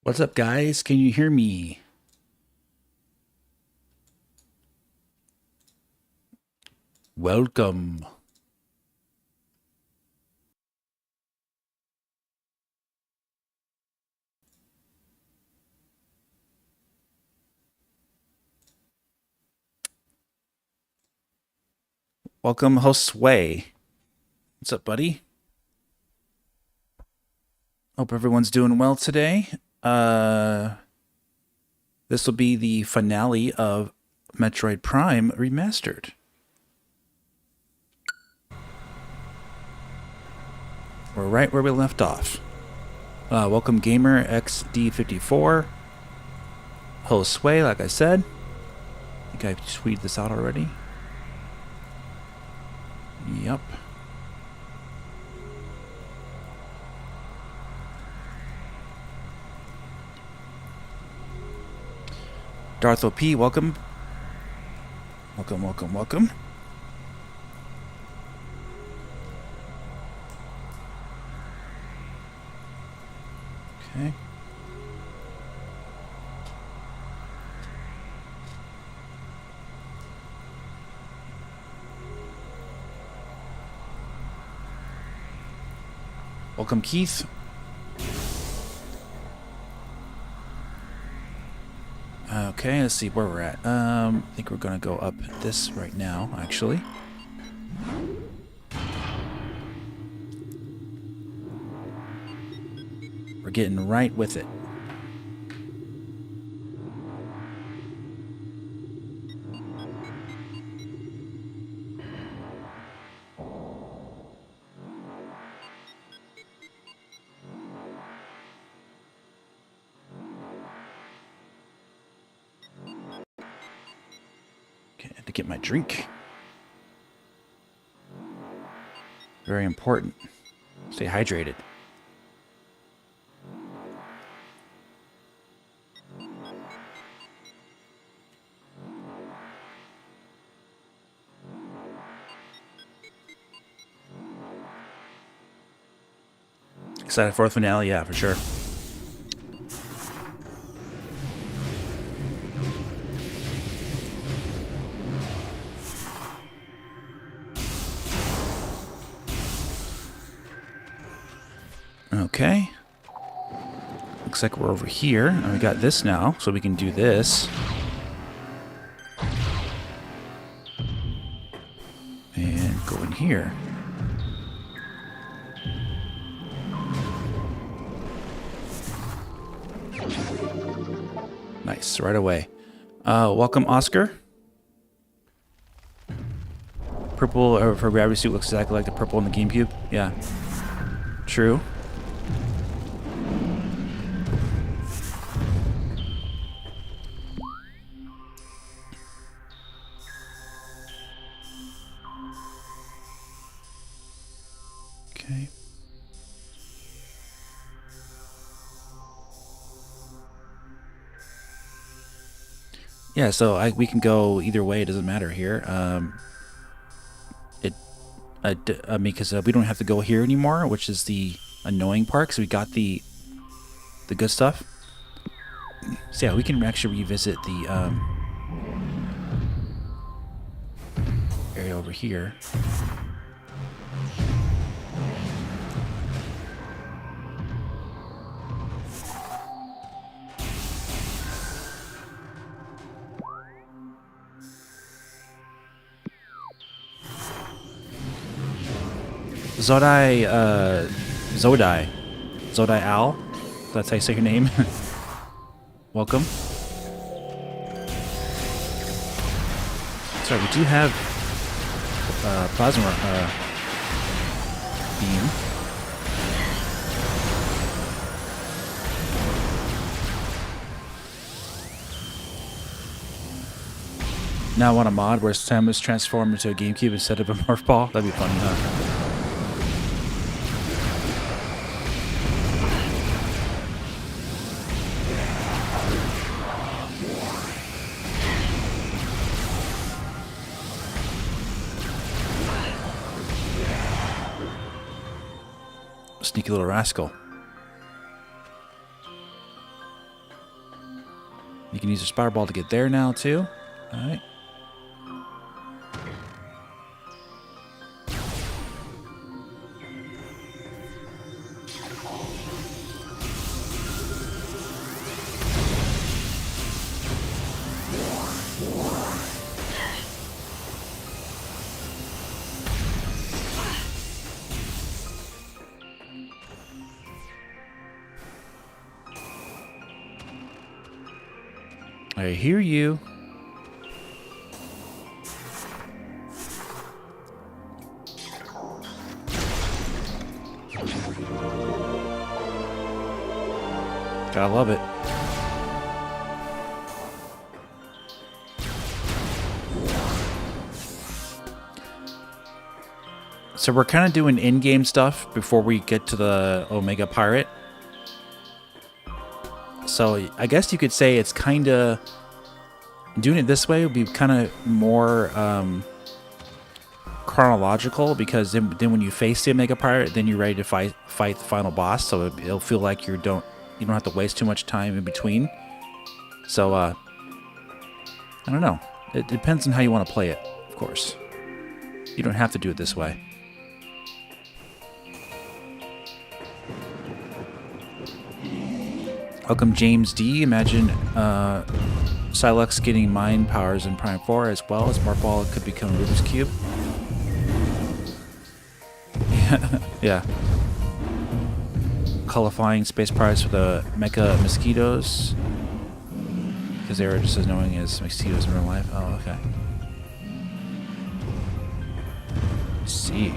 What's up, guys? Can you hear me? Welcome. Welcome, Josue. What's up, buddy? Hope everyone's doing well today. This will be the finale of Metroid Prime Remastered. We're right where we left off. Welcome, Gamer XD54. Josue, like I said. I think I tweeted this out already. Yep. Darth OP, welcome. Welcome. Okay. Welcome, Keith. Okay, let's see where we're at. I think we're gonna go up this right now, actually. We're getting right with it. To get my drink. Very important. Stay hydrated. Excited for the finale? Yeah, for sure. Okay. Looks like we're over here. And we got this now, so we can do this. And go in here. Nice, right away. Welcome, Oscar. Purple for gravity suit looks exactly like the purple in the GameCube. Yeah. True. Okay. Yeah, so we can go either way. It doesn't matter here. I mean, because we don't have to go here anymore, which is the annoying part. Because we got the good stuff. So yeah, we can actually revisit the area over here. Zodai Al. That's how you say your name. Welcome. Sorry, we do have plasma beam. Now I want a mod where Sam is transformed into a GameCube instead of a morph ball. That'd be funny, huh? Sneaky little rascal. can use a spider ball to get there now too. Alright. I hear you. Gotta love it. So we're kind of doing in-game stuff before we get to the Omega Pirate. So I guess you could say it's kind of doing it this way would be kind of more chronological, because then when you face the Omega Pirate, then you're ready to fight the final boss. So it'll feel like you don't have to waste too much time in between. So I don't know. It depends on how you want to play it, of course. You don't have to do it this way. Welcome, James D. Imagine Silex getting mind powers in Prime 4 as well as Markball could become a Rubik's Cube. Yeah. Qualifying space pirates for the mecha mosquitoes. Because they were just as annoying as mosquitoes in real life. Oh, okay. Let's see.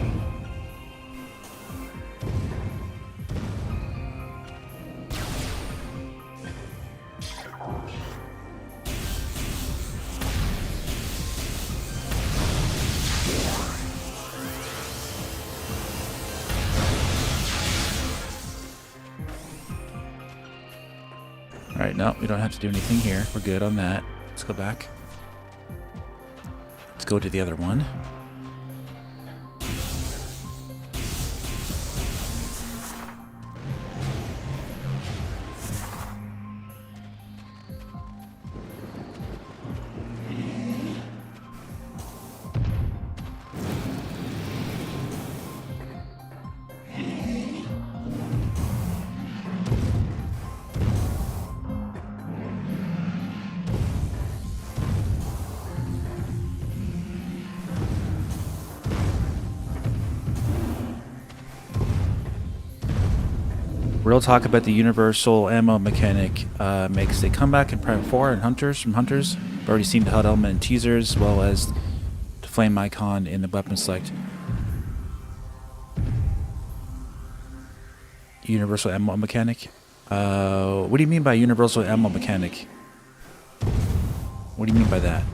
Alright, no, we don't have to do anything here. We're good on that. Let's go back. Let's go to the other one. We'll talk about the universal ammo mechanic makes a comeback in Prime 4 and Hunters from Hunters. We've already seen the HUD element in teasers, as well as the flame icon in the weapon select. Universal ammo mechanic? What do you mean by universal ammo mechanic? What do you mean by that?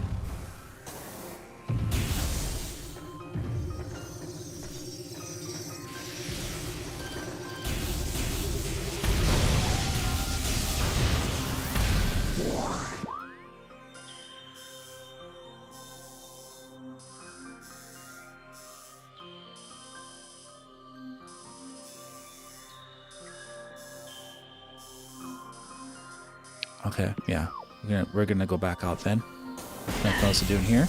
Okay, yeah. We're gonna go back out then. Nothing else to do in here.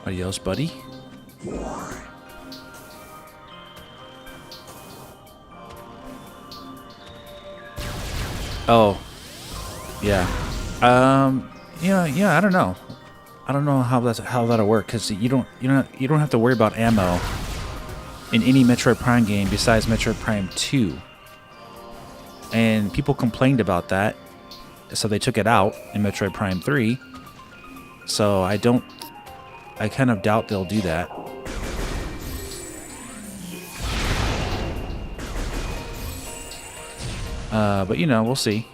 Adios, buddy. Oh, yeah. Yeah. I don't know. I don't know how that'll work, because you don't have to worry about ammo in any Metroid Prime game besides Metroid Prime 2. And people complained about that, so they took it out in Metroid Prime 3. So I kind of doubt they'll do that. But you know, we'll see.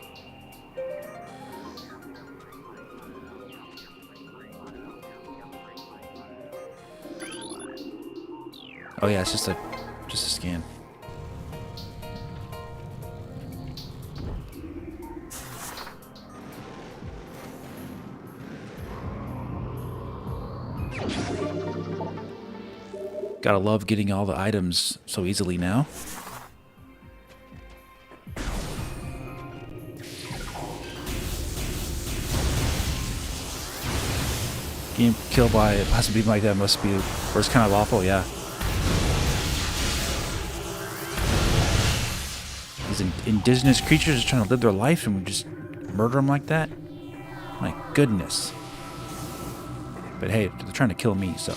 Oh yeah, it's just a scan. Gotta love getting all the items so easily now. Getting killed by a possible beam like that must be first kind of awful, yeah. These indigenous creatures are trying to live their life and we just murder them like that? My goodness. But hey, they're trying to kill me, so.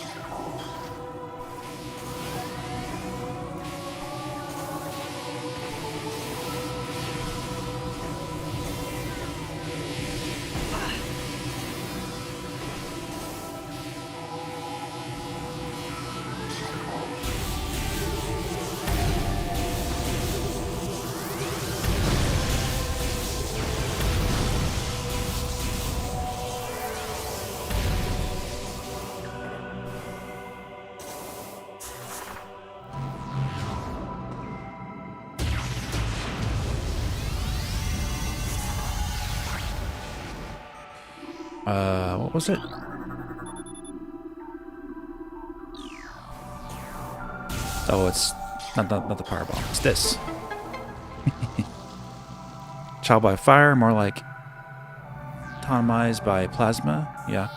What was it? Oh, it's not the power bomb. It's this. Child by fire, more like atomized by plasma. Yeah.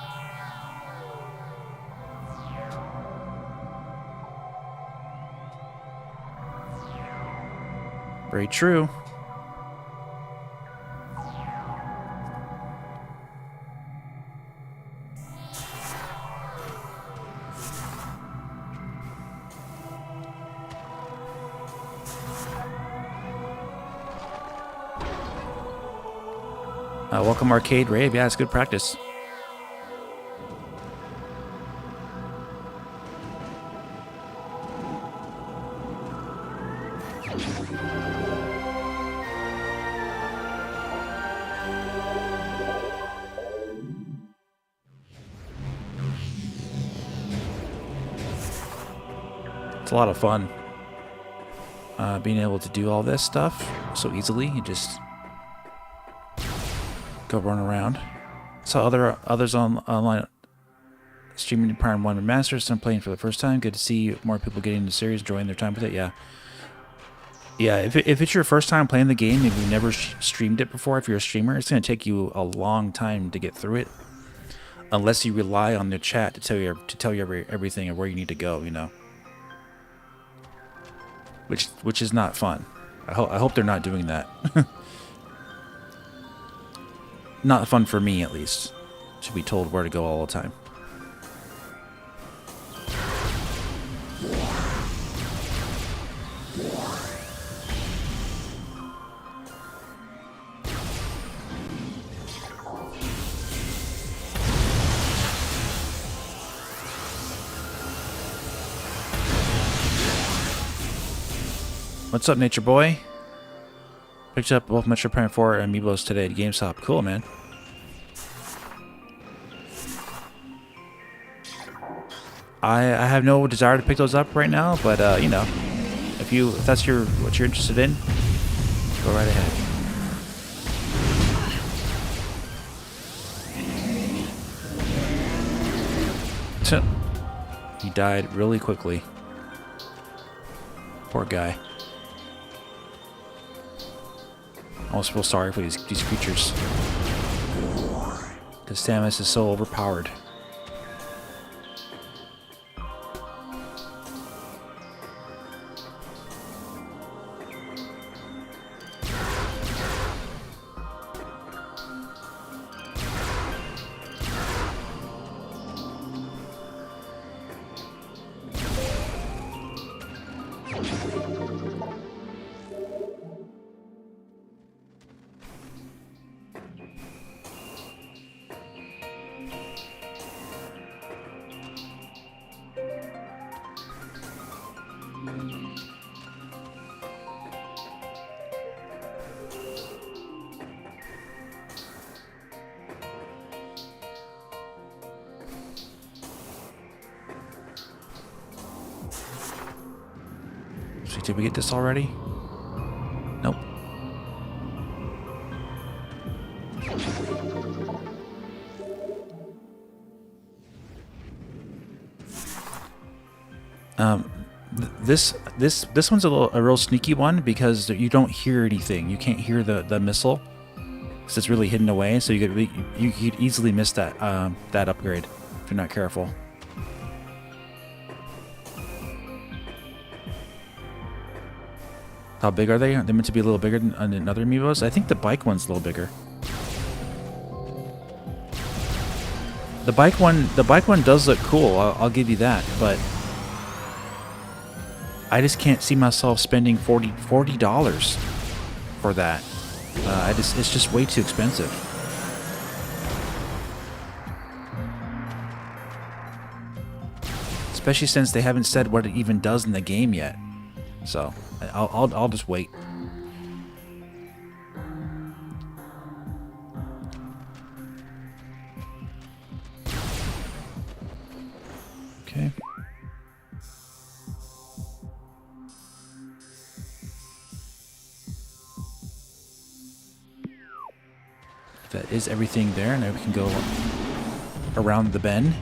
Very true. Welcome Arcade Rave. Yeah, it's good practice. It's a lot of fun. Being able to do all this stuff so easily. You just go run around. Saw others online streaming Prime 1 Remastered, some playing for the first time. Good to see more people getting into the series, enjoying their time with it. Yeah. Yeah, if it's your first time playing the game, if you've never streamed it before, if you're a streamer, it's going to take you a long time to get through it. Unless you rely on the chat to tell you everything and where you need to go, you know. Which is not fun. I hope they're not doing that. Not fun for me, at least. To be told where to go all the time. What's up, Nature Boy? Picked up both Metroid Prime 4 amiibos today at GameStop. Cool, man. I have no desire to pick those up right now, but you know, if that's what you're interested in, go right ahead. He died really quickly. Poor guy. I almost feel sorry for these creatures. Because Samus is so overpowered. So did we get this already? Nope. This one's a real sneaky one because you don't hear anything. You can't hear the missile because it's really hidden away. So you could easily miss that that upgrade if you're not careful. How big are they? Are they meant to be a little bigger than other amiibos? I think the bike one's a little bigger. The bike one does look cool. I'll give you that, but I just can't see myself spending $40 for that. It's just way too expensive. Especially since they haven't said what it even does in the game yet. So I'll just wait. Okay. That is everything there. Now we can go around the bend.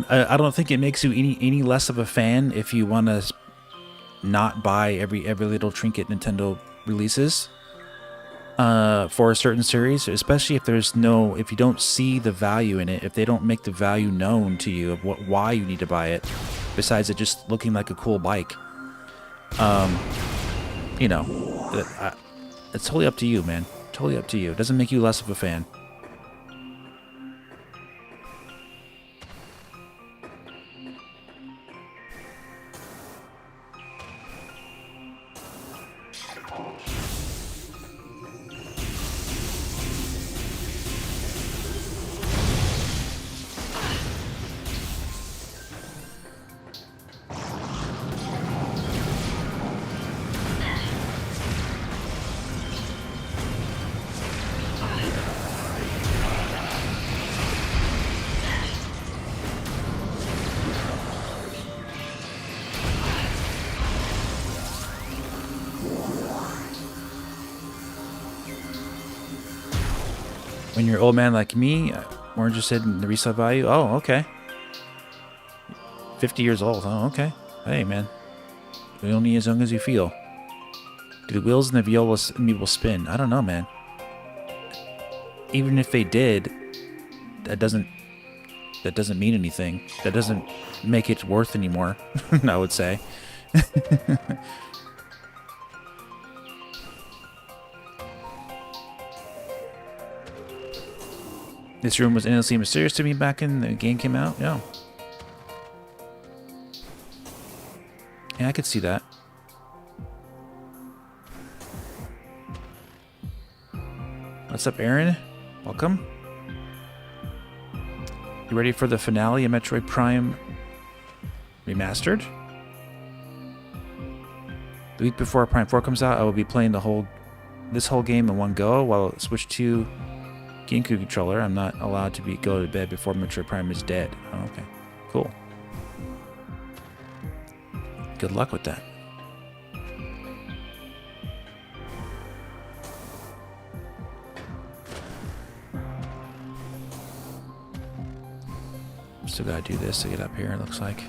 I don't think it makes you any less of a fan if you want to not buy every little trinket Nintendo releases for a certain series, especially if you don't see the value in it, if they don't make the value known to you of why you need to buy it, besides it just looking like a cool bike. You know, it's totally up to you, man. Totally up to you. It doesn't make you less of a fan. When you're an old man like me, more interested in the resale value. Oh, okay. 50 years old. Oh, okay. Hey, man. You're only as young as you feel. Do the wheels and the viola will spin? I don't know, man. Even if they did, that doesn't mean anything. That doesn't make it worth anymore, I would say. This room was endlessly mysterious to me back in the game came out. Yeah. Yeah, I could see that. What's up, Aaron? Welcome. You ready for the finale of Metroid Prime Remastered? The week before Prime 4 comes out, I will be playing this whole game in one go while I switch to GameCube controller. I'm not allowed to go to bed before Metroid Prime is dead. Oh, okay. Cool. Good luck with that. Still gotta do this to get up here, it looks like.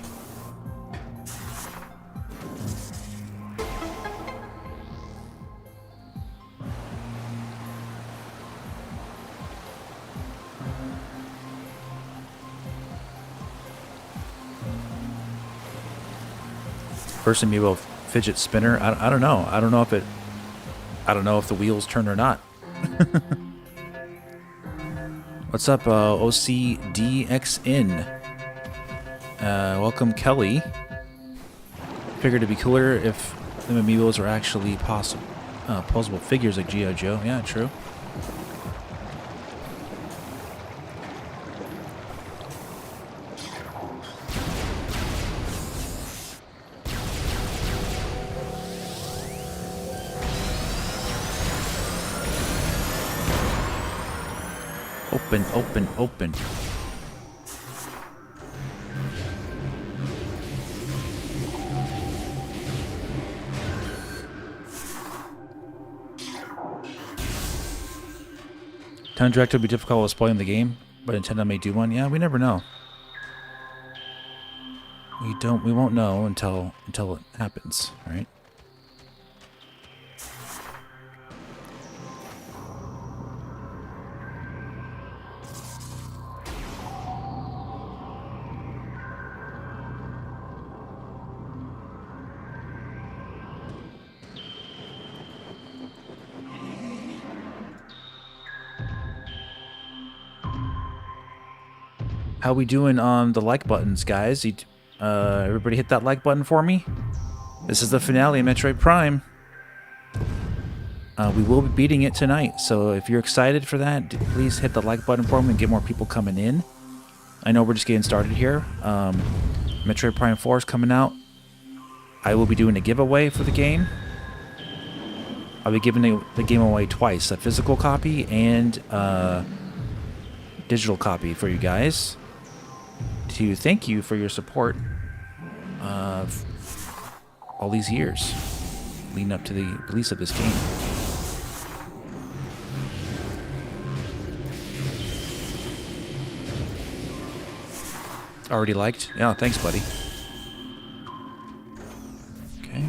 First amiibo fidget spinner. I don't know. I don't know if the wheels turn or not. What's up, OCDXN? Welcome, Kelly. Figured it'd be cooler if the amiibos are actually posable figures like G.I. Joe. Yeah, true. Open, open, open. Time Director would be difficult while spoiling the game, but Nintendo may do one. Yeah, we never know. We won't know until it happens, right? How we doing on the like buttons, guys? Everybody hit that like button for me. This is the finale of Metroid Prime. We will be beating it tonight, so if you're excited for that, please hit the like button for me and get more people coming in. I know we're just getting started here. Metroid Prime 4 is coming out. I will be doing a giveaway for the game. I'll be giving the game away twice, a physical copy and a digital copy for you guys. To thank you for your support all these years leading up to the release of this game. Already liked? Yeah, thanks, buddy. Okay.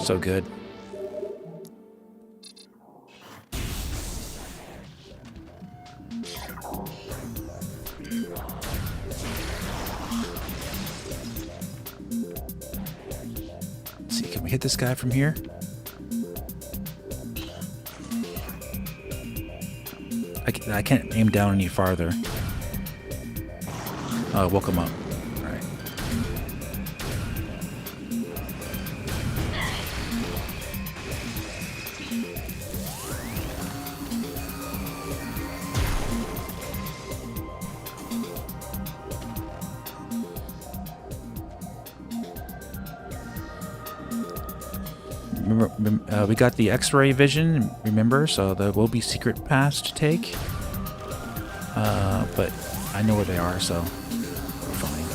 So good. Let's see, can we hit this guy from here? I can't aim down any farther. Oh, woke him up. We got the X-ray vision, remember, so there will be secret paths to take. But I know where they are, so we're fine.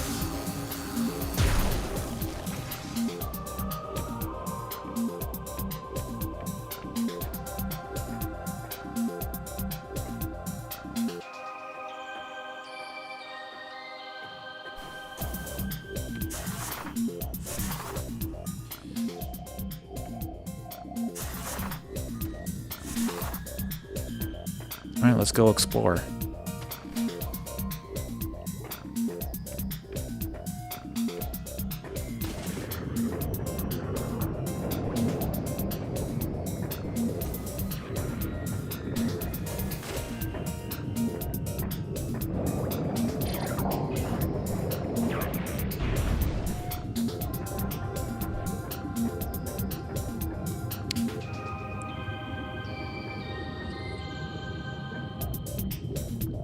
Alright, let's go explore.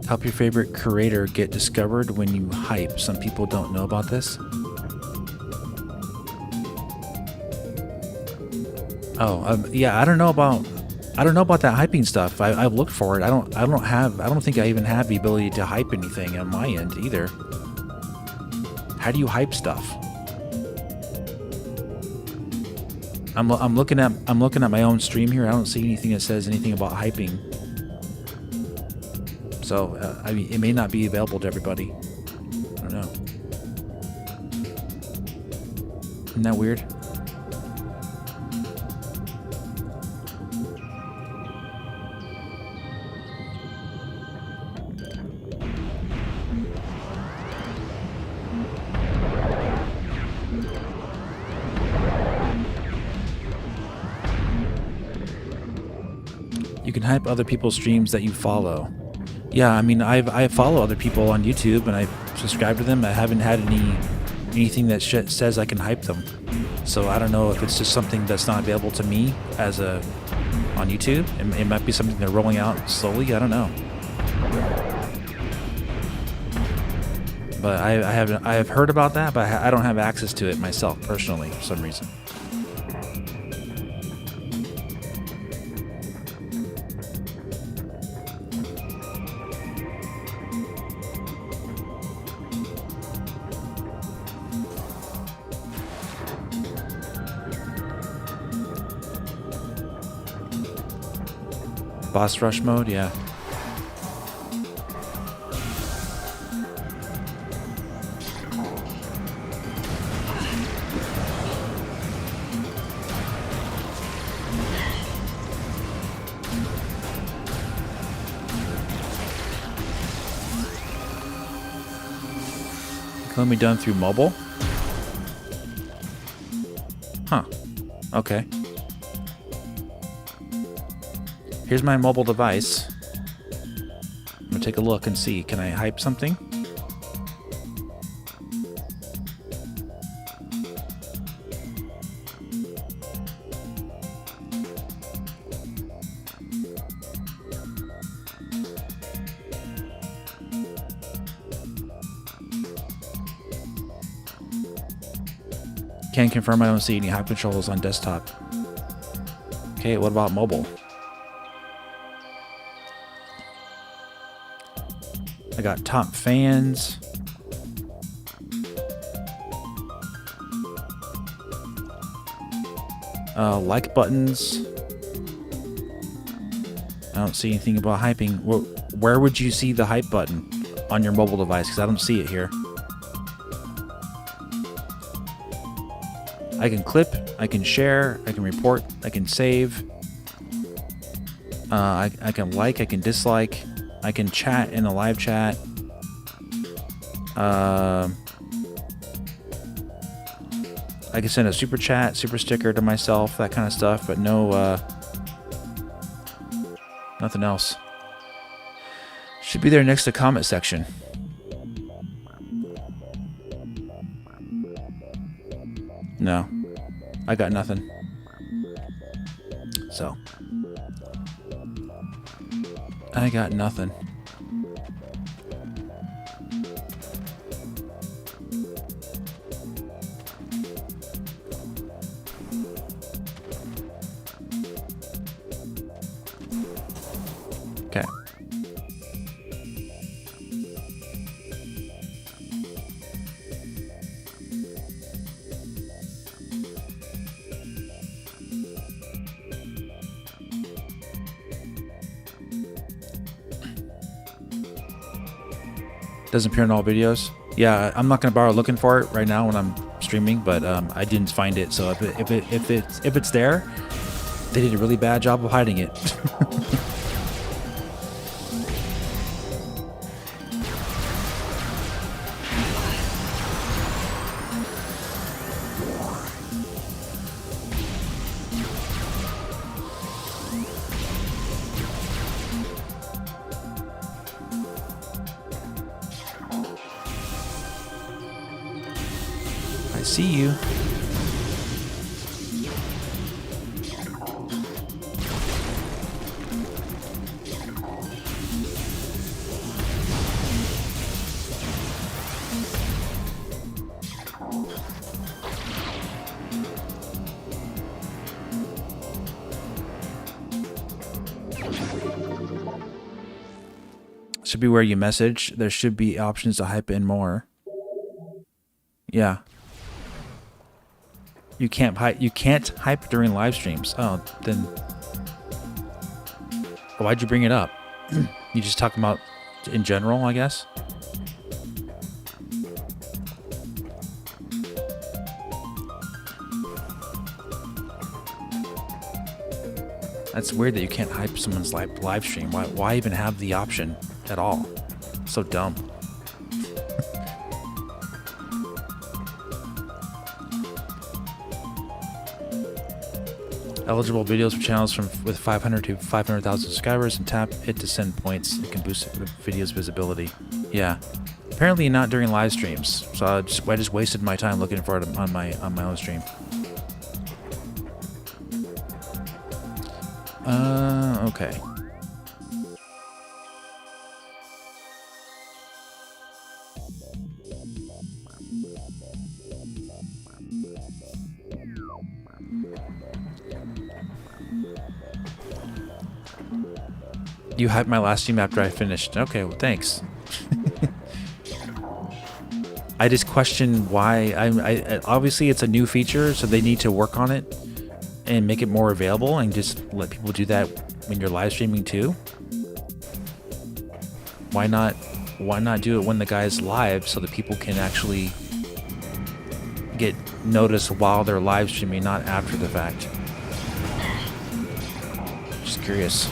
Help your favorite creator get discovered when you hype. Some people don't know about this. Oh, yeah, I don't know about that hyping stuff. I've looked for it. I don't think I even have the ability to hype anything on my end either. How do you hype stuff? I'm looking at my own stream here. I don't see anything that says anything about hyping. So, I mean, it may not be available to everybody. I don't know. Isn't that weird? You can hype other people's streams that you follow. Yeah, I mean, I follow other people on YouTube and I subscribe to them. I haven't had any anything that says I can hype them. So I don't know if it's just something that's not available to me as on YouTube. It might be something they're rolling out slowly. I don't know. But I have heard about that, but I don't have access to it myself personally for some reason. Boss rush mode, yeah. Can be done through mobile? Huh. Okay. Here's my mobile device. I'm gonna take a look and see. Can I hype something? Can confirm I don't see any hype controls on desktop. Okay, what about mobile? I got top fans. Like buttons. I don't see anything about hyping. Where would you see the hype button on your mobile device? Because I don't see it here. I can clip, I can share, I can report, I can save. I can like, I can dislike. I can chat in a live chat. I can send a super chat, super sticker to myself, that kind of stuff, but no, nothing else. Should be there next to comment section. No, I got nothing. So, I got nothing. Okay. Doesn't appear in all videos. Yeah, I'm not gonna bother looking for it right now when I'm streaming, but I didn't find it. So if it's there, they did a really bad job of hiding it. See you. Should be where you message. There should be options to hype in more. Yeah. You can't hype during live streams. Oh, then why'd you bring it up? You just talking about in general, I guess. That's weird that you can't hype someone's live stream. Why even have the option at all? So dumb. Eligible videos for channels with 500 to 500,000 subscribers, and tap it to send points. It can boost videos visibility. Yeah. Apparently not during live streams. So I just wasted my time looking for it on my own stream. Okay. You hyped my last stream after I finished. Okay, well, thanks. I just question why. I obviously it's a new feature, so they need to work on it and make it more available, and just let people do that when you're live streaming too. Why not? Why not do it when the guy's live, so that people can actually get noticed while they're live streaming, not after the fact? Just curious.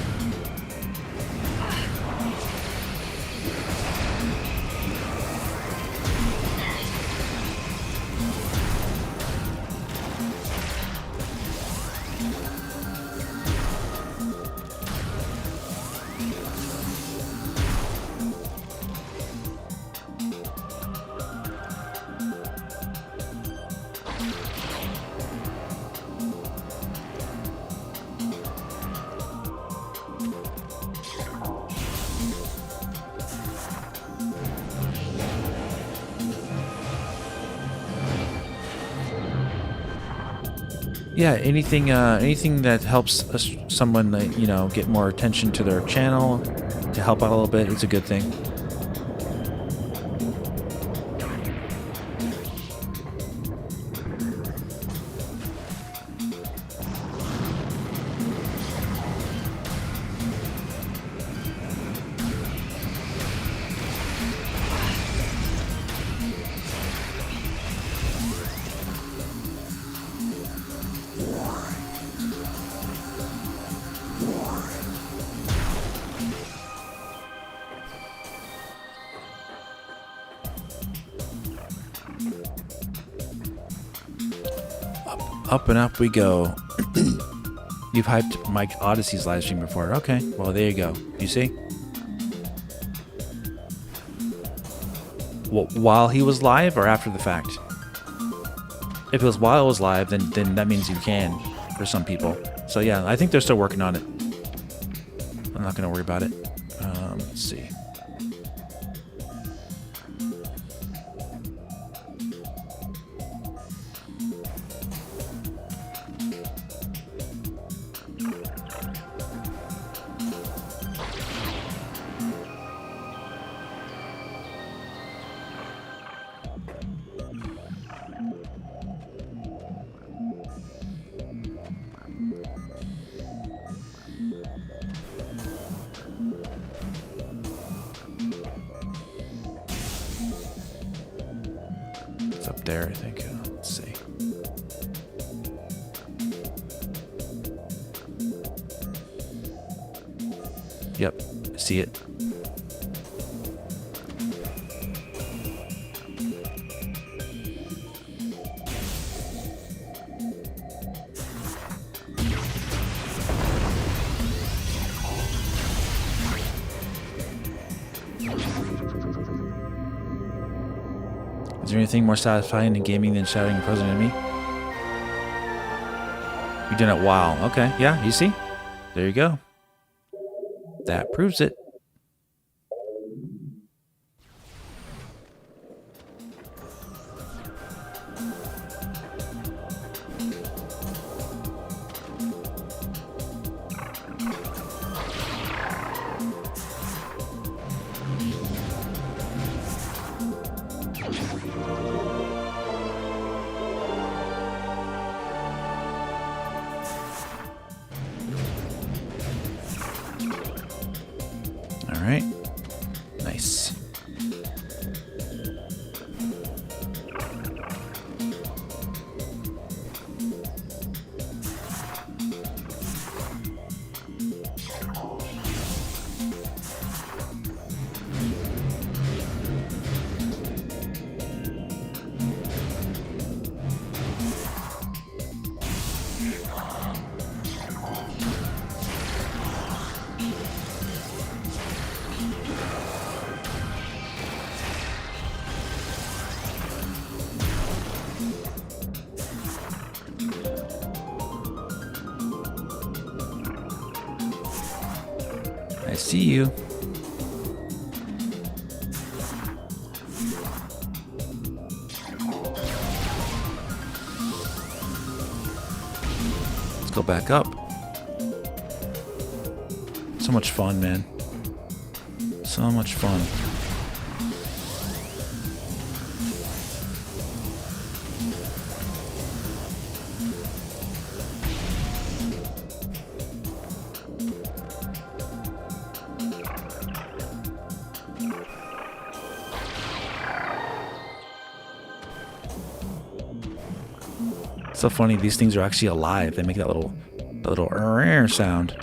Yeah, anything that helps someone, you know, get more attention to their channel, to help out a little bit, is a good thing. Up and up we go. You've hyped Mike Odyssey's live stream before. Okay, well, there you go. You see? Well, while he was live or after the fact? If it was while it was live, then that means you can for some people. So yeah, I think they're still working on it. I'm not going to worry about it. Let's see. There, I think. Let's see. Yep, see it. Is there anything more satisfying in gaming than shouting and posing enemy? You've done it wow. Okay, yeah, you see? There you go. That proves it. I see you. Let's go back up. So much fun, man. So much fun. It's so funny, these things are actually alive. They make that little sound.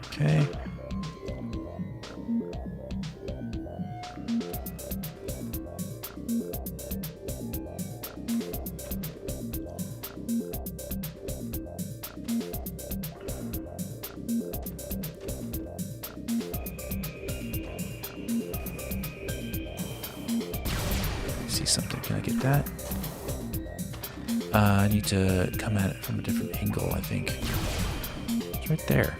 Okay. See something, can I get that? I need to come at it from a different angle, I think. It's right there.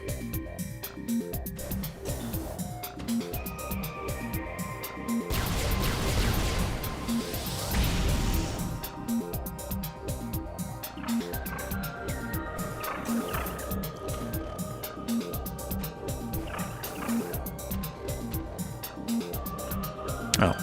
Oh.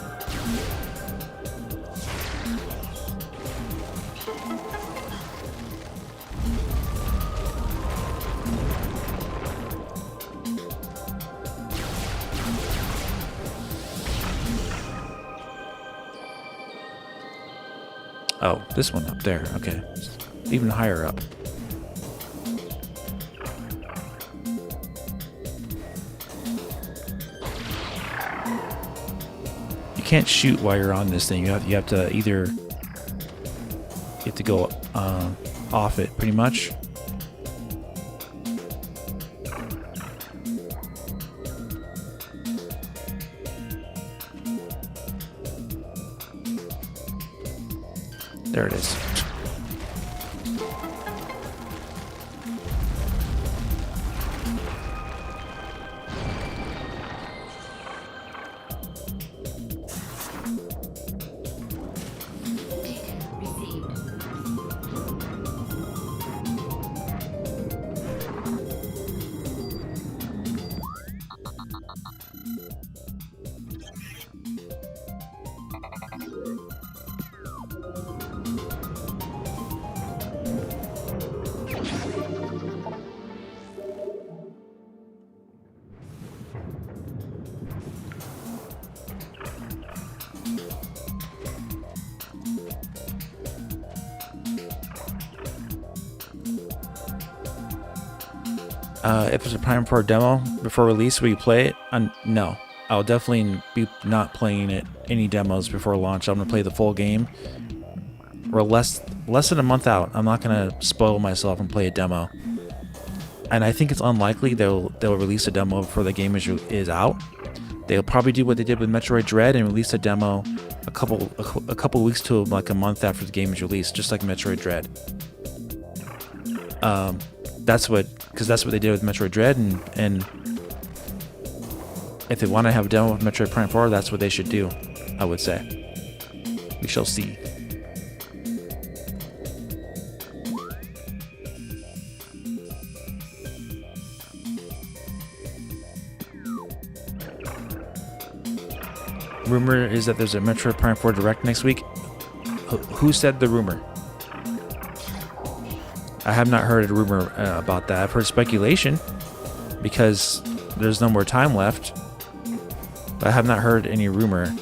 Oh, this one up there. Okay. Even higher up. You can't shoot while you're on this thing. You have to either go off it pretty much. There it is. If it's a Prime 4 demo before release, will you play it? No. I'll definitely be not playing it any demos before launch. I'm gonna play the full game. We're less than a month out. I'm not gonna spoil myself and play a demo. And I think it's unlikely they'll release a demo before the game is out. They'll probably do what they did with Metroid Dread and release a demo a couple weeks to like a month after the game is released, just like Metroid Dread. That's what they did with Metroid Dread, and if they want to have a demo of Metroid Prime 4, that's what they should do, I would say. We shall see. Rumor is that there's a Metroid Prime 4 Direct next week. Who said the rumor? I have not heard a rumor about that. I've heard speculation because there's no more time left, but I have not heard any rumor.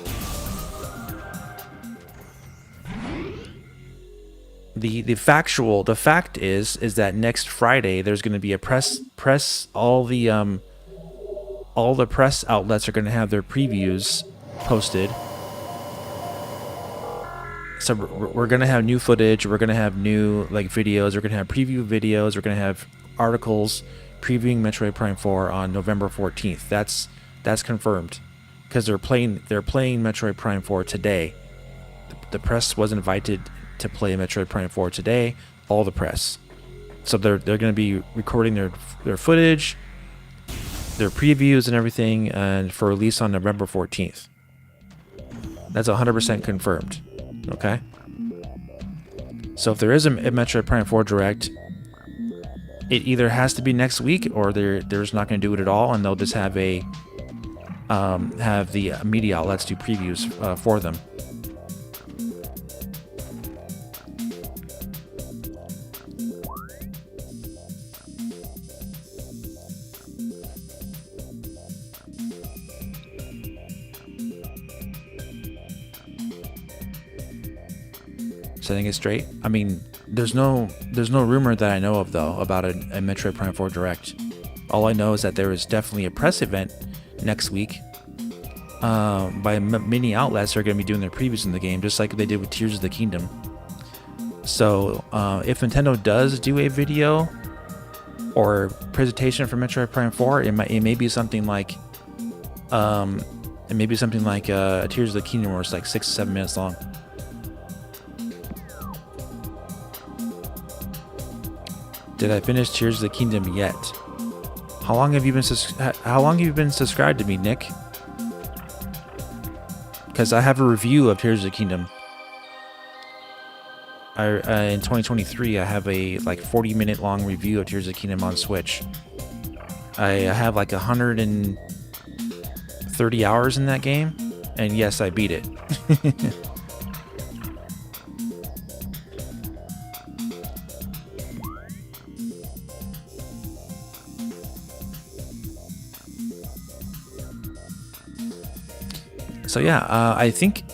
The fact is that next Friday there's going to be a press all the press outlets are going to have their previews posted. So we're going to have new footage, we're going to have new videos, we're going to have preview videos, we're going to have articles previewing Metroid Prime 4 on November 14th. That's confirmed because they're playing Metroid Prime 4 today. The press was invited to play Metroid Prime 4 today, all the press. So they're going to be recording their footage, their previews and everything, and for release on November 14th. That's 100% confirmed. Okay. So if there is a Metroid Prime 4 Direct, it either has to be next week, or they're just not going to do it at all, and they'll just have the media outlets do previews for them. Setting it straight. I mean, there's no rumor that I know of though about a Metroid Prime 4 Direct. All I know is that there is definitely a press event next week by many outlets that are going to be doing their previews in the game, just like they did with Tears of the Kingdom. So if Nintendo does do a video or presentation for Metroid Prime 4, it may be something like Tears of the Kingdom, where it's like 6 to 7 minutes long. Did I finish Tears of the Kingdom yet? How long have you been subscribed to me, Nick? Because I have a review of Tears of the Kingdom. In 2023, I have a 40-minute long review of Tears of the Kingdom on Switch. I have like 130 hours in that game, and yes, I beat it. So yeah, I think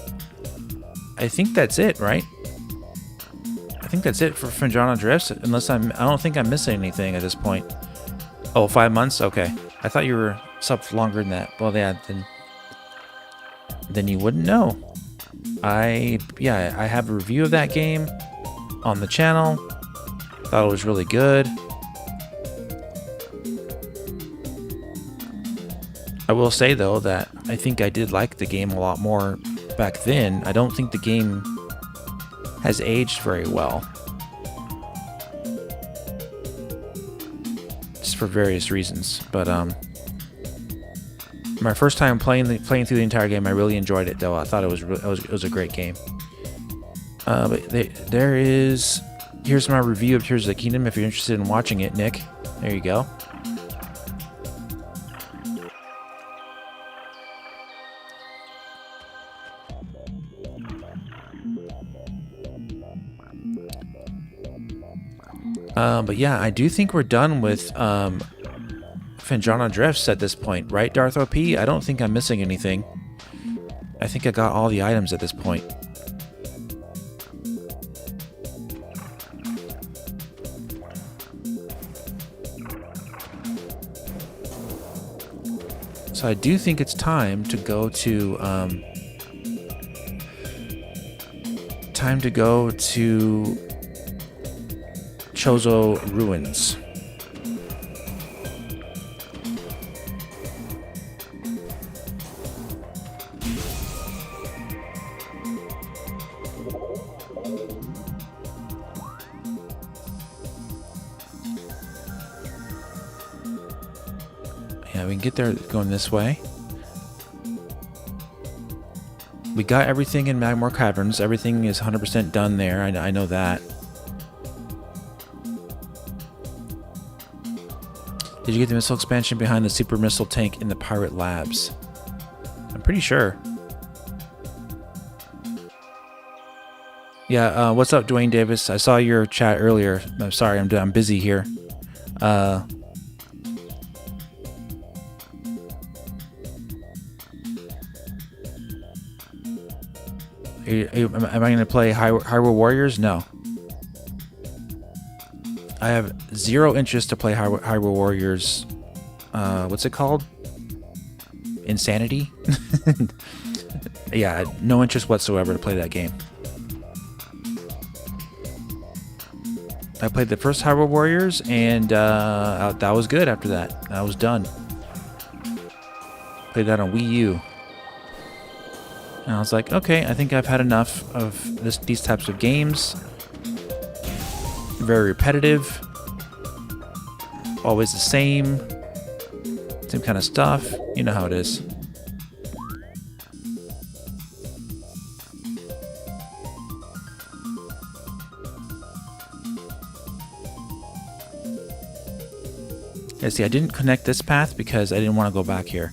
that's it, right? I think that's it for Phendrana Drifts, unless I don't think I'm missing anything at this point. Oh, 5 months? Okay. I thought you were sub longer than that. Well, yeah, then you wouldn't know. I have a review of that game on the channel. Thought it was really good. I will say, though, that I think I did like the game a lot more back then. I don't think the game has aged very well. Just for various reasons. But my first time playing through the entire game, I really enjoyed it, though. I thought it was a great game. But here's my review of Tears of the Kingdom if you're interested in watching it, Nick. There you go. But yeah, I do think we're done with Phendrana Drifts at this point, right, Darth OP? I don't think I'm missing anything. I think I got all the items at this point. So I do think it's time to go to Chozo Ruins. Yeah, we can get there going this way. We got everything in Magmore Caverns. Everything is 100% done there. I know that. Did you get the missile expansion behind the super missile tank in the Pirate Labs? I'm pretty sure. Yeah, what's up, Dwayne Davis? I saw your chat earlier. I'm sorry, I'm busy here. Am I going to play Hyrule Warriors? No. I have zero interest to play Hyrule Warriors. What's it called? Insanity? Yeah, no interest whatsoever to play that game. I played the first Hyrule Warriors, and that was good after that. I was done. Played that on Wii U. And I was like, okay, I think I've had enough of these types of games. Very repetitive. always the same kind of stuff. You know how it is. Yeah, see, I didn't connect this path because I didn't want to go back here.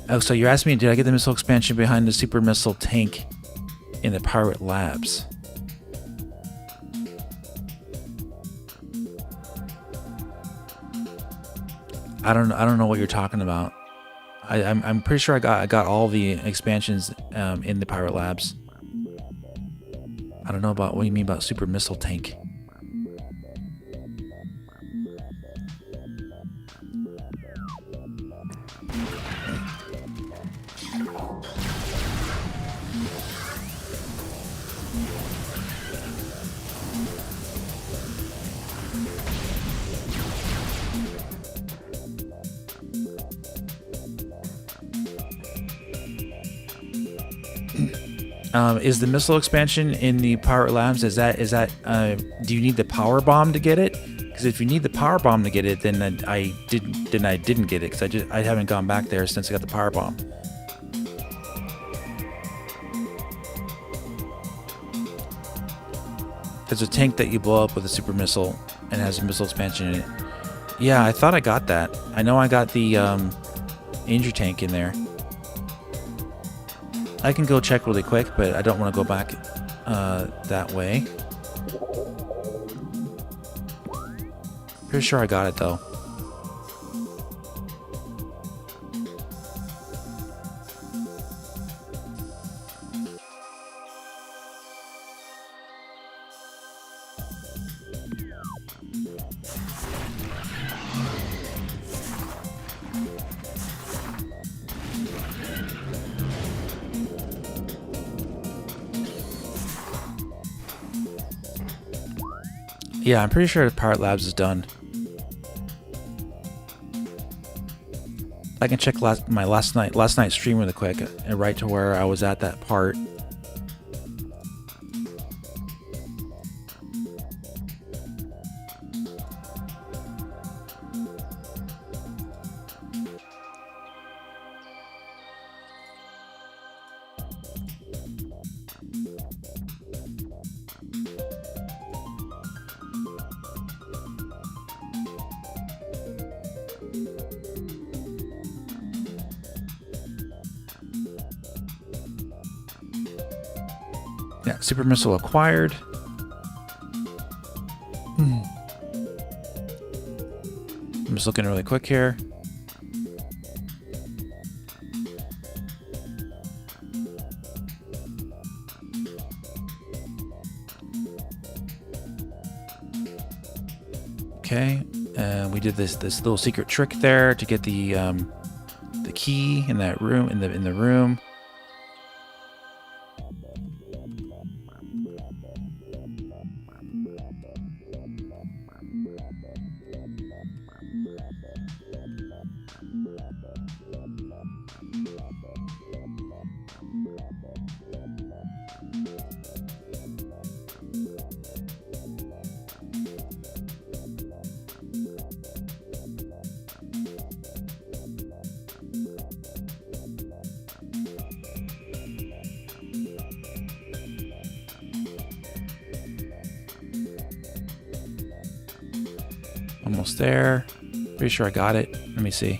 Oh, so you're asking me, did I get the missile expansion behind the super missile tank in the Pirate Labs? I don't know what you're talking about. I'm pretty sure I got all the expansions in the Pirate Labs. I don't know about what you mean about super missile tank. Is the missile expansion in the Pirate Labs, is that do you need the power bomb to get it? Because if you need the power bomb to get it, then I didn't get it, because I haven't gone back there since I got the power bomb. There's a tank that you blow up with a super missile and has a missile expansion in it. Yeah, I thought I got that. I know I got the injury tank in there. I can go check really quick, but I don't want to go back that way. Pretty sure I got it though. Yeah, I'm pretty sure the Pirate Labs is done. I can check my last night's stream really quick and right to where I was at that part. Yeah, super missile acquired. I'm just looking really quick here. Okay, we did this little secret trick there to get the key in that room in the room. Almost there. Pretty sure I got it. Let me see.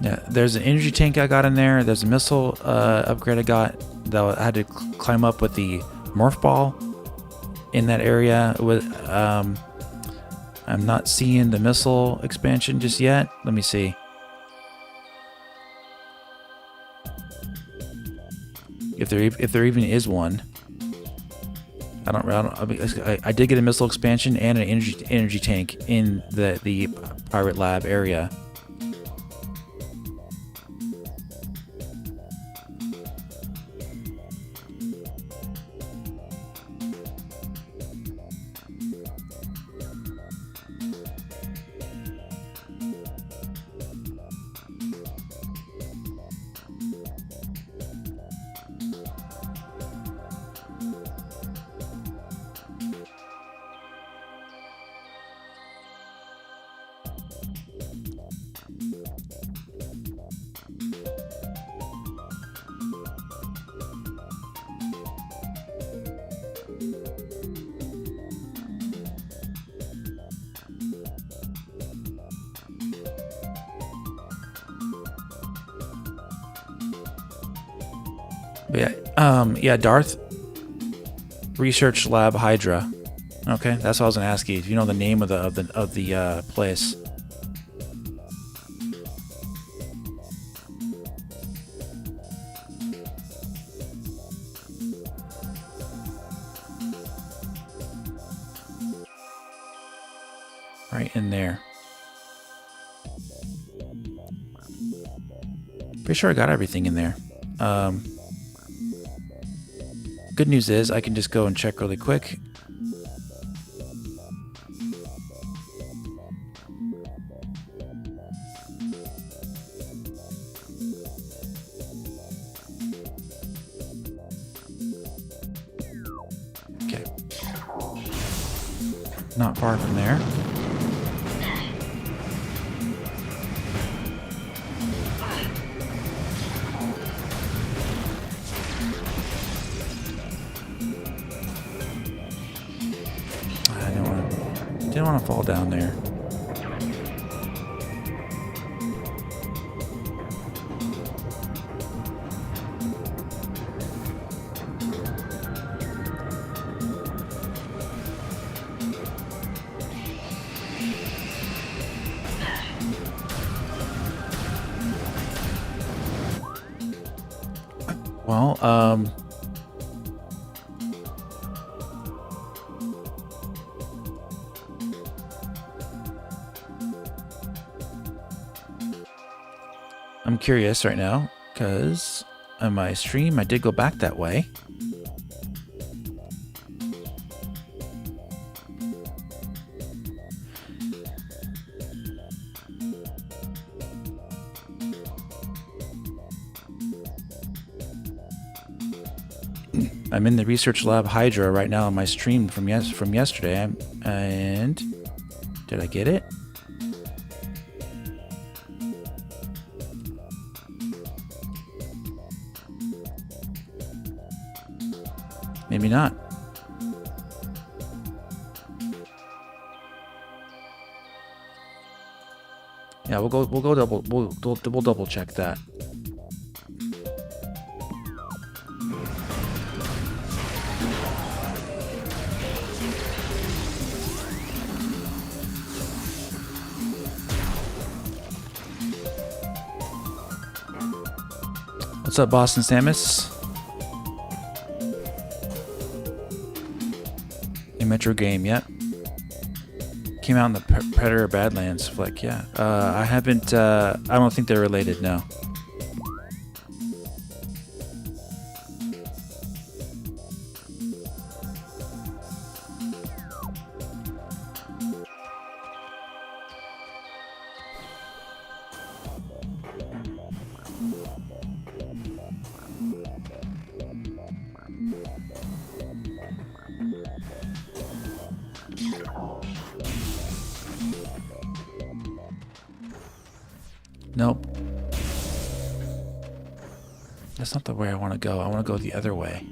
Yeah, there's an energy tank I got in there. There's a missile upgrade I got that I had to climb up with the morph ball in that area. With I'm not seeing the missile expansion just yet. Let me see. If there even is one. I did get a missile expansion and an energy tank in the Pirate Lab area. But yeah, Darth Research Lab Hydra. Okay, that's what I was gonna ask you. If you know the name of the place. Right in there. Pretty sure I got everything in there. Good news is I can just go and check really quick. Okay. Not far from there. Didn't want to fall down there. Well, I'm curious right now, because on my stream, I did go back that way. I'm in the Research Lab Hydra right now on my stream from yesterday, and did I get it? Maybe not. Yeah, we'll double check that. What's up, Boston Samus? A Metro game, yeah. Came out in the Predator Badlands flick, yeah. I haven't, I don't think they're related, no. Nope. That's not the way I want to go. I want to go the other way.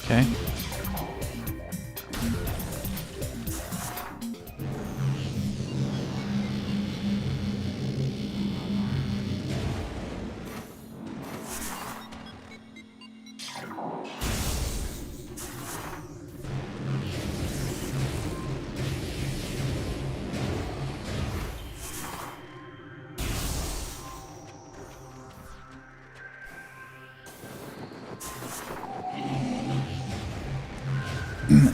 Okay.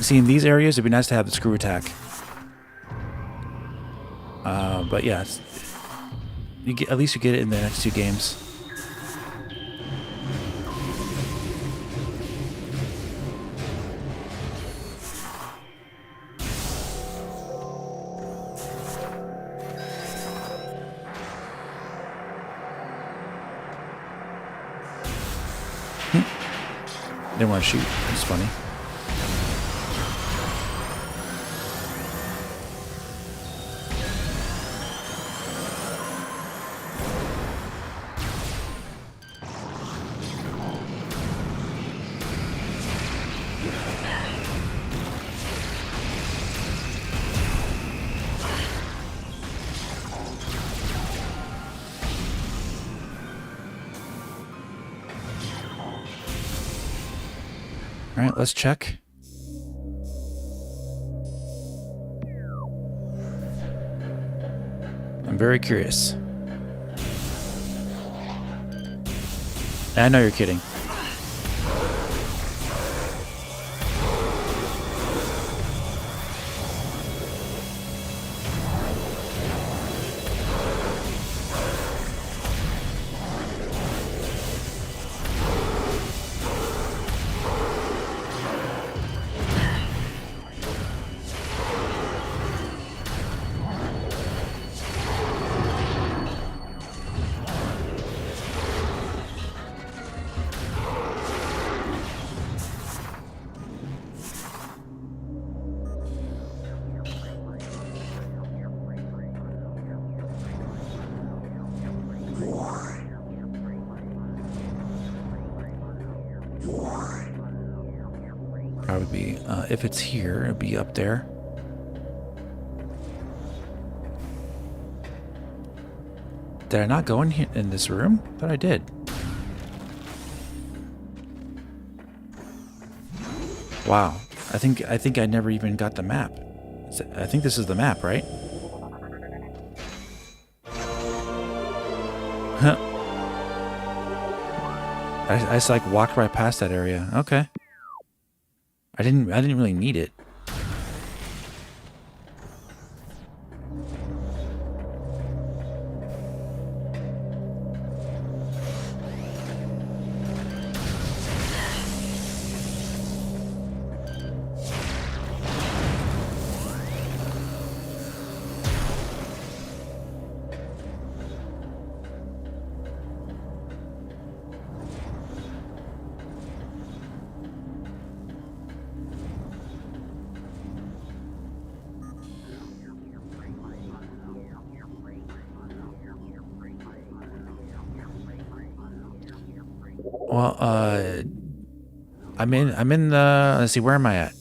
See, in these areas, it'd be nice to have the screw attack. But yeah, at least you get it in the next two games. Didn't want to shoot. It's funny. All right, let's check. I'm very curious. I know you're kidding. Probably be, if it's here, it'll be up there. Did I not go in here, in this room? I thought I did. Wow. I think I never even got the map. I think this is the map, right? Huh. I just like walked right past that area. Okay. I didn't really need it. Well, I'm in the, let's see, where am I at?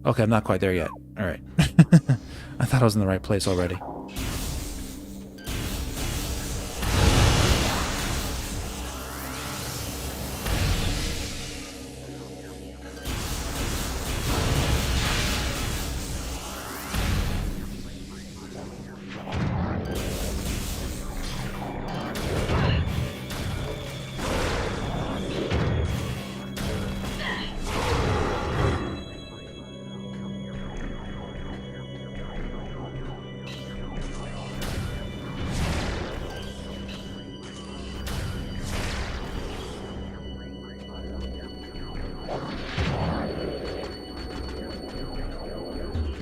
Okay, I'm not quite there yet. All right. I thought I was in the right place already.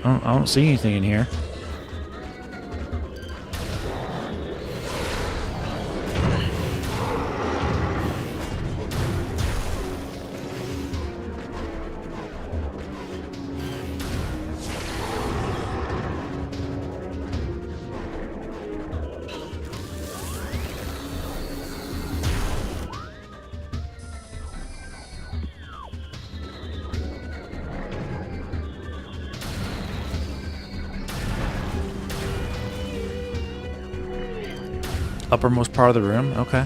I don't see anything in here. Uppermost part of the room? Okay.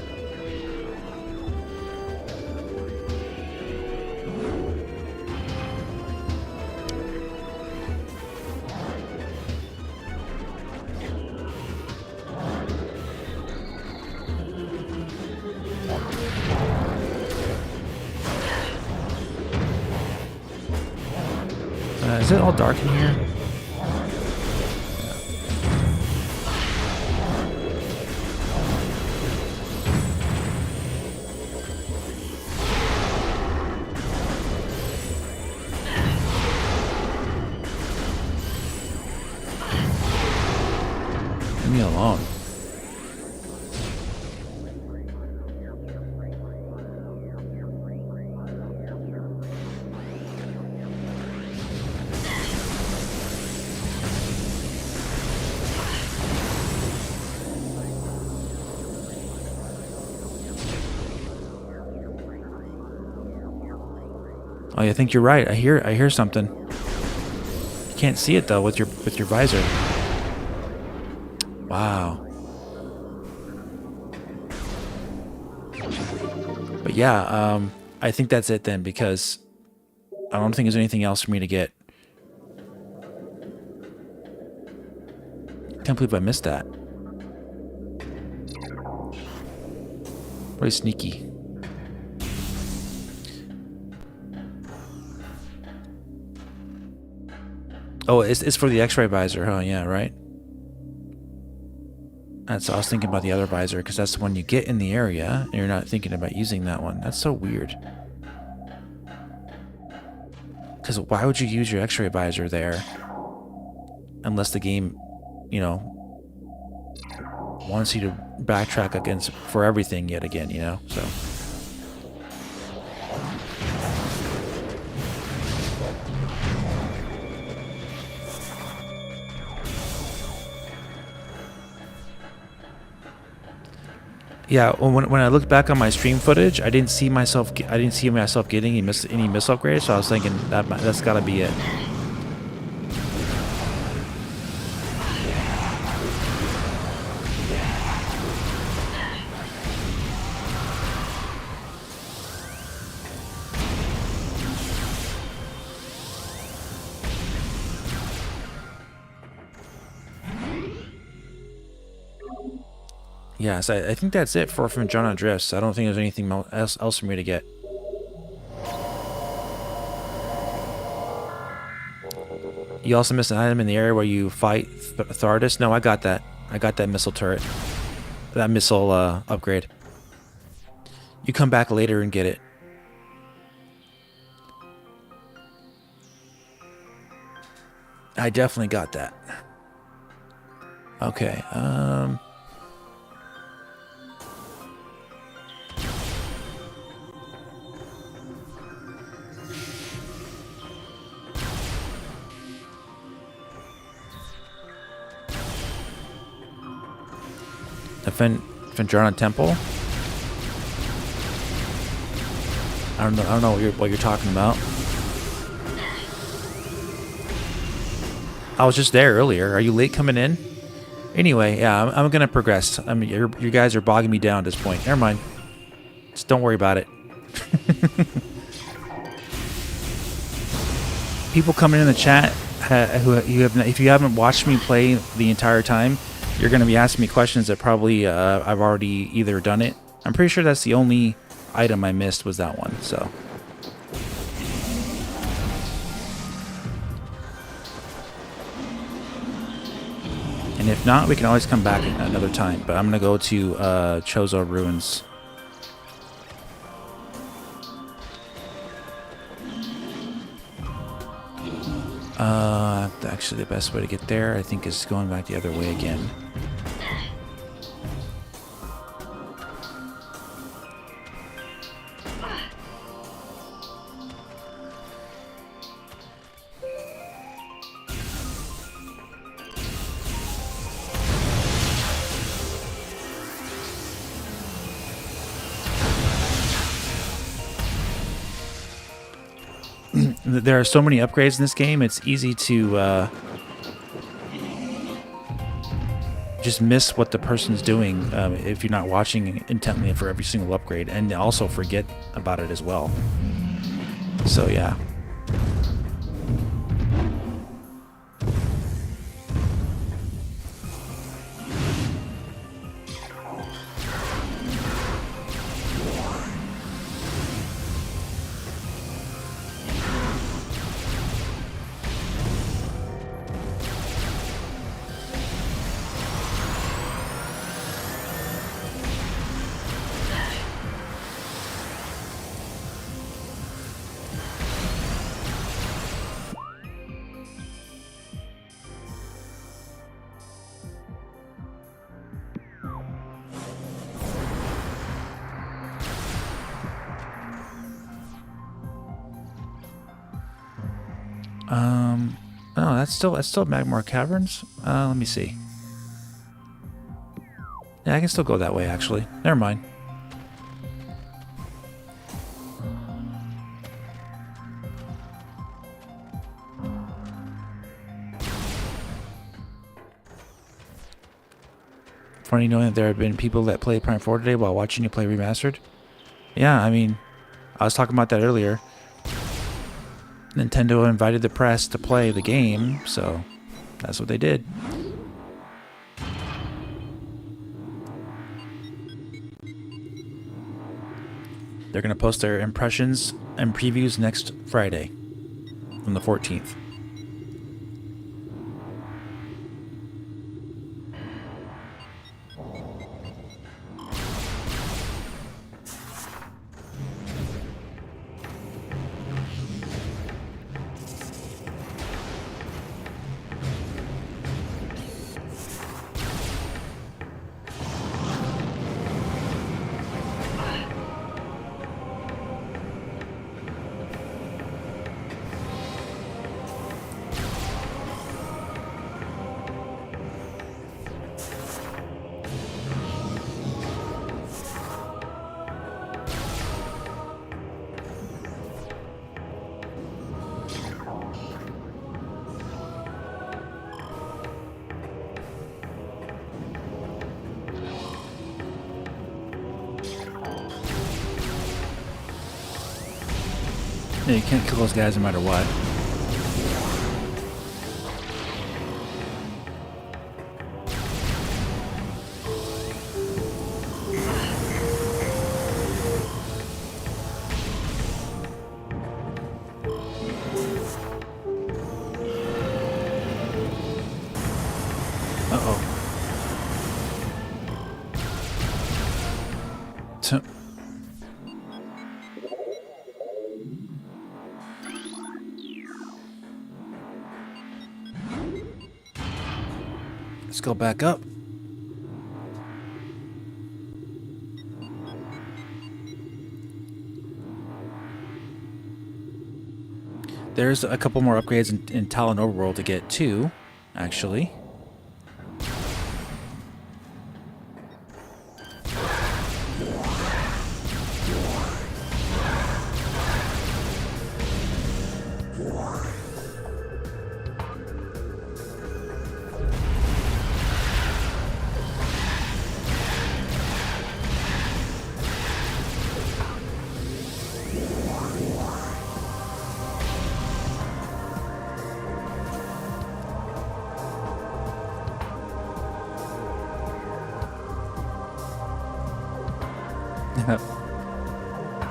Is it all dark in here? Leave me alone. Oh, I think you're right. I hear something. You can't see it though with your visor. Wow. But yeah, I think that's it then, because I don't think there's anything else for me to get. Can't believe I missed that. Pretty sneaky. Oh, it's for the X-ray visor, huh? Yeah, right. That's, I was thinking about the other visor, because that's the one you get in the area, and you're not thinking about using that one. That's so weird. Because why would you use your X-ray visor there? Unless the game, you know, wants you to backtrack against for everything yet again, you know? So. Yeah, when I looked back on my stream footage, I didn't see myself getting any missile upgrades, so I was thinking that's got to be it. Yes, I think that's it for Phendrana Drifts. I don't think there's anything else for me to get. You also missed an item in the area where you fight Thardus. No, I got that. I got that missile turret. That missile upgrade. You come back later and get it. I definitely got that. Okay, the Phendrana Temple. I don't know what you're talking about. I was just there earlier. Are you late coming in? Anyway, yeah, I'm gonna progress. I mean, you guys are bogging me down at this point. Never mind. Just don't worry about it. People coming in the chat if you haven't watched me play the entire time, you're gonna be asking me questions that probably I've already either done it. I'm pretty sure that's the only item I missed was that one. So. And if not, we can always come back another time. But I'm going to go to Chozo Ruins. Actually, the best way to get there, I think, is going back the other way again. There are so many upgrades in this game, it's easy to just miss what the person's doing if you're not watching intently for every single upgrade, and also forget about it as well. So yeah. No, that's still Magmar Caverns. Let me see. Yeah, I can still go that way, actually. Never mind. Funny knowing that there have been people that played Prime 4 today while watching you play Remastered. Yeah, I mean, I was talking about that earlier. Nintendo invited the press to play the game, so that's what they did. They're going to post their impressions and previews next Friday, on the 14th. Yeah, you can't kill those guys no matter what. Uh-oh. Let's go back up. There's a couple more upgrades in Talon overworld to get too, actually.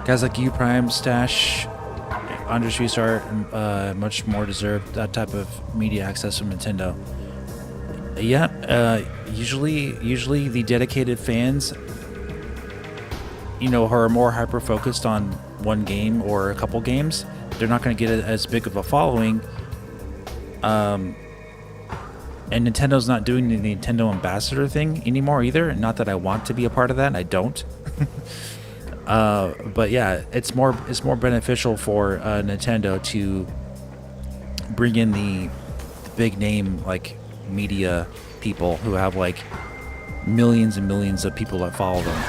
Guys like you, Prime, Stash, Andres Restart, much more deserve that type of media access from Nintendo. Yeah, usually the dedicated fans, you know, who are more hyper focused on one game or a couple games, they're not going to get as big of a following. And Nintendo's not doing the Nintendo ambassador thing anymore either. Not that I want to be a part of that, I don't. But yeah, it's more beneficial for Nintendo to bring in the big name like media people who have like millions and millions of people that follow them.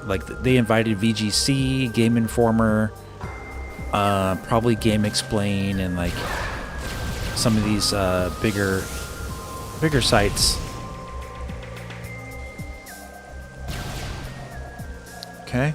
Like they invited VGC, Game Informer, probably Game Explain, and like some of these bigger sites. Okay.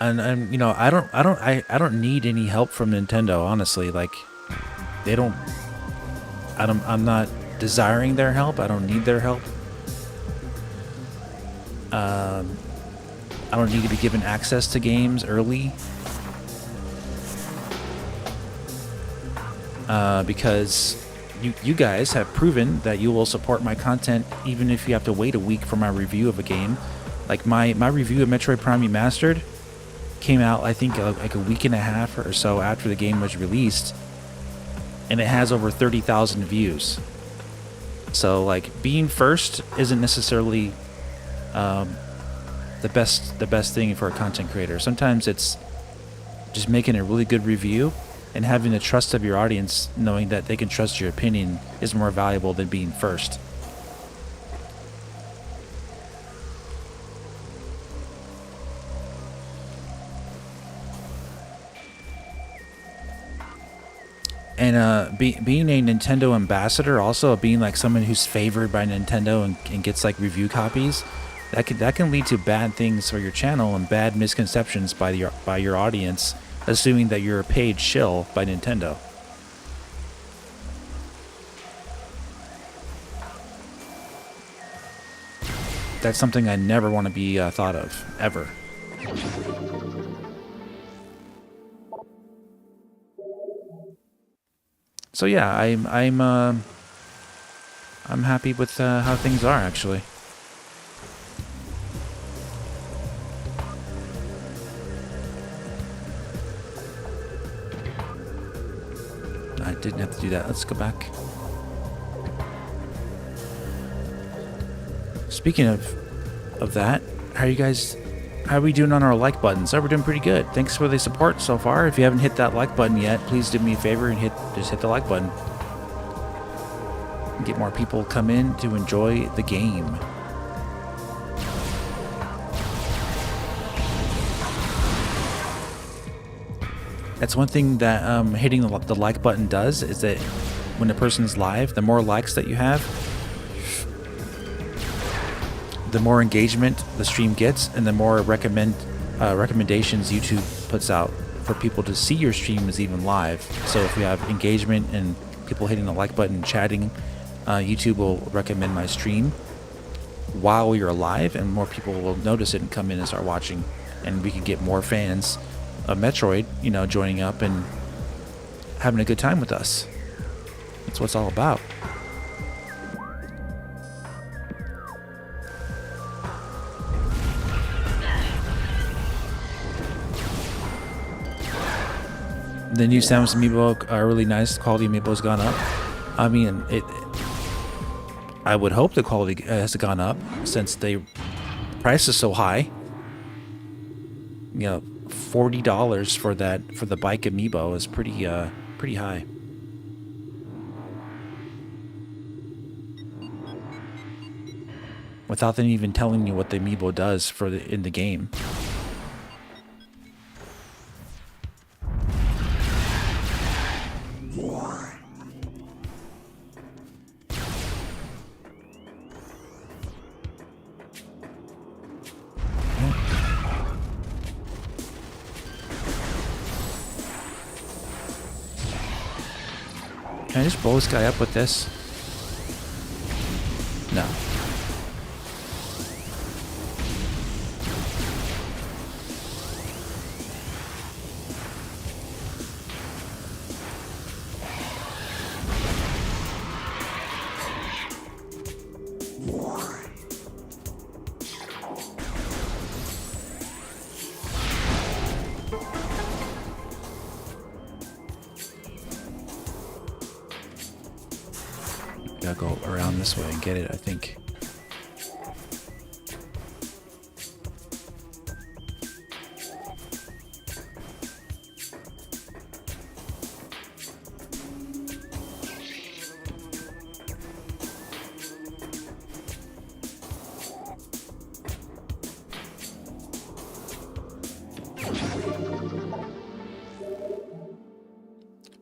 And you know, I don't need any help from Nintendo, honestly. Like I'm not desiring their help. I don't need their help. I don't need to be given access to games early. Because you guys have proven that you will support my content even if you have to wait a week for my review of a game. Like my review of Metroid Prime Remastered came out, I think, like a week and a half or so after the game was released, and it has over 30,000 views. So like being first isn't necessarily the best thing for a content creator. Sometimes it's just making a really good review and having the trust of your audience, knowing that they can trust your opinion, is more valuable than being first. And being a Nintendo ambassador, also being like someone who's favored by Nintendo and gets like review copies, that can lead to bad things for your channel and bad misconceptions by your audience, assuming that you're a paid shill by Nintendo. That's something I never want to be thought of, ever. So yeah, I'm happy with how things are, actually. I didn't have to do that. Let's go back. Speaking of that, how are we doing on our like buttons? Oh, we're doing pretty good. Thanks for the support so far. If you haven't hit that like button yet, please do me a favor and just hit the like button. Get more people come in to enjoy the game. That's one thing that hitting the like button does, is that when a person's live, the more likes that you have, the more engagement the stream gets, and the more recommendations YouTube puts out for people to see your stream is even live. So if we have engagement and people hitting the like button, chatting, YouTube will recommend my stream while you're live, and more people will notice it and come in and start watching, and we can get more fans of Metroid, you know, joining up and having a good time with us. That's what it's all about. The new Samus amiibo are really nice. Quality amiibo's gone up. I mean, I would hope the quality has gone up since the price is so high. You know, $40 for the bike amiibo is pretty high. Without them even telling you what the amiibo does in the game. Can I just blow this guy up with this? No. Gotta go around this way and get it, I think.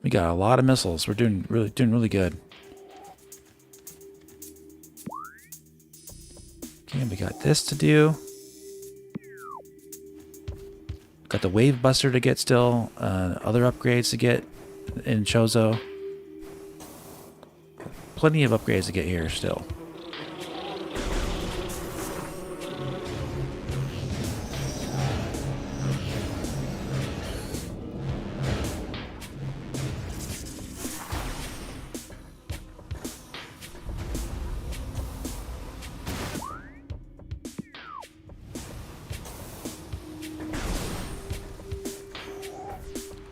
We got a lot of missiles. We're doing really good. Okay, we got this to do. Got the wave buster to get still. Other upgrades to get in Chozo. Plenty of upgrades to get here still.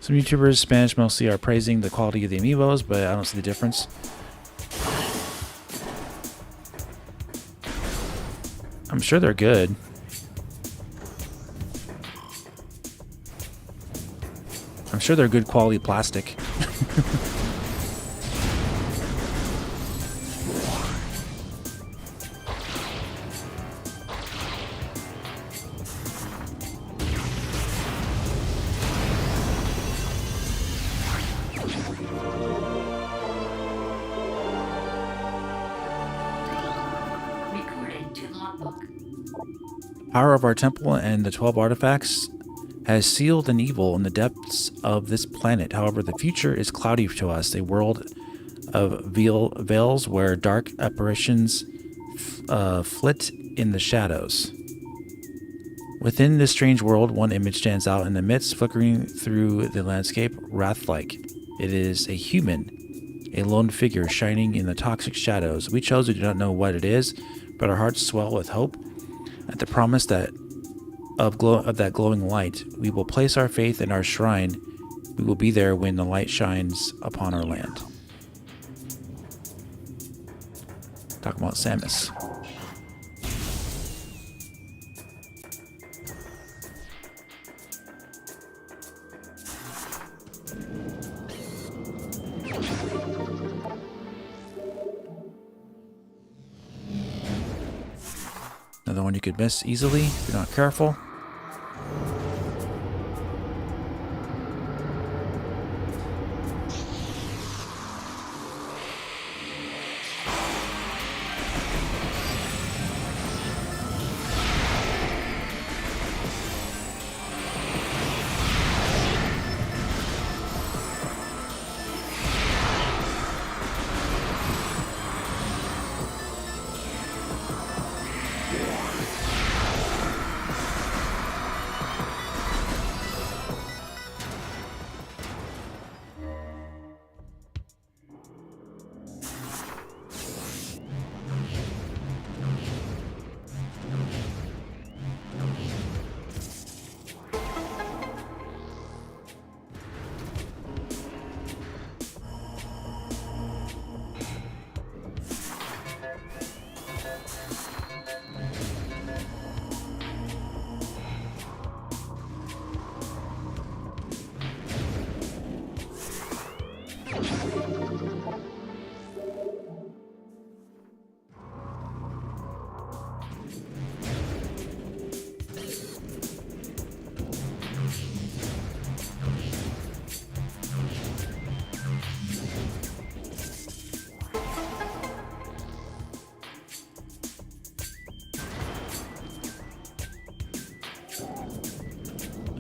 Some YouTubers, Spanish mostly, are praising the quality of the amiibos, but I don't see the difference. I'm sure they're good. I'm sure they're good quality plastic. Power of our temple and the 12 artifacts has sealed an evil in the depths of this planet. However, the future is cloudy to us, a world of veils where dark apparitions flit in the shadows. Within this strange world, one image stands out in the midst, flickering through the landscape, wrath-like. It is a human, a lone figure shining in the toxic shadows. We Chozo do not know what it is, but our hearts swell with hope at the promise that of that glowing light. We will place our faith in our shrine. We will be there when the light shines upon our land. Talking about Samus. Another one you could miss easily if you're not careful.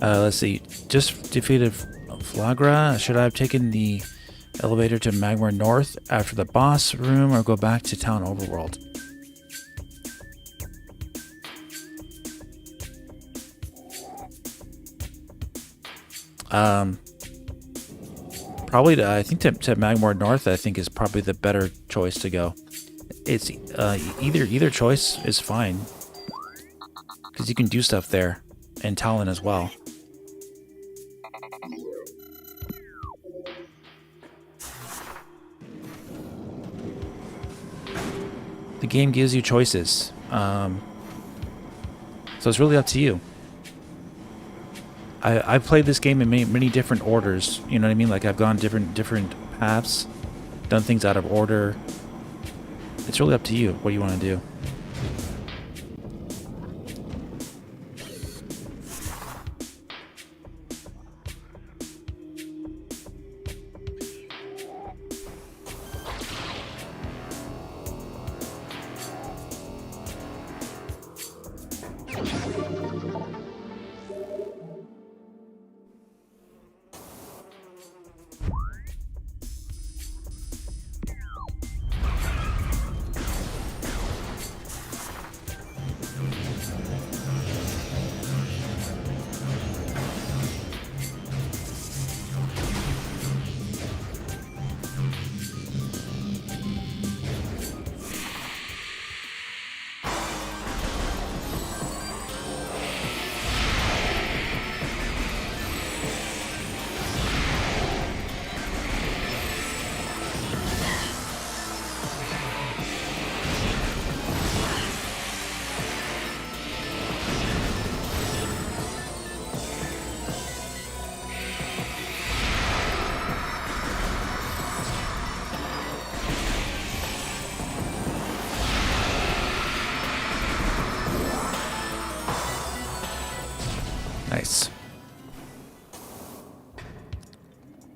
Let's see. Just defeated Flagra. Should I have taken the elevator to Magmar North after the boss room or go back to Town Overworld? Probably I think to Magmar North, I think, is probably the better choice to go. It's either choice is fine because you can do stuff there, and Talon as well. The game gives you choices, so it's really up to you. I've played this game in many different orders. You know what I mean? Like I've gone different paths, done things out of order. It's really up to you. What do you want to do?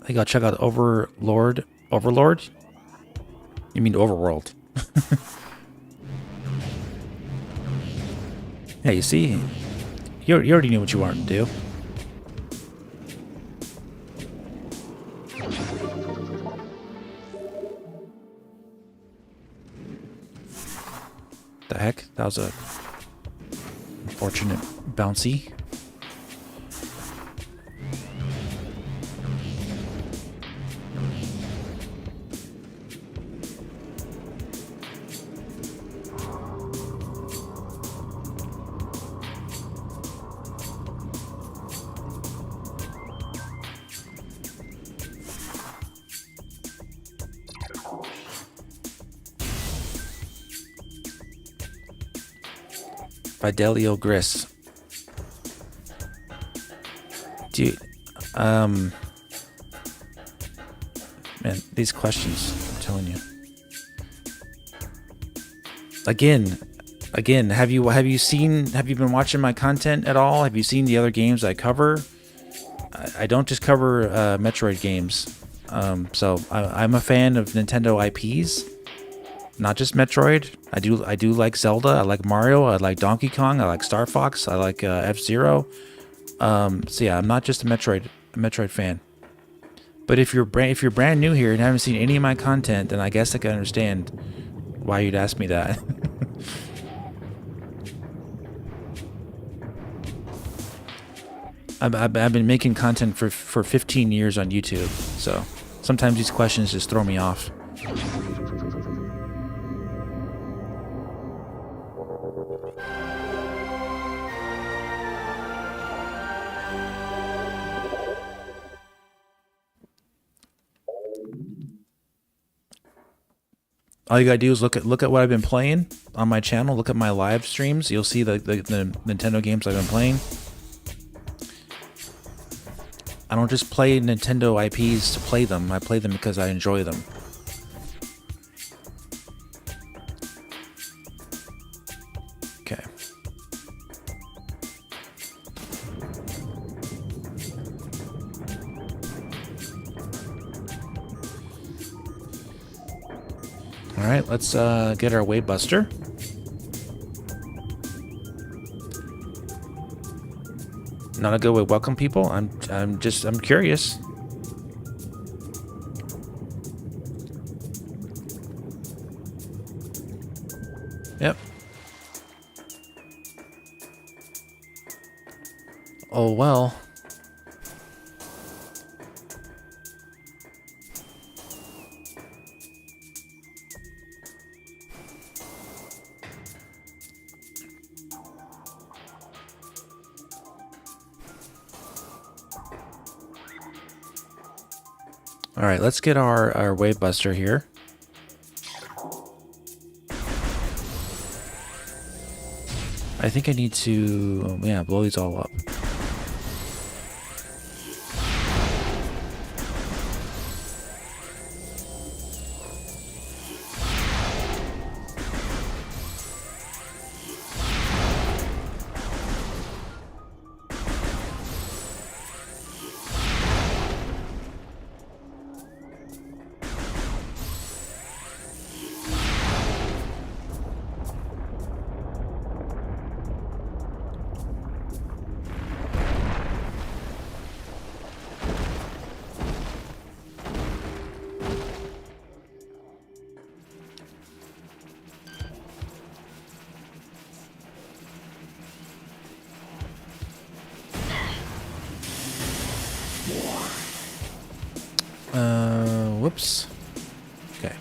think I'll check out Overlord. Overlord? You mean Overworld? Yeah, you see? You already knew what you wanted to do. The heck? That was a unfortunate bouncy. Fidelio Gris. Dude, man, these questions, I'm telling you. Again, have you been watching my content at all? Have you seen the other games I cover? I don't just cover Metroid games. So I'm a fan of Nintendo IPs. Not just Metroid. I do like Zelda. I like Mario. I like Donkey Kong. I like Star Fox. I like F-Zero. So yeah, I'm not just a Metroid fan. But if you're brand new here and haven't seen any of my content, then I guess I can understand why you'd ask me that. I've been making content for 15 years on YouTube, so sometimes these questions just throw me off. All you gotta do is look at what I've been playing on my channel. Look at my live streams. You'll see the Nintendo games I've been playing. I don't just play Nintendo IPs to play them. I play them because I enjoy them. Okay. All right, let's get our Wave Buster. Not a good way to welcome people. I'm curious. Yep. Oh well. All right, let's get our Wave Buster here. I think I need to, yeah, blow these all up. Whoops. Okay.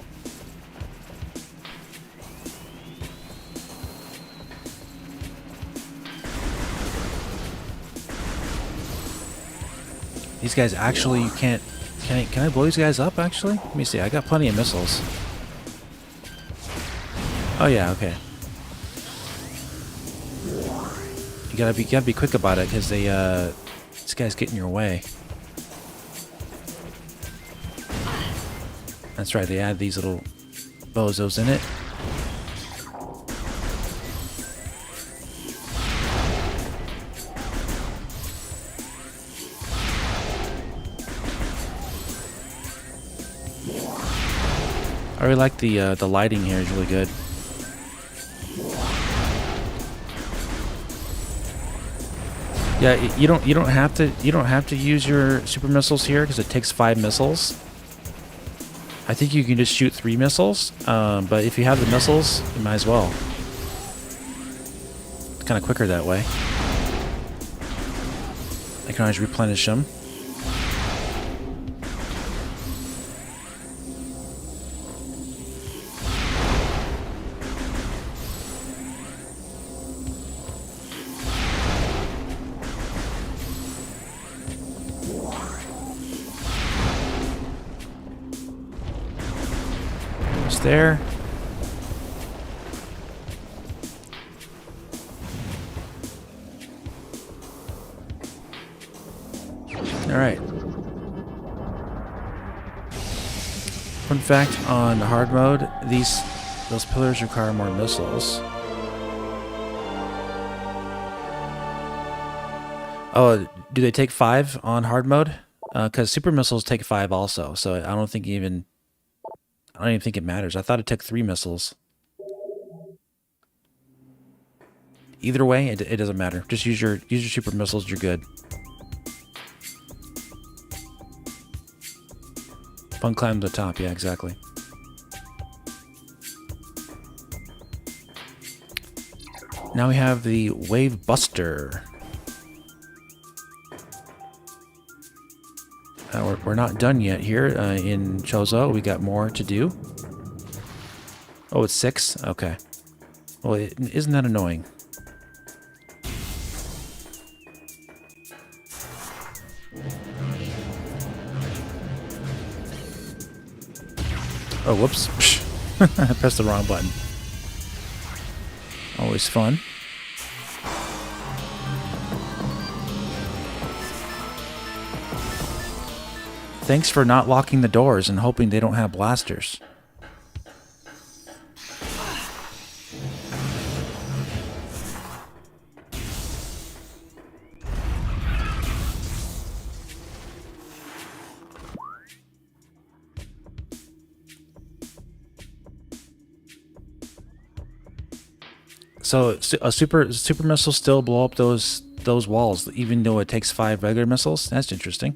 These guys actually, you can't... Can I blow these guys up, actually? Let me see. I got plenty of missiles. Oh, yeah, okay. You gotta be quick about it, because this guy's getting in your way. That's right, they add these little bozos in it. I really like the lighting here is really good. Yeah, you don't have to use your super missiles here because it takes 5 missiles. I think you can just shoot 3 missiles, but if you have the missiles, you might as well. It's kind of quicker that way. I can always replenish them. There. All right. Fun fact on hard mode, those pillars require more missiles. Oh, do they take 5 on hard mode? Because super missiles take 5 also, so I don't even think it matters. I thought it took 3 missiles. Either way, it doesn't matter. Just use your super missiles. You're good. Fun climb to the top. Yeah, exactly. Now we have the Wave Buster. We're not done yet here in Chozo. We got more to do. Oh, it's 6? Okay. Well, isn't that annoying? Oh, whoops. I pressed the wrong button. Always fun. Thanks for not locking the doors and hoping they don't have blasters. So a super missile still blow up those walls, even though it takes 5 regular missiles? That's interesting.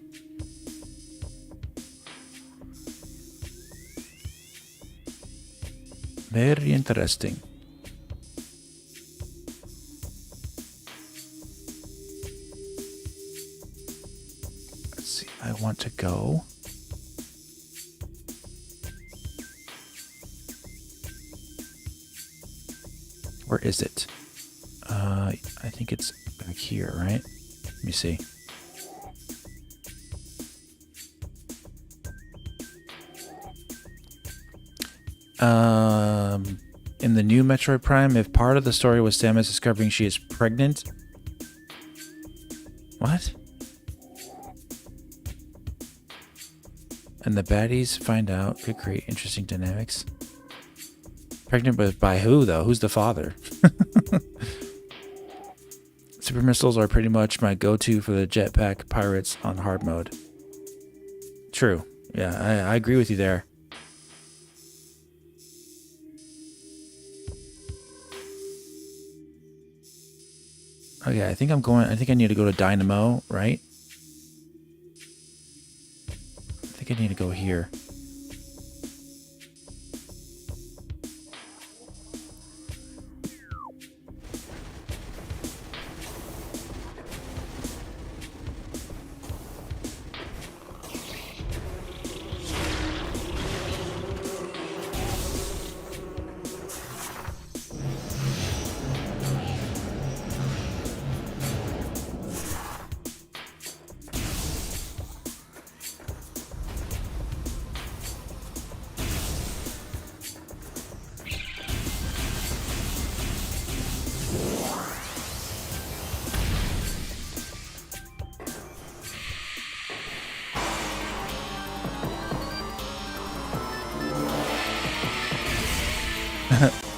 Very interesting. Let's see. I want to go. Where is it? I think it's back here, right? Let me see. In the new Metroid Prime, if part of the story was Samus discovering she is pregnant... What? And the baddies find out could create interesting dynamics. Pregnant by who, though? Who's the father? Super missiles are pretty much my go-to for the jetpack pirates on hard mode. True. Yeah, I agree with you there. Okay, I think I need to go to Dynamo, right? I think I need to go here.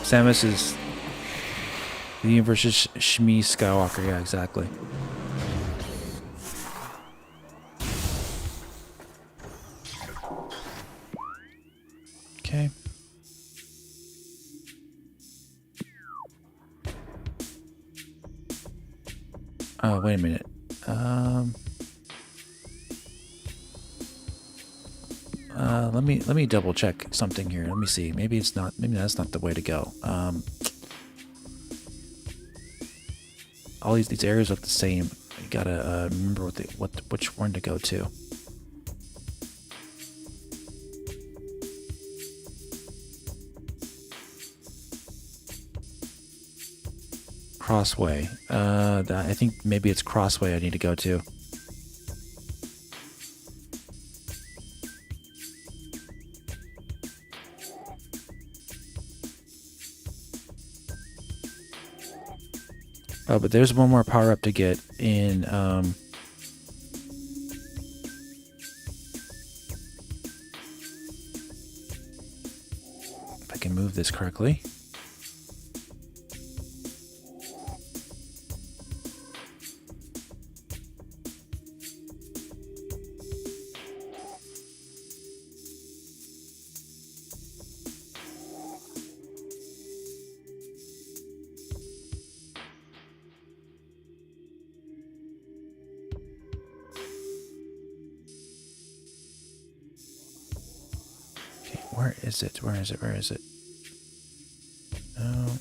Samus is the universe's Shmi Skywalker. Yeah, exactly. Okay. Oh, wait a minute. Let me double check something here. Let me see. Maybe it's not. Maybe that's not the way to go. All these areas look the same. You gotta remember which one to go to. Crossway. I think maybe it's Crossway I need to go to. Oh, but there's one more power up to get in. If I can move this correctly. Where is it? Where is it? Where is it? Oh.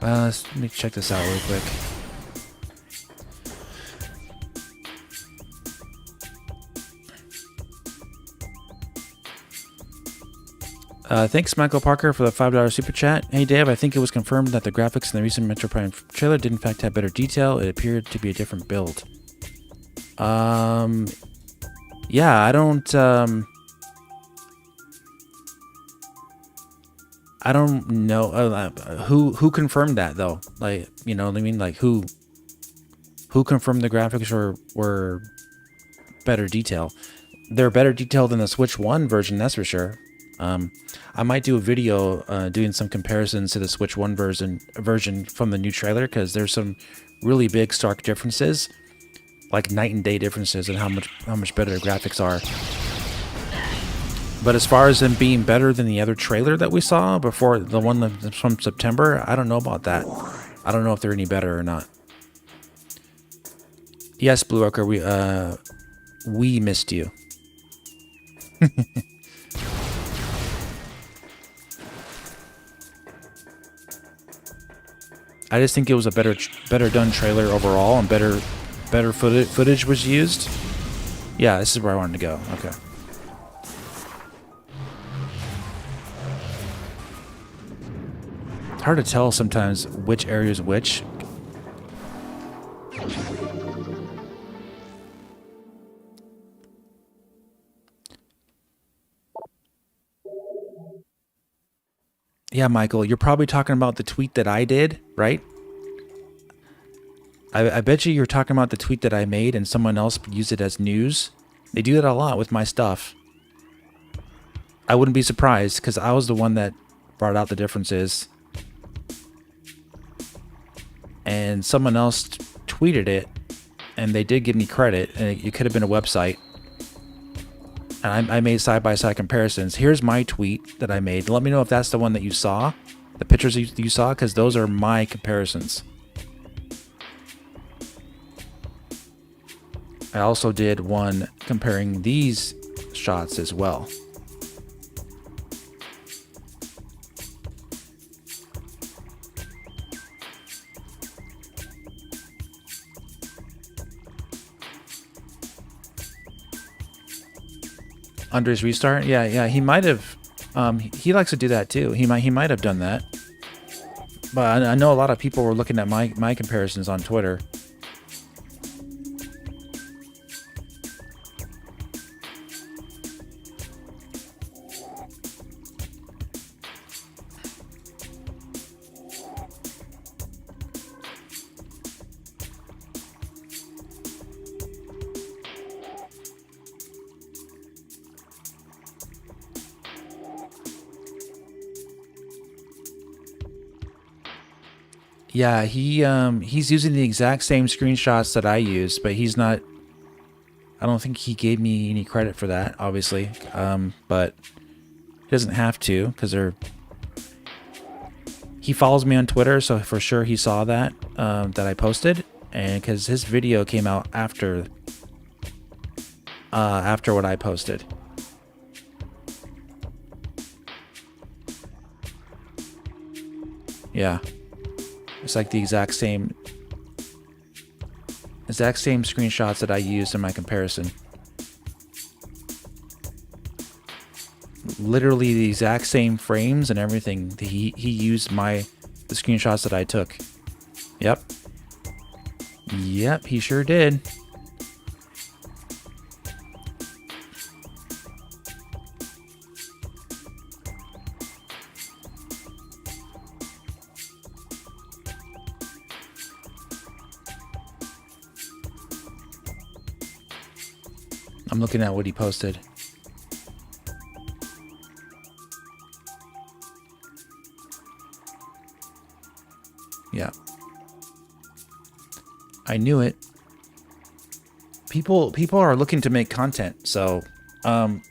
Let me check this out real quick. Thanks, Michael Parker, for the $5 super chat. Hey, Dave, I think it was confirmed that the graphics in the recent Metroid Prime trailer did in fact have better detail. It appeared to be a different build. Yeah, I don't know who confirmed that though. Like, you know what I mean? Like who confirmed the graphics were better detail? They're better detail than the Switch 1 version, that's for sure. I might do a video doing some comparisons to the Switch 1 version from the new trailer, because there's some really big stark differences, like night and day differences in how much better the graphics are. But as far as them being better than the other trailer that we saw before, the one that's from September, I don't know about that. I don't know if they're any better or not. Yes, Blue Rocker, we missed you. I just think it was a better done trailer overall, and better footage was used. Yeah, this is where I wanted to go. Okay. It's hard to tell sometimes which area is which. Yeah, Michael, you're probably talking about the tweet that I did, right? I bet you're talking about the tweet that I made and someone else used it as news. They do that a lot with my stuff. I wouldn't be surprised, because I was the one that brought out the differences. And someone else tweeted it, and they did give me credit, and it could have been a website. And I made side-by-side comparisons. Here's my tweet that I made. Let me know if that's the one that you saw, the pictures you saw, because those are my comparisons. I also did one comparing these shots as well. Andre's restart? Yeah, he might have. He likes to do that too. He might have done that. But I know a lot of people were looking at my comparisons on Twitter. Yeah, he's using the exact same screenshots that I used, but he's not. I don't think he gave me any credit for that, obviously. But he doesn't have to, because he follows me on Twitter, so for sure he saw that that I posted, and because his video came out after what I posted. Yeah, it's like the exact same screenshots that I used in my comparison. Literally the exact same frames and everything. He used the screenshots that I took. Yep. Yep, he sure did. I'm looking at what he posted. Yeah. I knew it. People are looking to make content, so that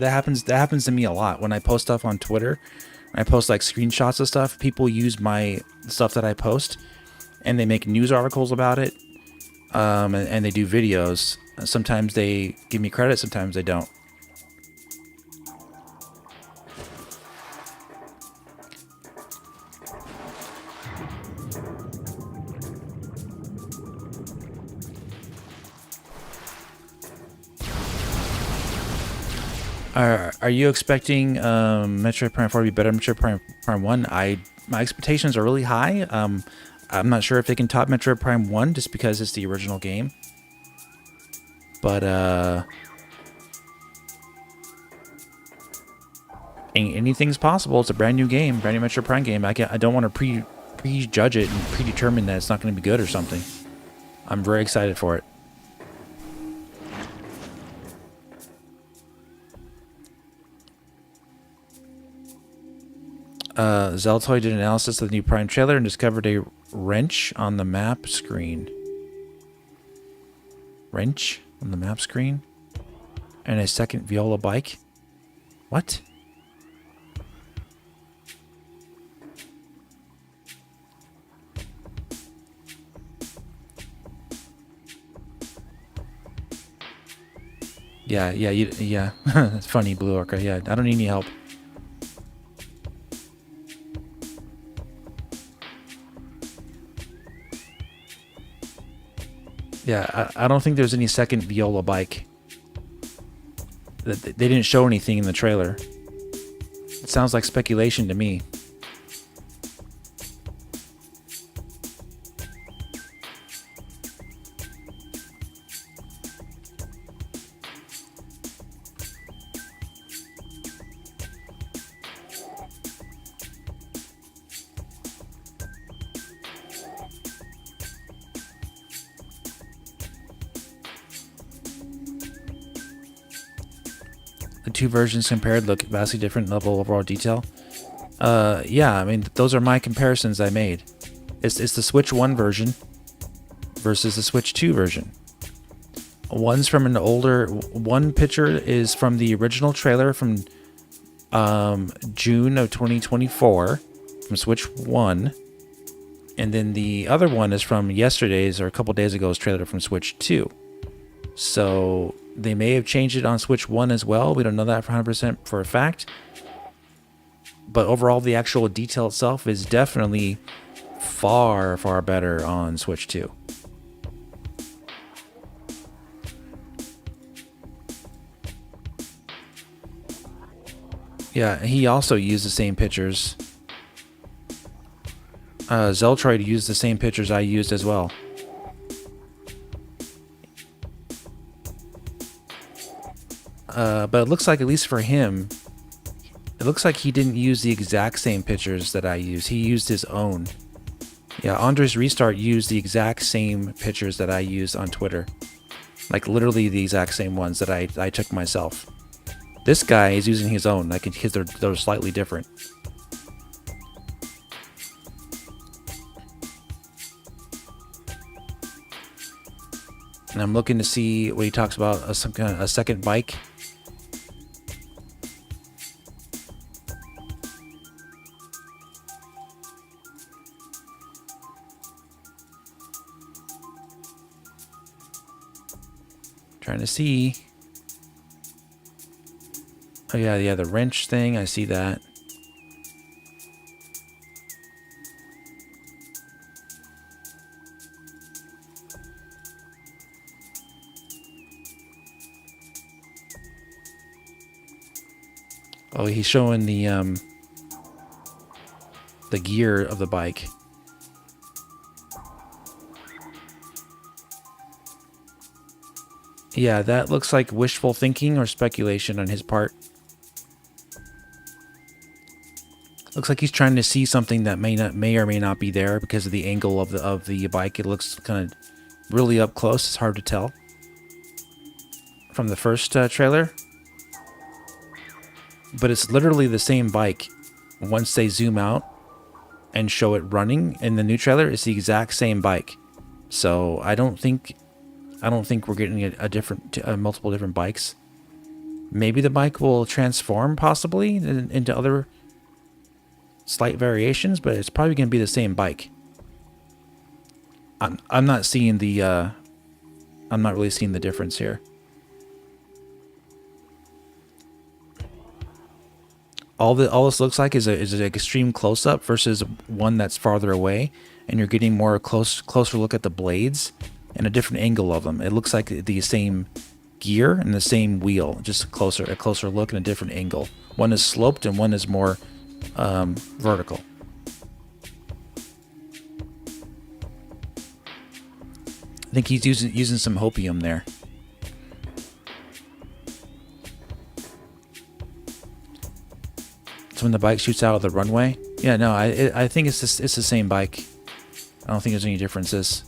happens to me a lot when I post stuff on Twitter. I post like screenshots of stuff. People use my stuff that I post and they make news articles about it. And they do videos. Sometimes they give me credit, sometimes they don't. Are you expecting Metroid Prime 4 to be better than Metroid Prime 1? My expectations are really high. I'm not sure if they can top Metroid Prime 1 just because it's the original game. But anything's possible. It's a brand new game, brand new Metroid Prime game. I don't want to prejudge it and predetermine that it's not going to be good or something. I'm very excited for it. Zeltoy did an analysis of the new Prime trailer and discovered a wrench on the map screen. Wrench on the map screen? And a second Viola bike? What? Yeah. It's funny, Blue Orca. Yeah, I don't need any help. Yeah, I don't think there's any second Viola bike. They didn't show anything in the trailer. It sounds like speculation to me. The two versions compared look vastly different level of overall detail. Yeah, I mean, those are my comparisons I made. It's the Switch 1 version versus the Switch 2 version. One's from an older... One picture is from the original trailer from June of 2024 from Switch 1. And then the other one is from yesterday's or a couple days ago's trailer from Switch 2. So they may have changed it on Switch 1 as well. We don't know that for 100% for a fact. But overall, the actual detail itself is definitely far, far better on Switch 2. Yeah, he also used the same pictures. Zeltroid used the same pictures I used as well. But it looks like, at least for him, it looks like he didn't use the exact same pictures that I used. He used his own. Yeah, Andres Restart used the exact same pictures that I used on Twitter. Like literally the exact same ones that I took myself. This guy is using his own, like, because they're slightly different. And I'm looking to see what he talks about, some kind of a second bike. Trying to see. Oh yeah, the wrench thing, I see that. Oh, he's showing the gear of the bike. Yeah, that looks like wishful thinking or speculation on his part. Looks like he's trying to see something that may or may not be there because of the angle of the bike. It looks kind of really up close. It's hard to tell from the first trailer. But it's literally the same bike. Once they zoom out and show it running in the new trailer, it's the exact same bike. So I don't think we're getting multiple different bikes. Maybe the bike will transform possibly into other slight variations, but it's probably going to be the same bike. I'm not seeing the I'm not really seeing the difference here. All this looks like is an extreme close up versus one that's farther away, and you're getting more closer look at the blades and a different angle of them. It looks like the same gear and the same wheel, just a closer look and a different angle. One is sloped and one is more vertical. I think he's using some hopium there. So when the bike shoots out of the runway, yeah, no, I think it's the same bike. I don't think there's any differences.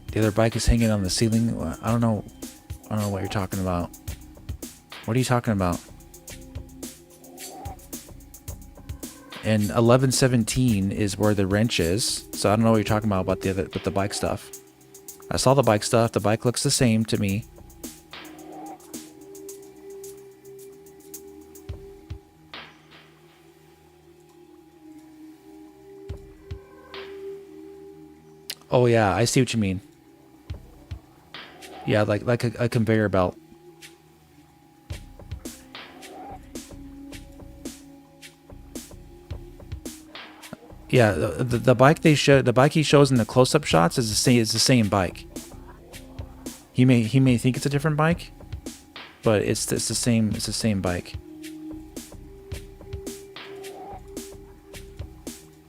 The other bike is hanging on the ceiling. I don't know what you're talking about. What are you talking about? And 1117 is where the wrench is. So I don't know what you're talking about the bike stuff. I saw the bike stuff. The bike looks the same to me. Oh yeah, I see what you mean. Yeah, like a conveyor belt. Yeah, the bike he shows in the close-up shots is the same bike. He may think it's a different bike, but it's the same bike.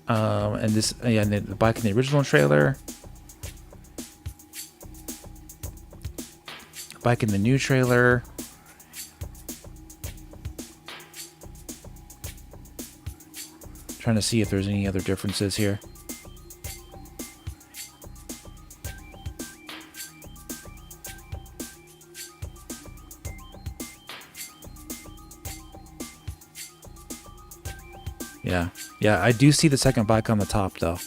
And the bike in the original trailer. Bike in the new trailer. Trying to see if there's any other differences here. Yeah, I do see the second bike on the top though.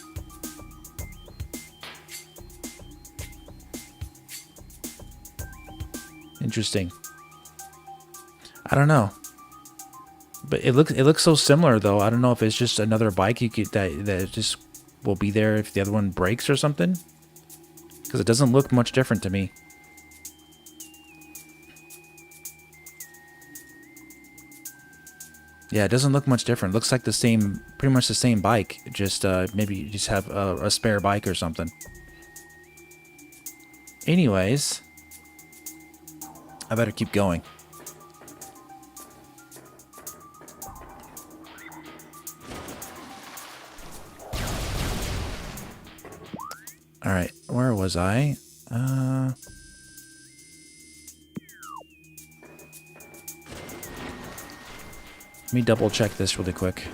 Interesting. I don't know. But it looks so similar though. I don't know if it's just another bike that just will be there if the other one breaks or something. Because it doesn't look much different to me. Yeah, it doesn't look much different. It looks like pretty much the same bike. Just maybe you just have a spare bike or something. Anyways, I better keep going. All right, where was I? Let me double check this really quick.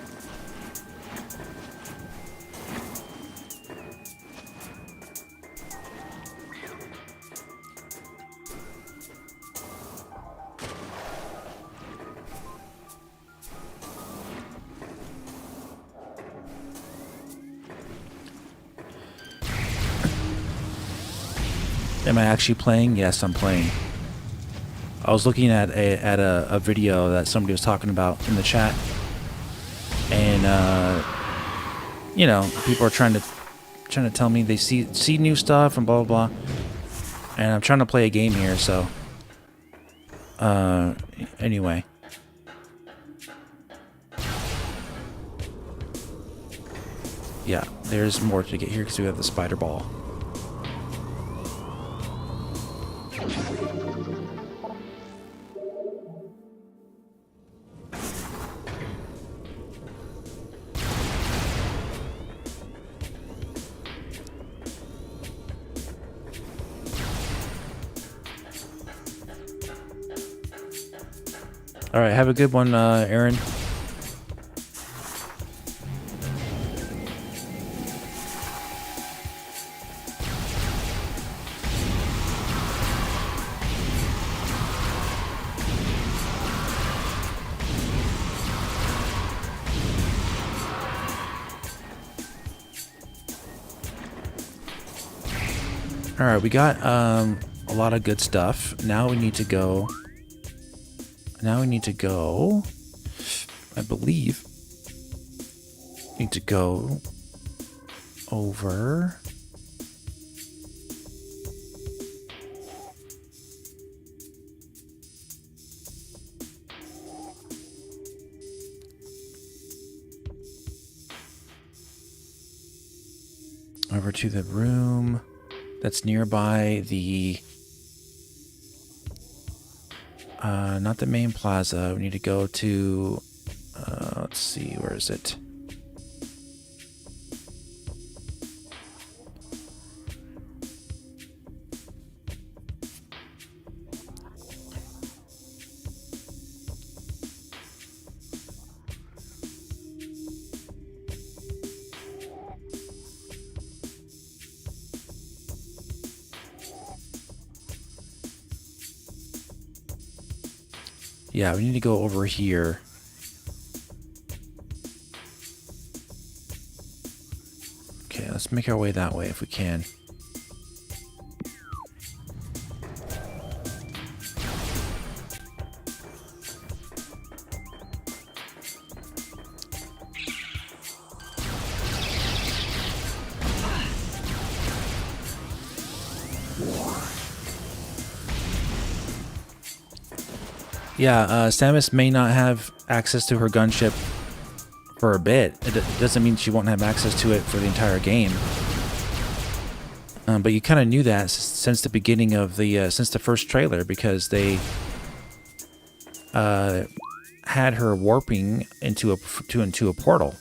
Am I actually playing? Yes, I'm playing. I was looking at a video that somebody was talking about in the chat, and you know, people are trying to tell me they see new stuff and blah blah blah, and I'm trying to play a game here. So anyway, yeah, there's more to get here because we have the spider ball. All right, have a good one, Aaron. All right, we got a lot of good stuff. Now we need to go. I believe. Need to go over. Over to the room that's nearby the not the main plaza. We need to go to let's see, where is it? Yeah, we need to go over here. Okay, let's make our way that way if we can. Yeah, Samus may not have access to her gunship for a bit. It doesn't mean she won't have access to it for the entire game. But you kind of knew that since the beginning of the since the first trailer, because they had her warping into a portal.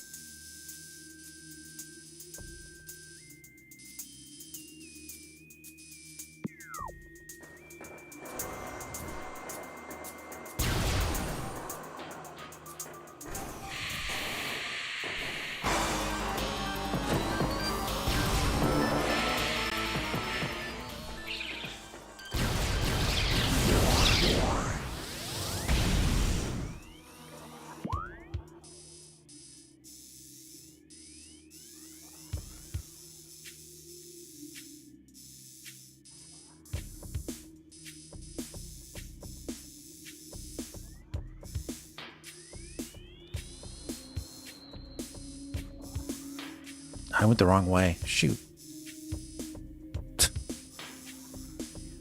I went the wrong way. Shoot.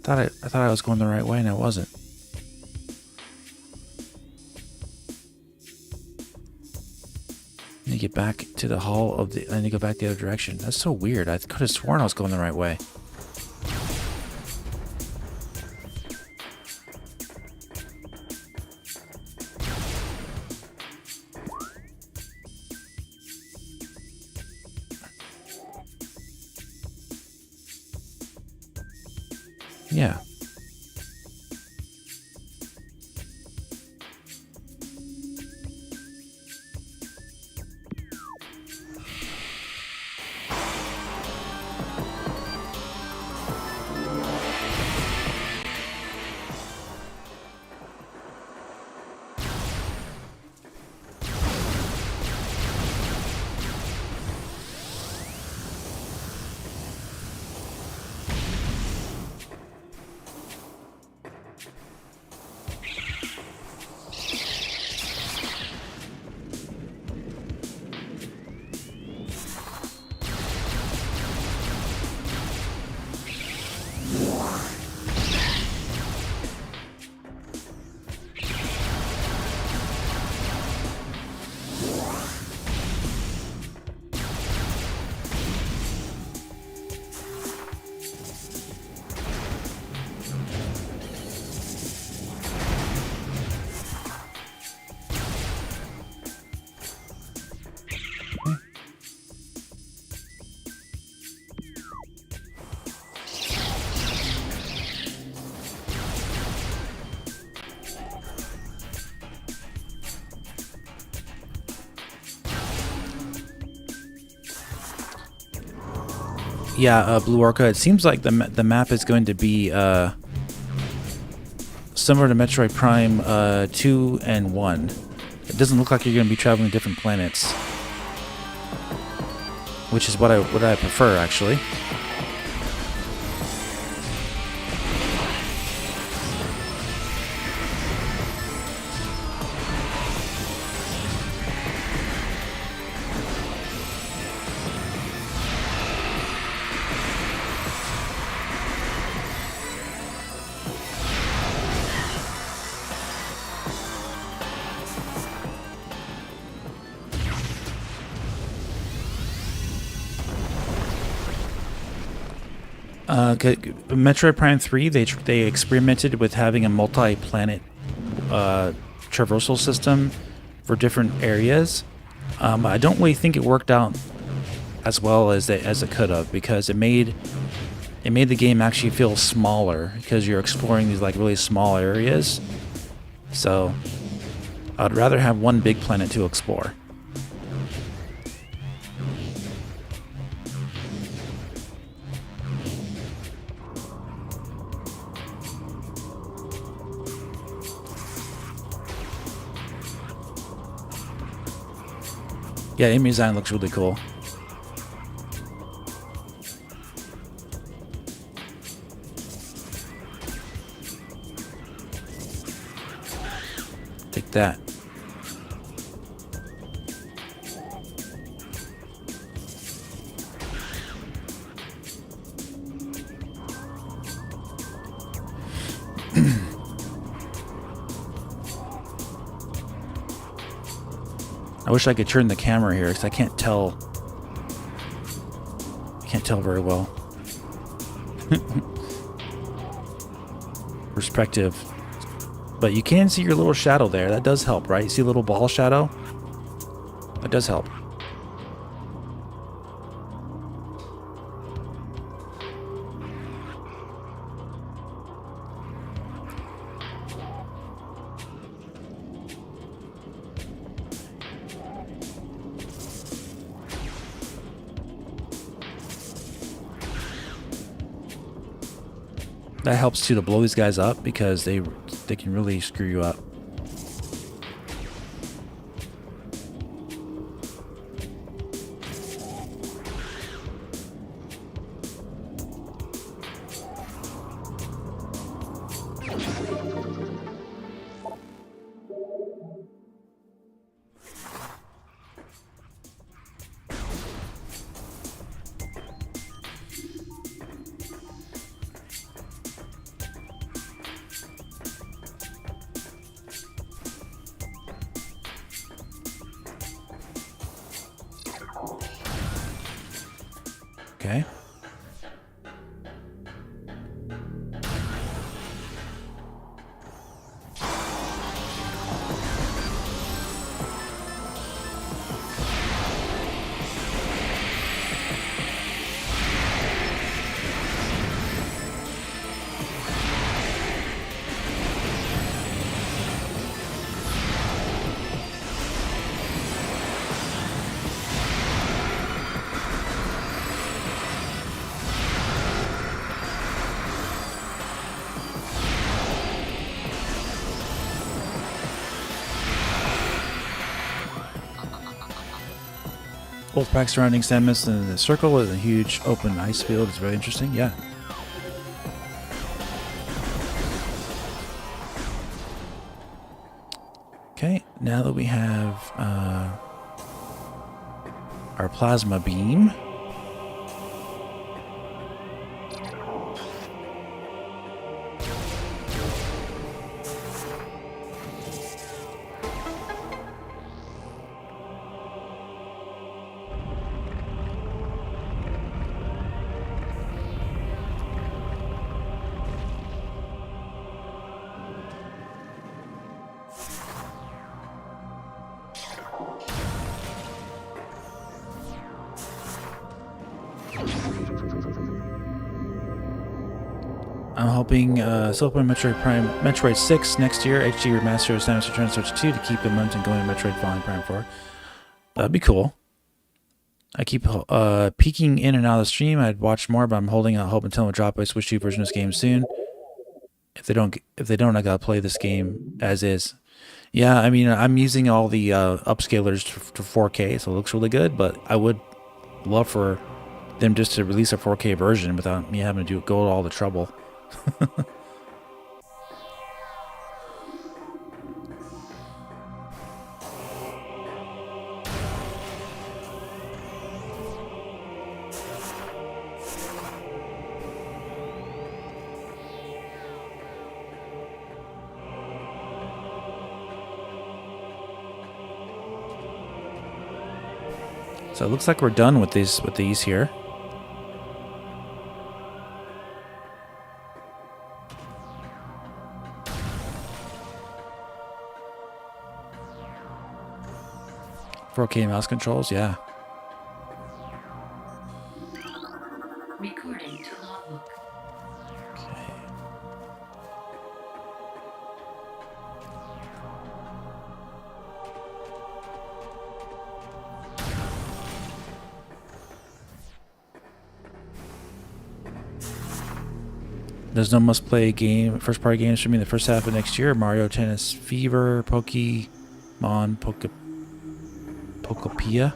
I thought I was going the right way and I wasn't. I need to get back to the hall of the... I need to go back the other direction. That's so weird. I could have sworn I was going the right way. Yeah. Yeah, Blue Orca. It seems like the map is going to be similar to Metroid Prime 2 and 1. It doesn't look like you're going to be traveling different planets, which is what I prefer, actually. Metroid Prime 3, they experimented with having a multi-planet traversal system for different areas. I don't really think it worked out as well as it could have, because it made the game actually feel smaller because you're exploring these like really small areas. So I'd rather have one big planet to explore. Yeah, enemy design looks really cool. Take that. I wish I could turn the camera here because I can't tell. Very well. Perspective. But you can see your little shadow there. That does help, right? You see a little ball shadow? That does help. That helps too, to blow these guys up, because they can really screw you up. Okay. Both packs surrounding Samus in the circle with a huge open ice field is very interesting. Yeah. Okay, now that we have our plasma beam. I'm hoping Metroid 6 next year, HD Remastered Samus Returns Switch 2 to keep the momentum going in Metroid Prime 4. That'd be cool. I keep peeking in and out of the stream. I'd watch more, but I'm holding out hope until I drop a Switch 2 version of this game soon. If they don't, I gotta play this game as is. Yeah, I mean, I'm using all the upscalers to 4K, so it looks really good. But I would love for them just to release a 4K version without me having to go to all the trouble. So it looks like we're done with these here. "4K mouse controls, yeah." Recording to logbook. Okay. There's no must-play game, first-party games for me in the first half of next year. Mario Tennis Fever, Pokemon, Pokopia,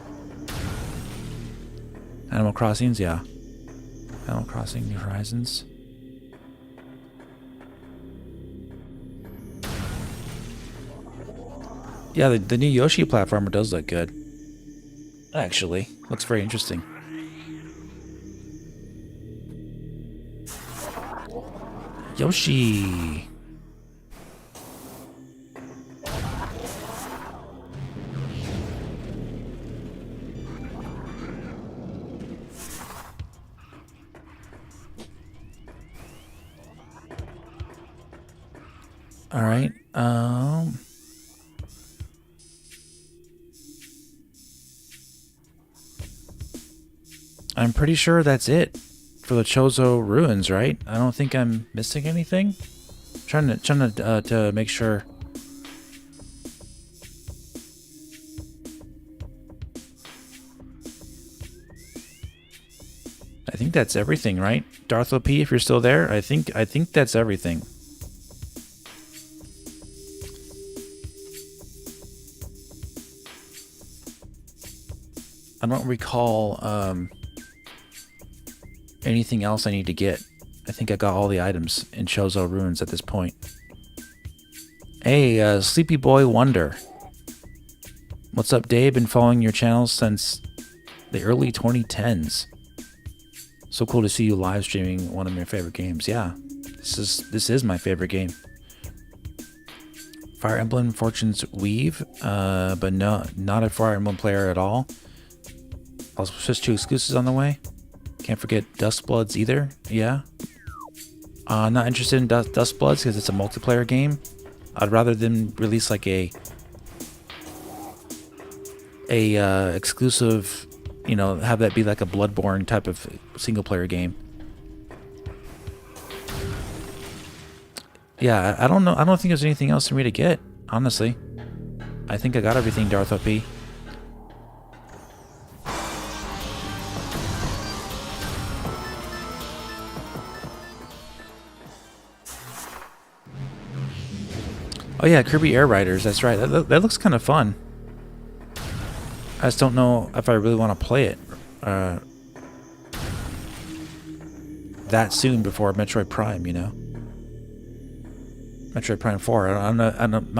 Animal Crossings, yeah. Animal Crossing, New Horizons. Yeah, the new Yoshi platformer does look good. Actually, looks very interesting. Yoshi. All right. I'm pretty sure that's it for the Chozo ruins, right? I don't think I'm missing anything. I'm trying to make sure. I think that's everything, right? Darth OP, if you're still there, I think that's everything. I don't recall anything else I need to get. I think I got all the items in Chozo Ruins at this point. Hey, Sleepy Boy Wonder. What's up, Dave? Been following your channel since the early 2010s. So cool to see you live streaming one of your favorite games. Yeah, this is my favorite game. Fire Emblem Fortune's Weave, but no, not a Fire Emblem player at all. Also, Switch 2 exclusives on the way. Can't forget Dustbloods either. Yeah. Not interested in Dustbloods because it's a multiplayer game. I'd rather them release like a exclusive, you know, have that be like a Bloodborne type of single player game. Yeah, I don't know. I don't think there's anything else for me to get, honestly. I think I got everything, Darth OP. Oh yeah, Kirby Air Riders, that's right. That looks kind of fun. I just don't know if I really want to play it that soon before Metroid Prime, you know? Metroid Prime 4. I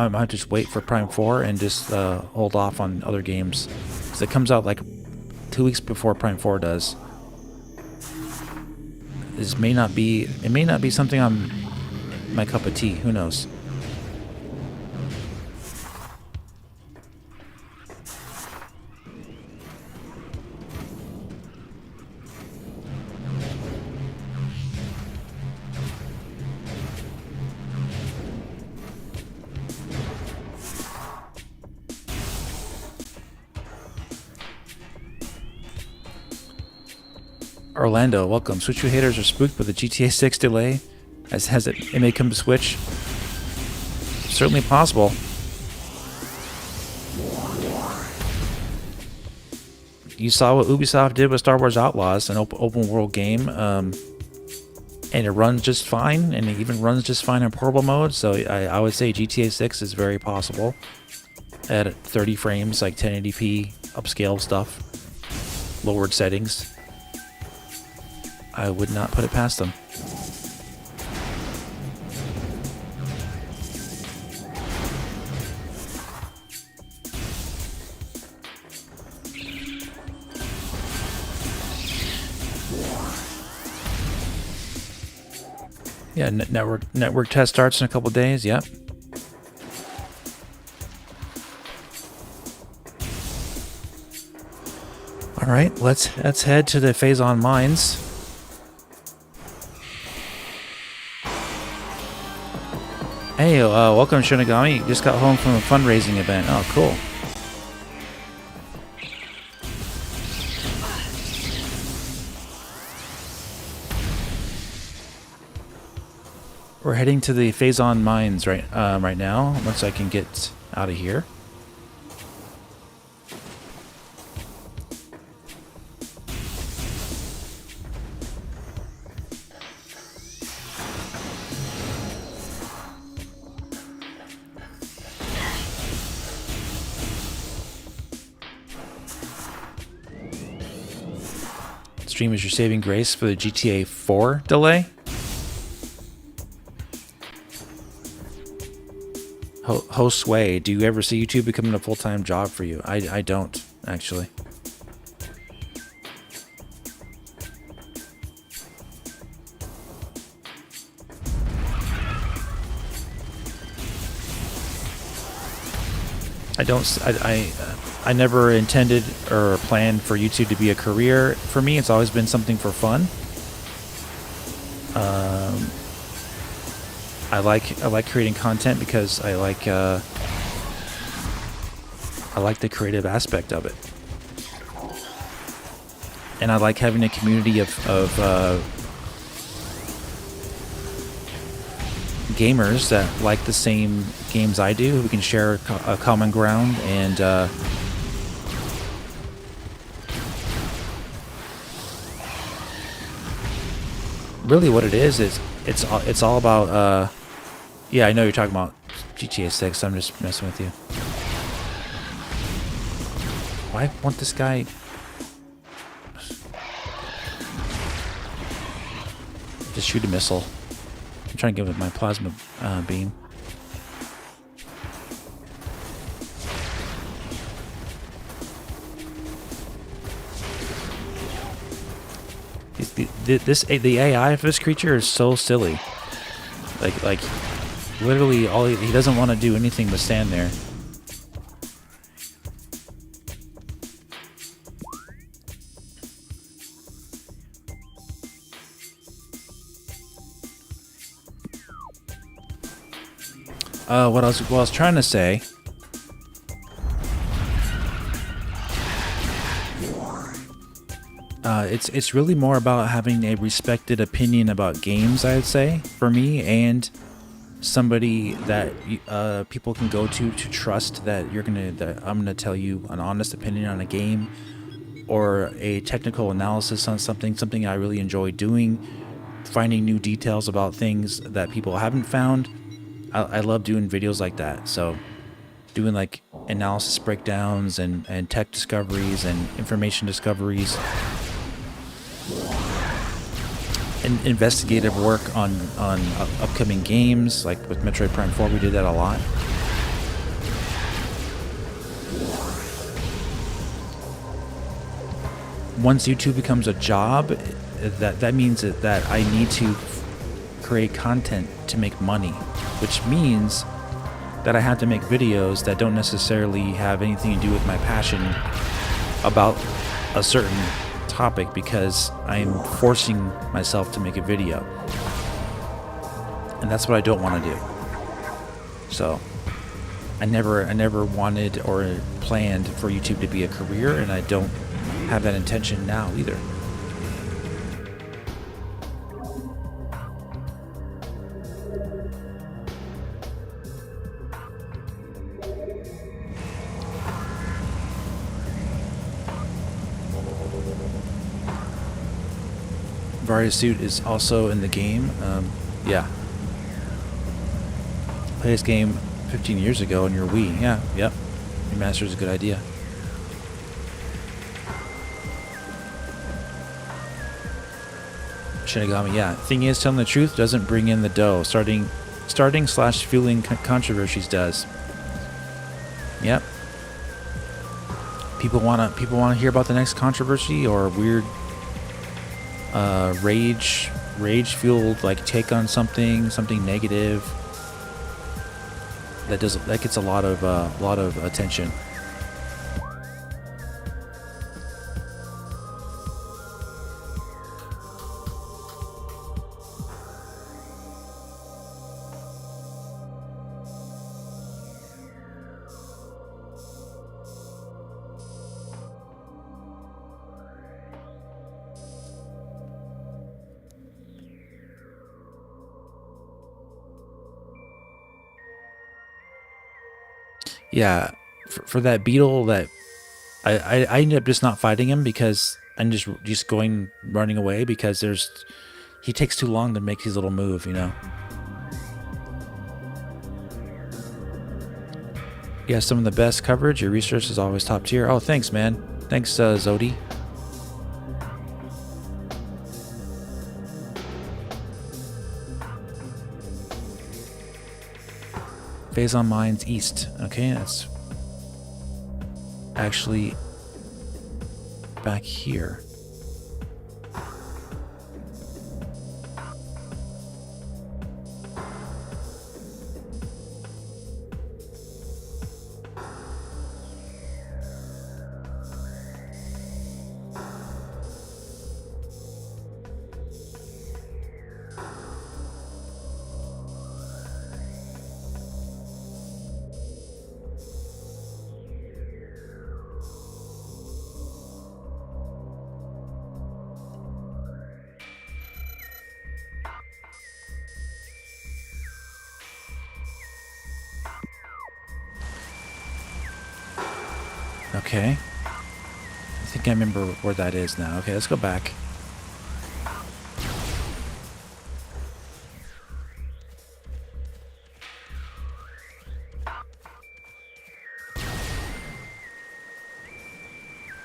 might just wait for Prime 4 and just hold off on other games. Because it comes out like 2 weeks before Prime 4 does. It may not be something I'm my cup of tea. Who knows? Orlando, welcome. Switch 2 haters are spooked by the GTA 6 delay. It may come to Switch. Certainly possible. you saw what Ubisoft did with Star Wars Outlaws, an open world game, and it runs just fine, and it even runs just fine in portable mode. So I would say GTA 6 is very possible at 30 frames, like 1080p upscale stuff, lowered settings. I would not put it past them. Yeah, network test starts in a couple days. Yep. All right, let's head to the Phazon mines. Hey, welcome Shinigami. You just got home from a fundraising event. Oh, cool. We're heading to the Phazon mines right now. Once I can get out of here. Stream is your saving grace for the GTA 4 delay. Sway, do you ever see YouTube becoming a full-time job for you? I don't, actually. I never intended or planned for YouTube to be a career. For me, it's always been something for fun. I like creating content because I like the creative aspect of it, and I like having a community of gamers that like the same games I do. We can share a common ground, and really what it is it's all about yeah, I know you're talking about GTA 6. I'm just messing with you. Why won't this guy... Just shoot a missile. I'm trying to give it my plasma beam. The AI of this creature is so silly. Like literally, he doesn't want to do anything but stand there. What I was trying to say. It's really more about having a respected opinion about games, I'd say, for me, and somebody that people can go to trust that I'm gonna tell you an honest opinion on a game or a technical analysis on something I really enjoy doing, finding new details about things that people haven't found. I love doing videos like that. So doing like analysis breakdowns and tech discoveries and information discoveries and investigative work on upcoming games, like with Metroid Prime 4, we did that a lot. Once YouTube becomes a job, that means that I need to create content to make money, which means that I have to make videos that don't necessarily have anything to do with my passion about a certain topic, because I'm forcing myself to make a video, and that's what I don't want to do. So I never wanted or planned for YouTube to be a career, and I don't have that intention now either. Varia suit is also in the game. Yeah. Play this game 15 years ago on your Wii. Yeah, yep. Remaster is a good idea. Shinigami, yeah. Thing is, telling the truth doesn't bring in the dough. Starting / fueling controversies does. Yep. People wanna hear about the next controversy or weird rage fueled like take on something negative. That gets a lot of attention. Yeah, for that beetle, that I ended up just not fighting him because I'm just running away because he takes too long to make his little move, you know. Yeah, some of the best coverage. Your research is always top tier. Oh, thanks, man. Thanks, Zodi. Phazon Mines East. Okay, that's actually back here. Okay. I think I remember where that is now. Okay, let's go back.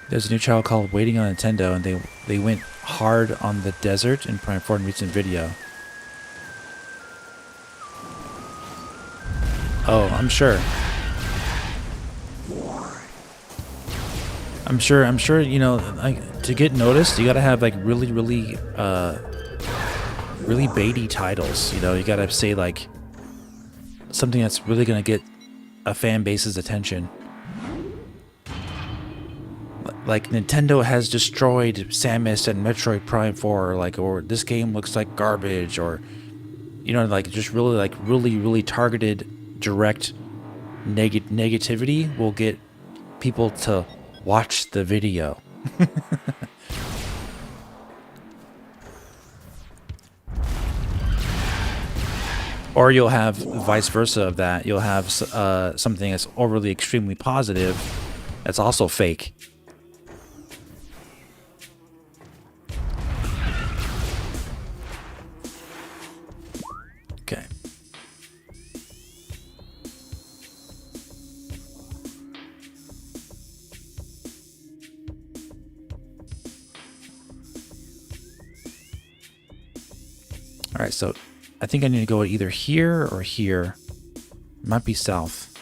There's a new channel called Waiting on Nintendo, and they went hard on the desert in Prime 4 in recent video. Oh, I'm sure. I'm sure, you know, like, to get noticed, you gotta have like really baity titles. You know, you gotta say like something that's really gonna get a fan base's attention. Like Nintendo has destroyed Samus and Metroid Prime 4, or this game looks like garbage, or you know, like just really targeted, direct negativity will get people to watch the video. Or you'll have vice versa of that. You'll have something that's overly extremely positive that's also fake. Okay. All right, so I think I need to go either here or here. Might be south.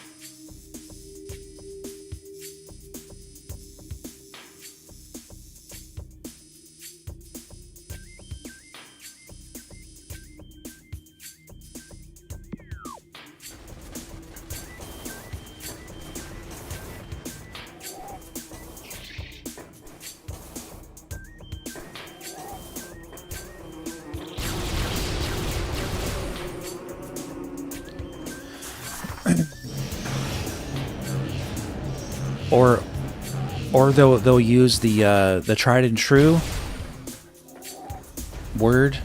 Or they'll use the tried and true word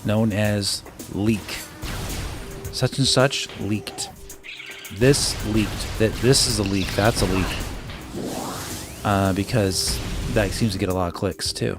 known as leak. Such and such leaked. This leaked. This is a leak. That's a leak. Because that seems to get a lot of clicks too.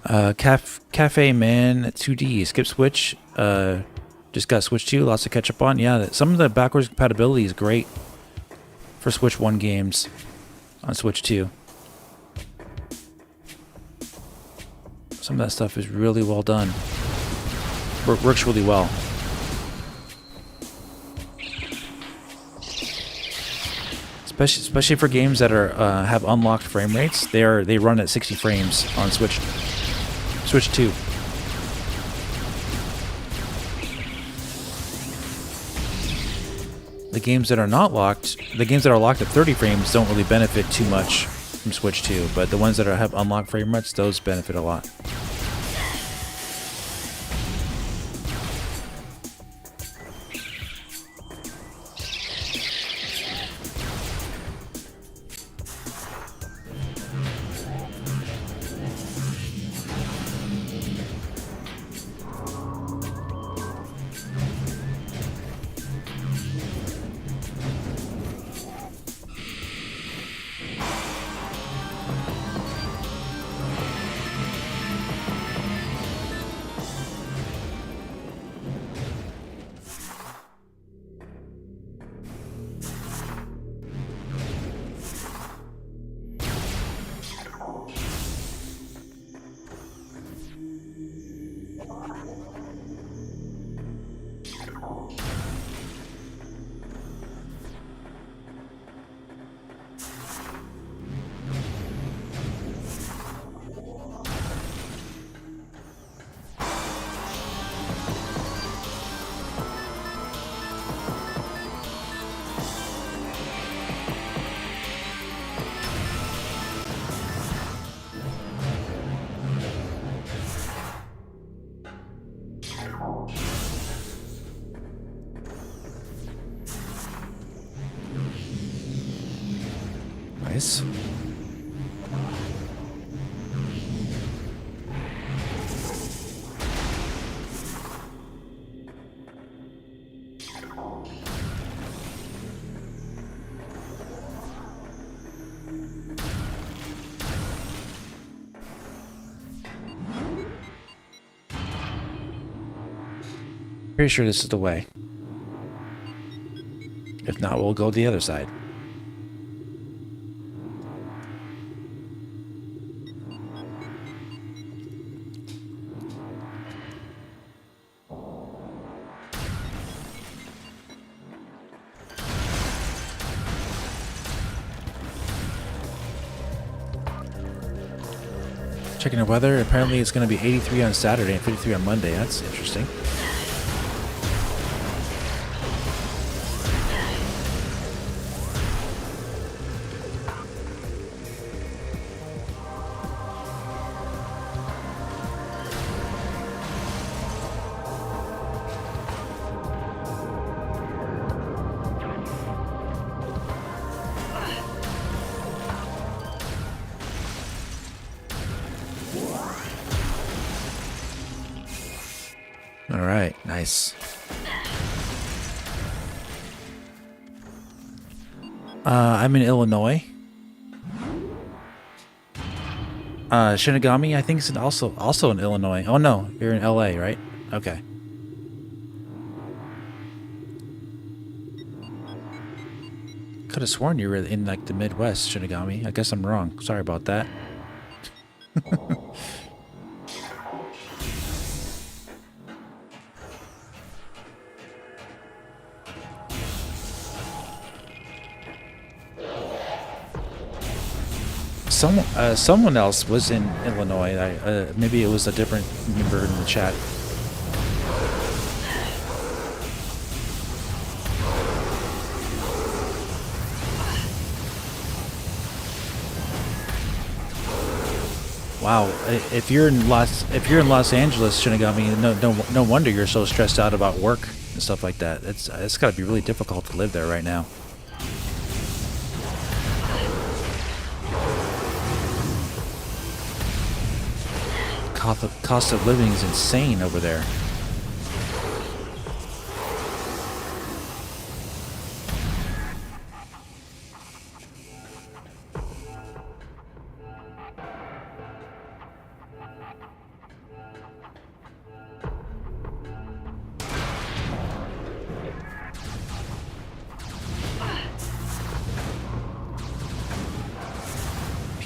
Cafe Man 2D skip switch. Just got Switch 2. Lots to catch up on. Yeah, some of the backwards compatibility is great for Switch 1 games on Switch 2. Some of that stuff is really well done. Works really well. Especially for games that are have unlocked frame rates. They run at 60 frames on Switch 2. The games that are not locked, the games that are locked at 30 frames don't really benefit too much from Switch 2, but the ones that have unlocked frame rates, those benefit a lot. Nice. Pretty sure this is the way. If not, we'll go the other side. Checking the weather. Apparently it's going to be 83 on Saturday and 53 on Monday. That's interesting. All right, nice. I'm in Illinois. Shinigami, I think, is also in Illinois. Oh no, you're in LA, right? Okay. Could have sworn you were in like the Midwest, Shinigami. I guess I'm wrong. Sorry about that. Someone else was in Illinois. Maybe it was a different member in the chat. Wow, if you're in Los Angeles, Shinigami, no wonder you're so stressed out about work and stuff like that. It's got to be really difficult to live there right now. Cost of living is insane over there.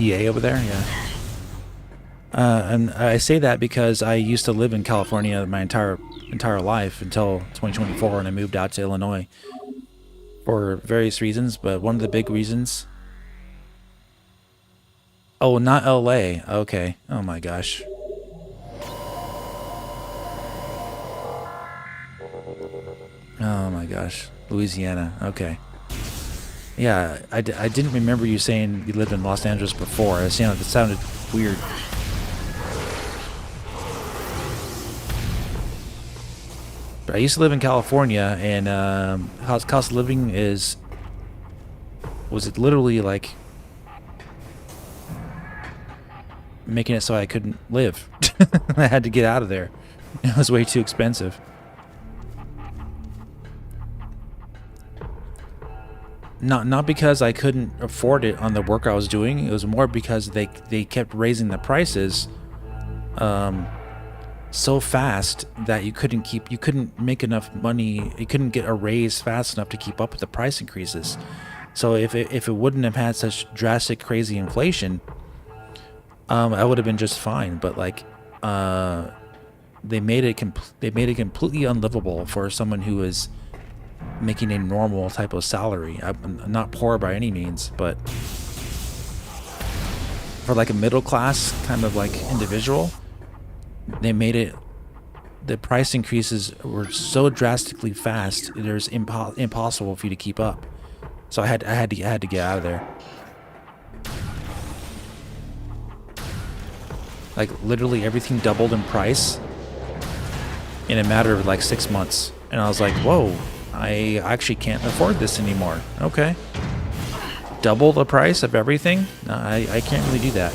PA over there, yeah. And I say that because I used to live in California my entire life until 2024, and I moved out to Illinois for various reasons. But one of the big reasons. Oh, not LA. Okay. Oh my gosh. Oh my gosh. Louisiana. Okay. Yeah, I didn't remember you saying you lived in Los Angeles before. It sounded weird. But I used to live in California, and cost of living was it literally like making it so I couldn't live. I had to get out of there. It was way too expensive. Not because I couldn't afford it on the work I was doing. It was more because they kept raising the prices so fast that you couldn't make enough money. You couldn't get a raise fast enough to keep up with the price increases. So if it wouldn't have had such drastic, crazy inflation, I would have been just fine. But like, they made it completely unlivable for someone who is making a normal type of salary. I'm not poor by any means, but for like a middle class kind of like individual, they made it, the price increases were so drastically fast, it was impossible for you to keep up. So I had to get out of there. Like literally everything doubled in price in a matter of like 6 months, and I was like, whoa, I actually can't afford this anymore. Okay. Double the price of everything? No, I can't really do that.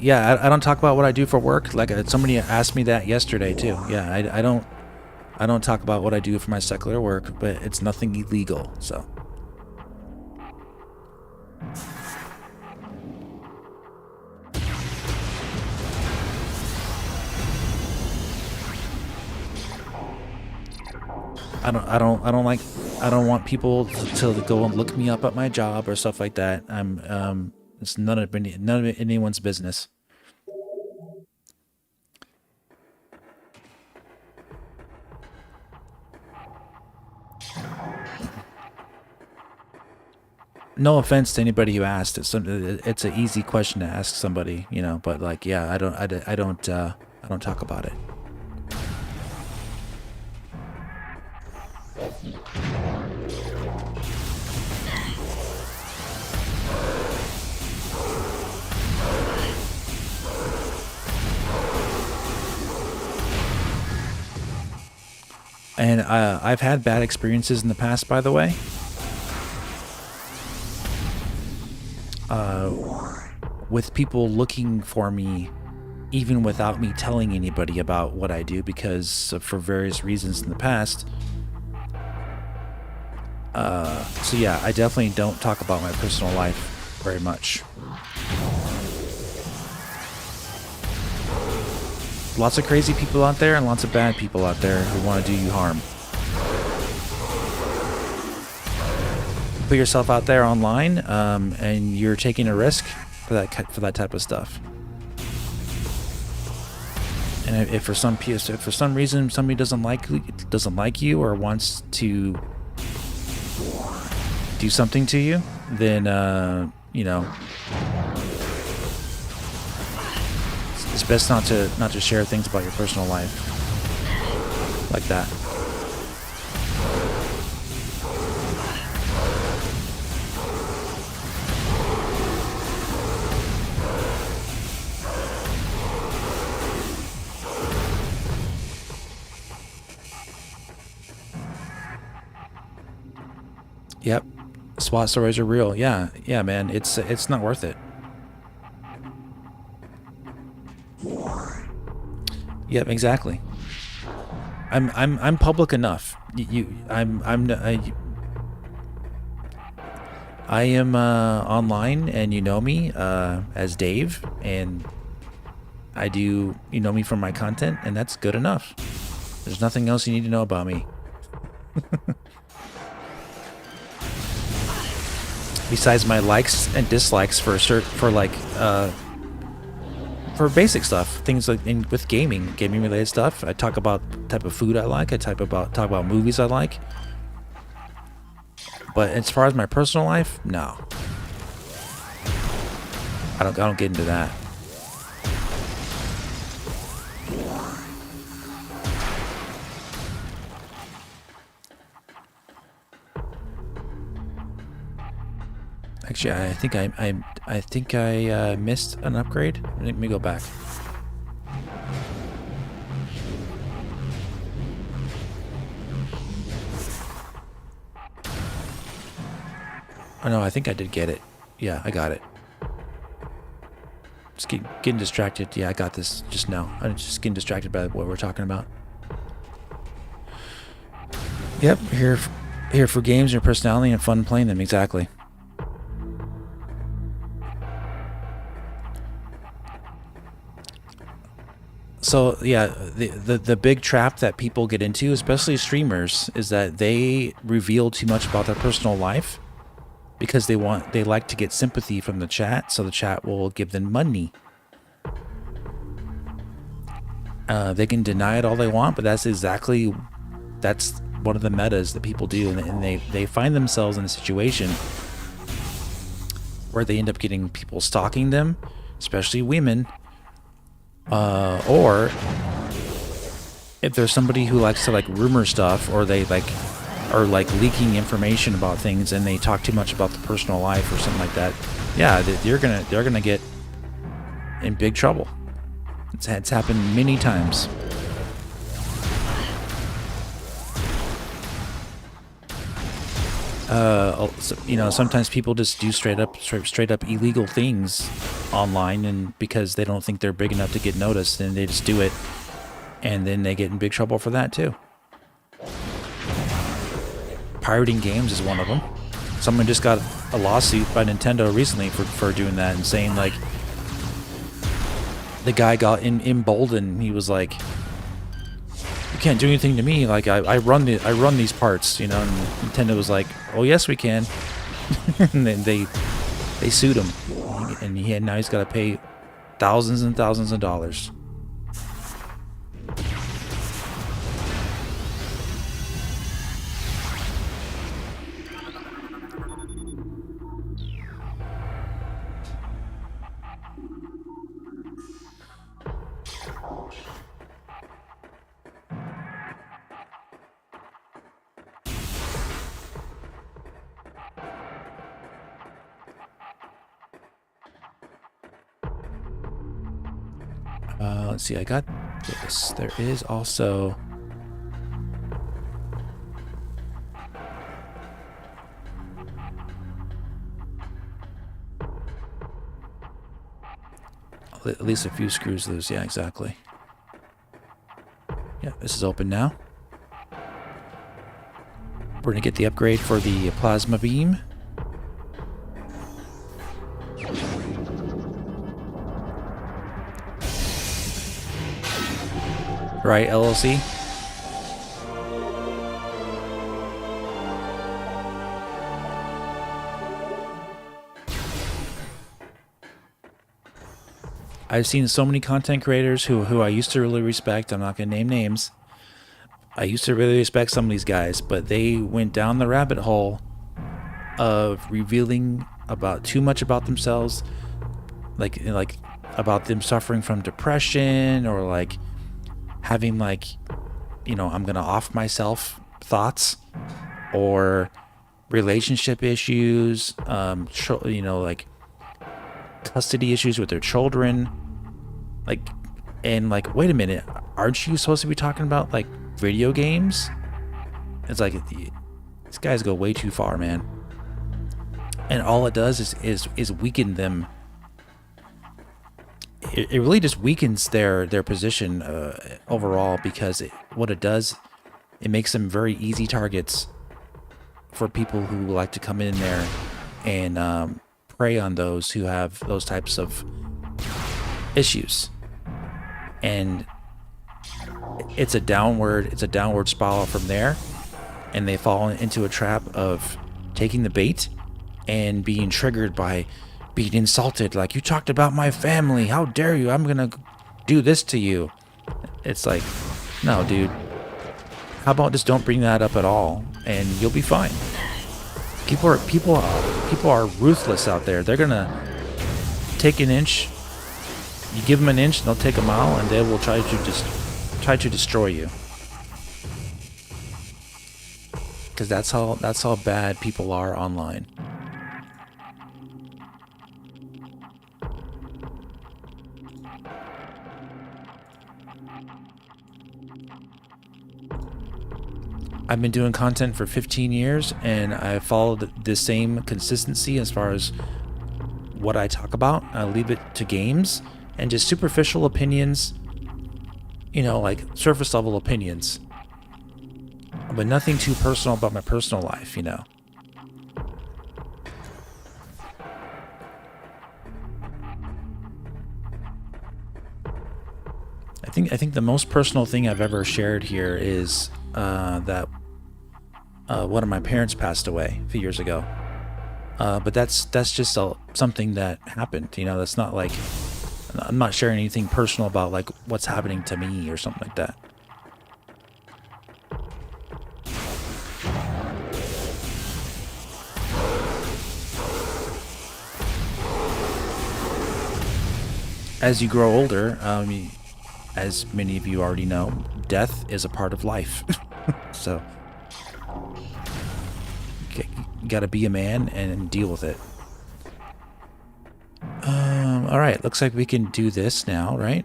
Yeah, I don't talk about what I do for work. Like somebody asked me that yesterday too. Yeah, I don't talk about what I do for my secular work, but it's nothing illegal, so. I don't want people to go and look me up at my job or stuff like that. It's none of anyone's business. No offense to anybody who asked. It's an easy question to ask somebody, you know. But like, yeah, I don't talk about it. And I've had bad experiences in the past, by the way. With people looking for me even without me telling anybody about what I do, because for various reasons in the past. So yeah, I definitely don't talk about my personal life very much. Lots of crazy people out there and lots of bad people out there who want to do you harm. Put yourself out there online, and you're taking a risk for that type of stuff. And if for some reason somebody doesn't like you or wants to do something to you, then you know, it's best not to share things about your personal life like that. Yep, SWAT stories are real. Yeah, man, it's not worth it. Yep, exactly. I'm public enough. I am online, and you know me as Dave, and you know me from my content, and that's good enough. There's nothing else you need to know about me. Besides my likes and dislikes for basic stuff, things like with gaming related stuff. I talk about the type of food I like. I talk about movies I like. But as far as my personal life, no. I don't get into that. Actually, I think I missed an upgrade. Let me go back. Oh no, I think I did get it. Yeah, I got it. Just getting distracted. Yeah, I got this just now. I'm just getting distracted by what we're talking about. Yep, here for games, your personality, and fun playing them. Exactly. So yeah, the big trap that people get into, especially streamers, is that they reveal too much about their personal life because they like to get sympathy from the chat, so the chat will give them money. They can deny it all they want, but that's one of the metas that people do, and they find themselves in a situation where they end up getting people stalking them, especially women. Or if there's somebody who likes to like rumor stuff, or they are leaking information about things, and they talk too much about the personal life or something like that, yeah, they're gonna get in big trouble. It's happened many times. You know, sometimes people just do straight up illegal things online, and because they don't think they're big enough to get noticed, and they just do it, and then they get in big trouble for that too. Pirating games is one of them. Someone just got a lawsuit by Nintendo recently for doing that, and saying like the guy got emboldened. He was like, "You can't do anything to me. Like I run these parts, you know." And Nintendo was like, "Oh yes, we can." And then they sued him, and now he's got to pay thousands and thousands of dollars. Let's see, I got this. There is also... at least a few screws loose. Yeah, exactly. Yeah, this is open now. We're going to get the upgrade for the plasma beam. Right, LLC? I've seen so many content creators who I used to really respect. I'm not going to name names. I used to really respect some of these guys, but they went down the rabbit hole of revealing too much about themselves, like about them suffering from depression, or like having like, you know, I'm gonna off myself thoughts, or relationship issues, you know, like custody issues with their children, like, and like, wait a minute, aren't you supposed to be talking about like video games? It's like, these guys go way too far, man. And all it does is weaken them. It really just weakens their position overall, because what it does, it makes them very easy targets for people who like to come in there and prey on those who have those types of issues. And it's a downward spiral from there, and they fall into a trap of taking the bait and being triggered by being insulted, like, you talked about my family, how dare you, I'm gonna do this to you. It's like, no, dude, how about just don't bring that up at all and you'll be fine. People are ruthless out there. They're gonna take an inch, you give them an inch and they'll take a mile, and they will try to destroy you. Because that's how bad people are online. I've been doing content for 15 years, and I followed the same consistency as far as what I talk about. I leave it to games and just superficial opinions, you know, like surface level opinions, but nothing too personal about my personal life, you know. I think the most personal thing I've ever shared here is that one of my parents passed away a few years ago. But that's just something that happened, you know. That's not like, I'm not sharing anything personal about like what's happening to me or something like that. As you grow older, as many of you already know, death is a part of life. So you gotta be a man and deal with it. All right, looks like we can do this now, right?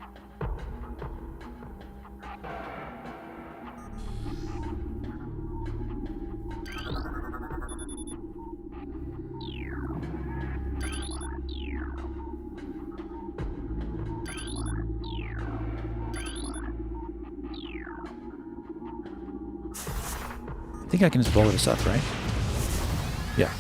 I think I can just blow this up, right? Yeah.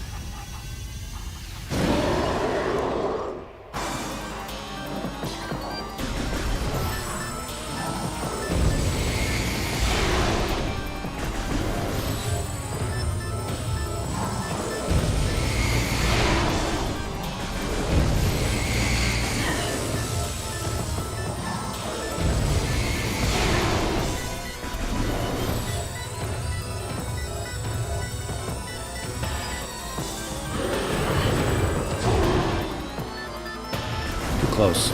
Close.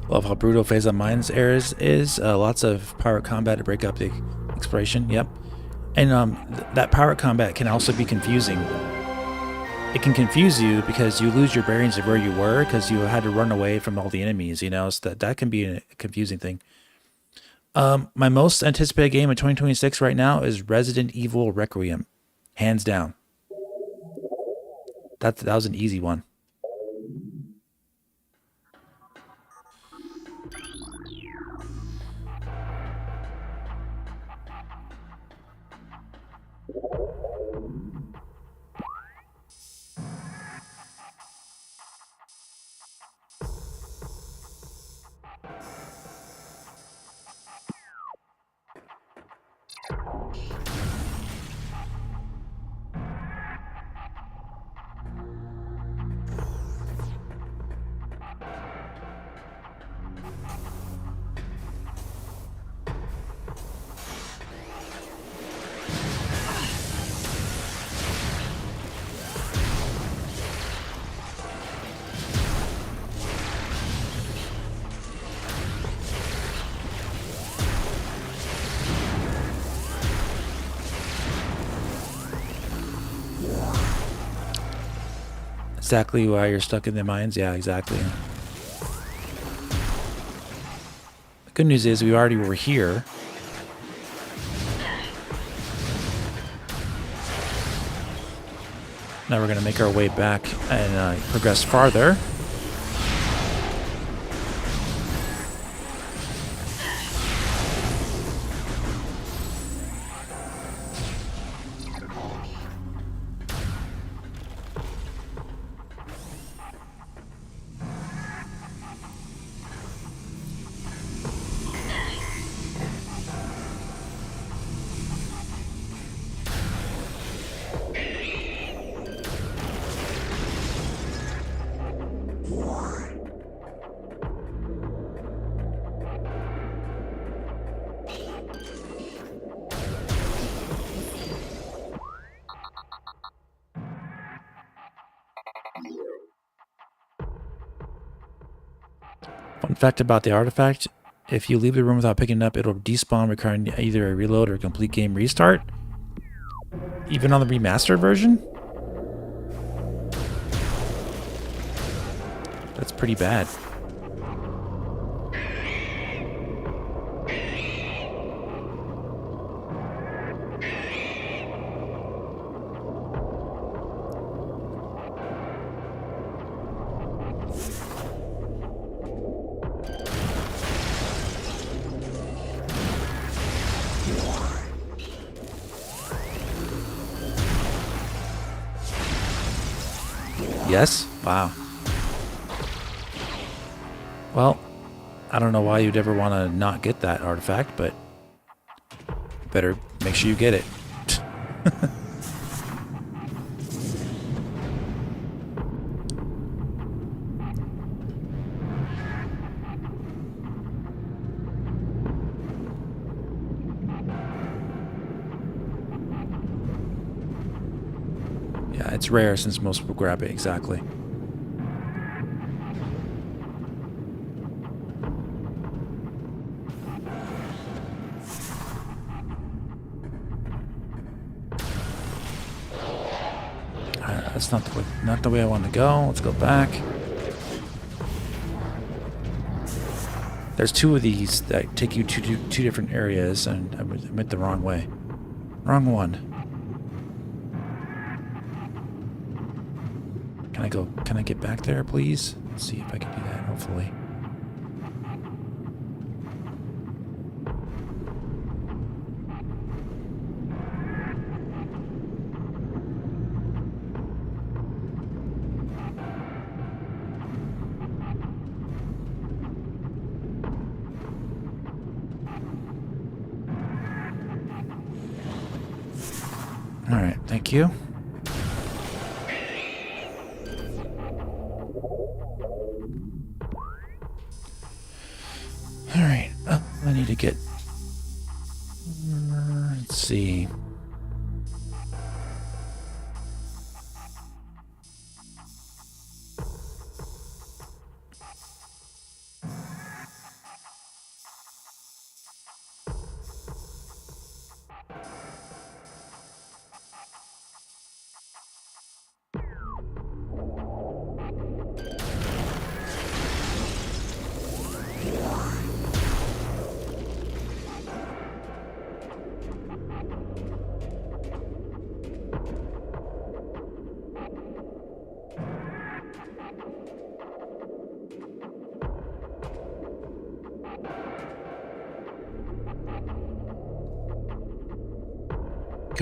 Love how brutal Phazon Mines is. Lots of pirate combat to break up the exploration. Yep. And that pirate combat can also be confusing. It can confuse you because you lose your bearings of where you were because you had to run away from all the enemies, you know, so that can be a confusing thing. My most anticipated game in 2026 right now is Resident Evil Requiem. Hands down. That was an easy one. Exactly why you're stuck in the mines? Yeah, exactly. The good news is we already were here. Now we're going to make our way back and progress farther. Fun fact about the artifact, if you leave the room without picking it up, it'll despawn, requiring either a reload or a complete game restart. Even on the remastered version? That's pretty bad. Yes? Wow. Well, I don't know why you'd ever want to not get that artifact, but better make sure you get it. Yeah, it's rare since most people grab it, exactly. That's not the way I want to go. Let's go back. There's two of these that take you to two different areas, and I went the wrong way. Wrong one. Can I get back there, please? Let's see if I can do that, hopefully. Alright, thank you. Alright, I need to get... let's see.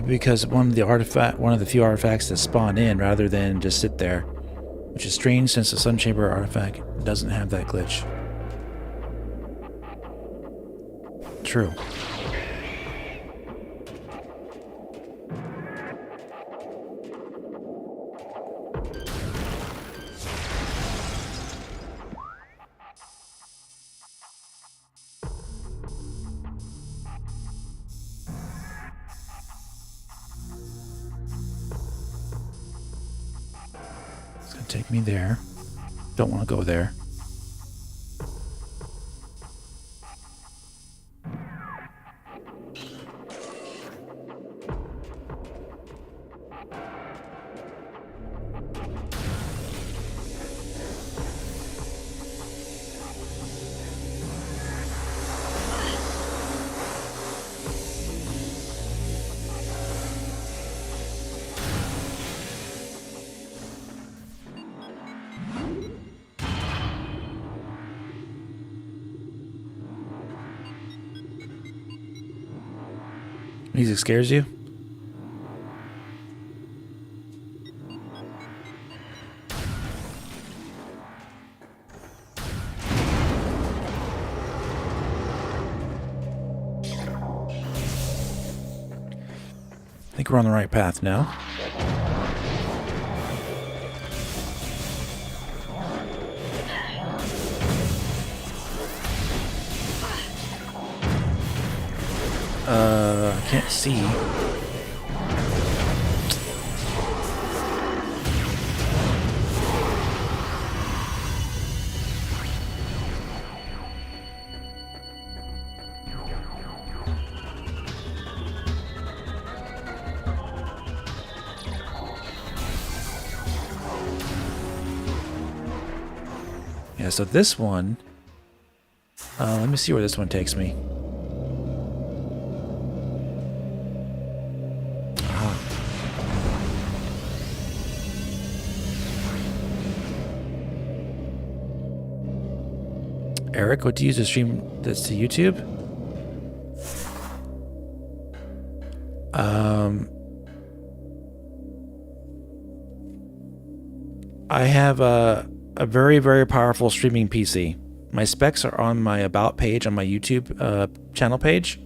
Because one of the few artifacts that spawn in rather than just sit there, which is strange since the Sun Chamber artifact doesn't have that glitch. True. Take me there. Don't want to go there. Music scares you? I think we're on the right path now. I can't see. Yeah, so this one, let me see where this one takes me. Eric, what do you use to stream this to YouTube? I have a very, very powerful streaming PC. My specs are on my About page on my YouTube channel page.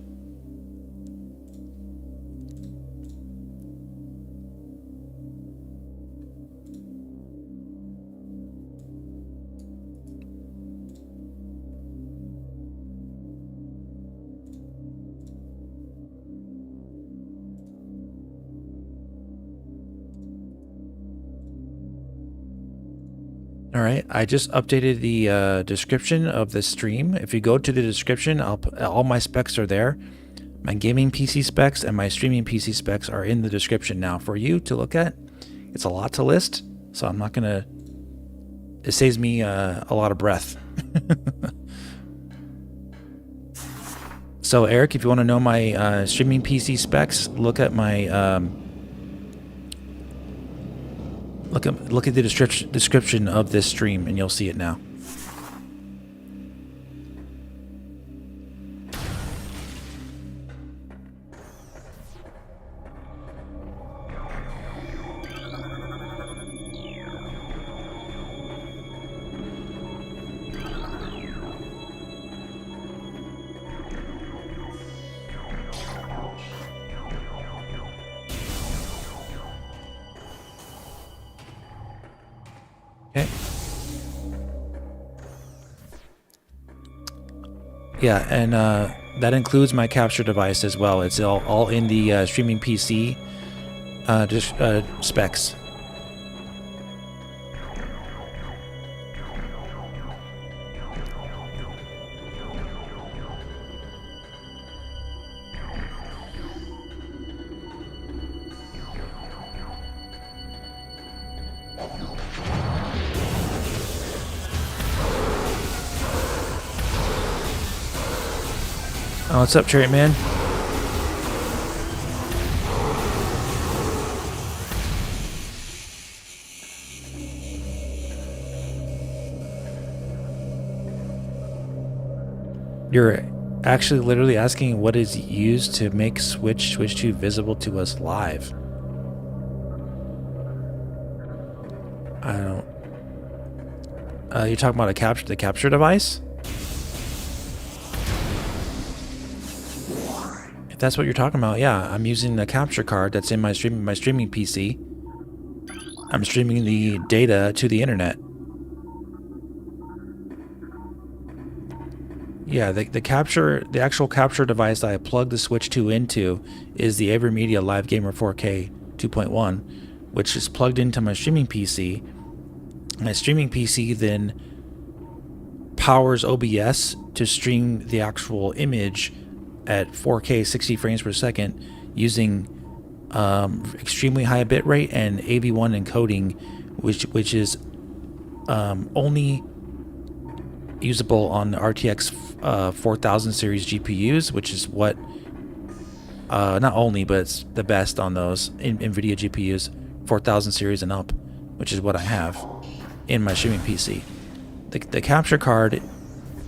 All right, I just updated the description of the stream. If you go to the description, all my specs are there. My gaming PC specs and my streaming PC specs are in the description now for you to look at. It's a lot to list, so I'm not gonna. It saves me a lot of breath. So Eric, if you want to know my streaming PC specs, look at my. Look at the description of this stream, and you'll see it now. Okay. Yeah, and that includes my capture device as well. It's all in the streaming PC specs. Oh, what's up, Chariot Man? You're actually literally asking what is used to make Switch 2 visible to us live. I don't. You're talking about the capture device? If that's what you're talking about, yeah, I'm using the capture card that's in my streaming PC. I'm streaming the data to the internet. Yeah, the actual capture device that I plugged the Switch 2 into is the Avermedia Live Gamer 4K 2.1, which is plugged into my streaming PC. My streaming PC then powers OBS to stream the actual image at 4K 60 frames per second using extremely high bitrate and AV1 encoding, which is only usable on the RTX 4000 series GPUs, which is what not only, but it's the best on those NVIDIA GPUs, 4000 series and up, which is what I have in my streaming PC. The capture card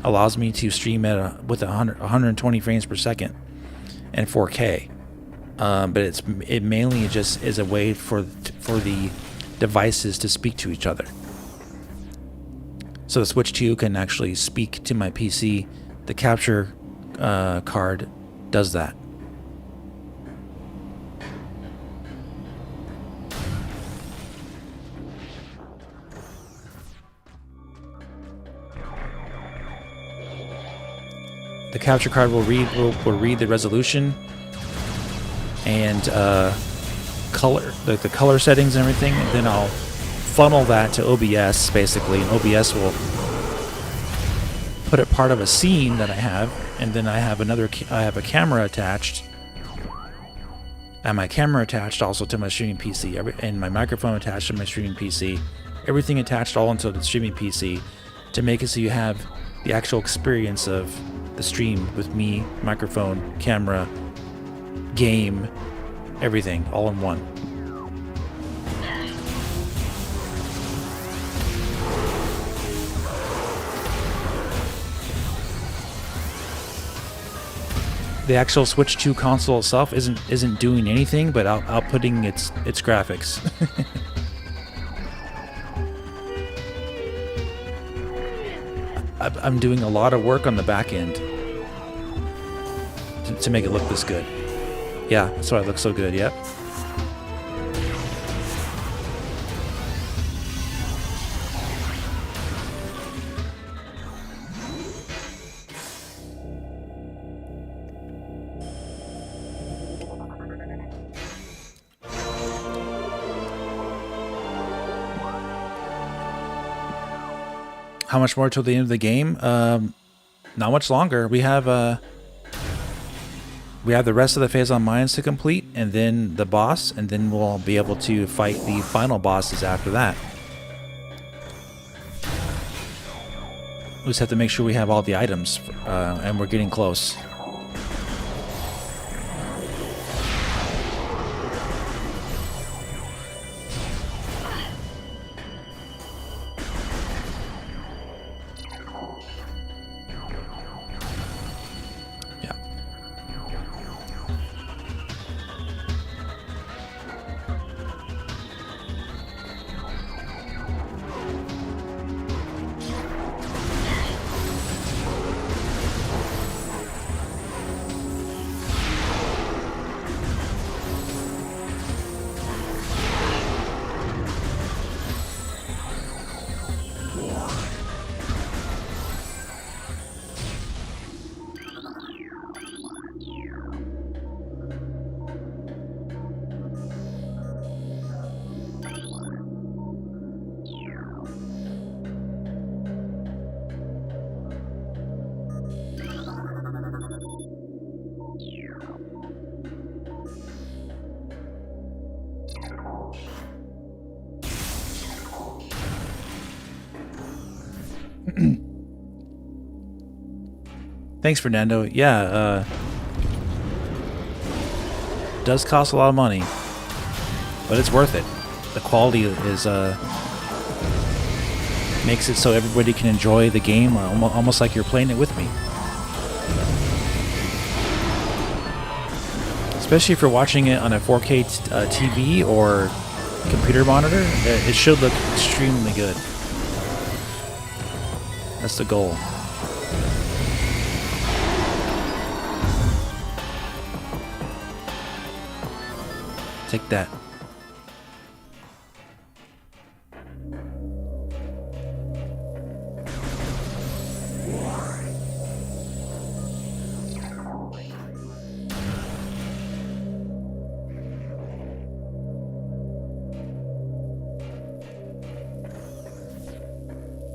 allows me to stream at with 120 frames per second and 4K, but it mainly just is a way for the devices to speak to each other. So the Switch 2 can actually speak to my PC. The capture card does that. The capture card will read the resolution and color, the color settings and everything, and then I'll funnel that to OBS basically, and OBS will put it part of a scene that I have, and then I have a camera attached, and my camera attached also to my streaming PC, and my microphone attached to my streaming PC, everything attached all into the streaming PC, to make it so you have the actual experience of the stream with me, microphone, camera, game, everything all in one. The actual Switch 2 console itself isn't doing anything but outputting its graphics. I'm doing a lot of work on the back end to make it look this good. Yeah, that's why it looks so good. Yep. How much more till the end of the game? Not much longer. We have the rest of the Phazon mines to complete, and then the boss, and then we'll be able to fight the final bosses after that. We just have to make sure we have all the items, and we're getting close. Thanks, Fernando. Yeah, does cost a lot of money, but it's worth it. The quality is makes it so everybody can enjoy the game almost like you're playing it with me. Especially if you're watching it on a 4K TV or computer monitor, it should look extremely good. That's the goal. Take that.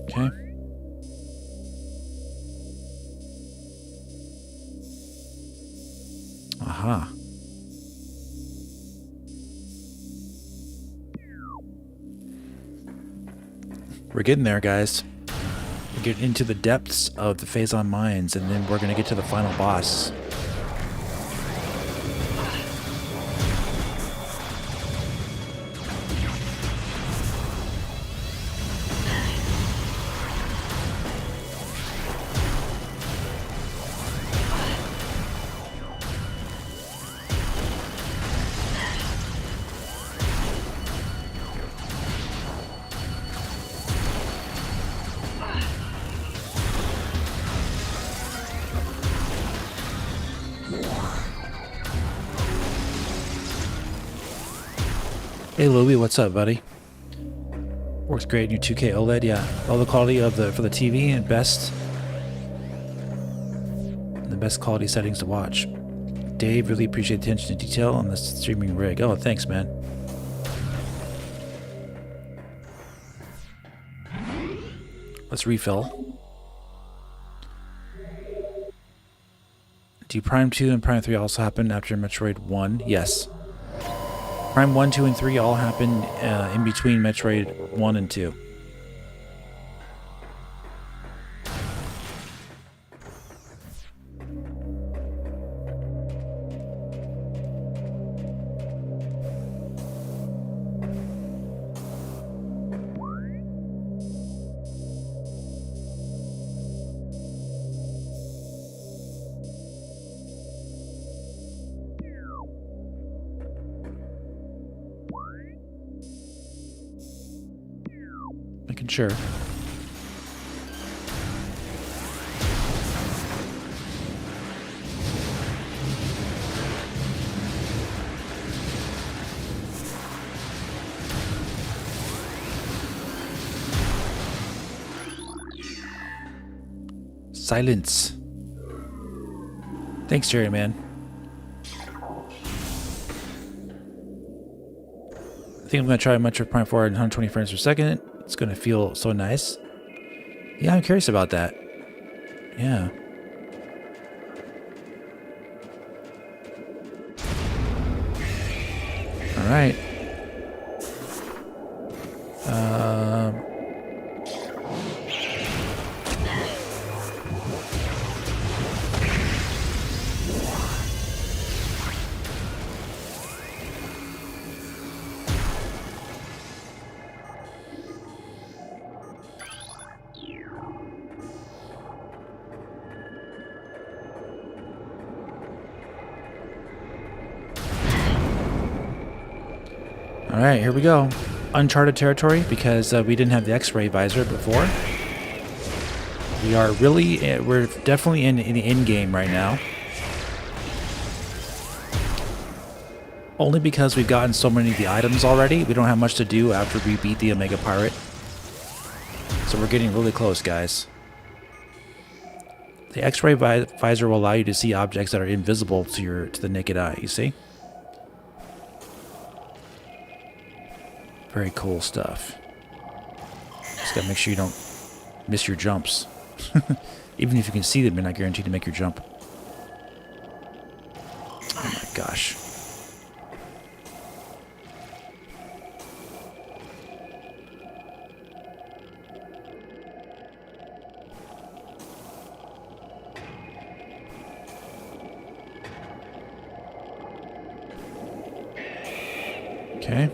Okay. Aha. We're getting there, guys. We're getting into the depths of the Phazon mines, and then we're going to get to the final boss. Hey Louie, what's up, buddy? Works great in your 2K OLED, yeah. All the quality of for the TV and the best quality settings to watch. Dave, really appreciate the attention to detail on this streaming rig. Oh, thanks, man. Let's refill. Do Prime 2 and Prime 3 also happen after Metroid 1? Yes. Prime 1, 2, and 3 all happen in between Metroid 1 and 2. Sure. Silence. Thanks, Jerry, man. I think I'm going to try Metroid Prime 4 at 120 frames per second. It's going to feel so nice. Yeah, I'm curious about that. Yeah. All right. Alright, here we go. Uncharted territory because we didn't have the X-ray visor before. We're definitely in the end game right now. Only because we've gotten so many of the items already, we don't have much to do after we beat the Omega Pirate. So we're getting really close, guys. The X-ray visor will allow you to see objects that are invisible to the naked eye, you see? Very cool stuff. Just gotta make sure you don't miss your jumps. Even if you can see them, you're not guaranteed to make your jump. Oh my gosh. Okay.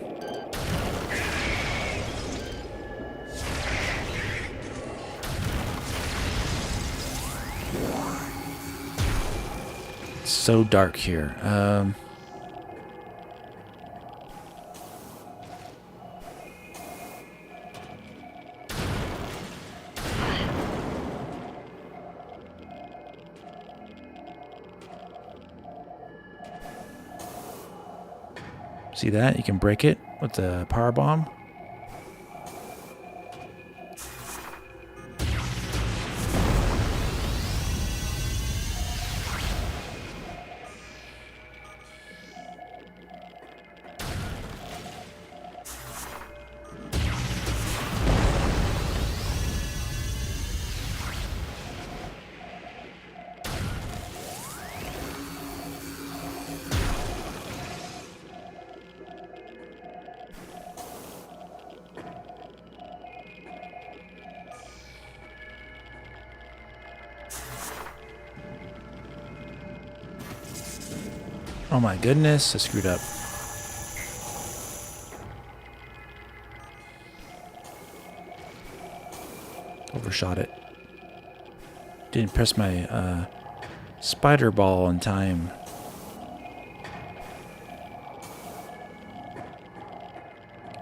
So dark here. See that? You can break it with the power bomb. Oh my goodness, I screwed up. Overshot it. Didn't press my spider ball in time.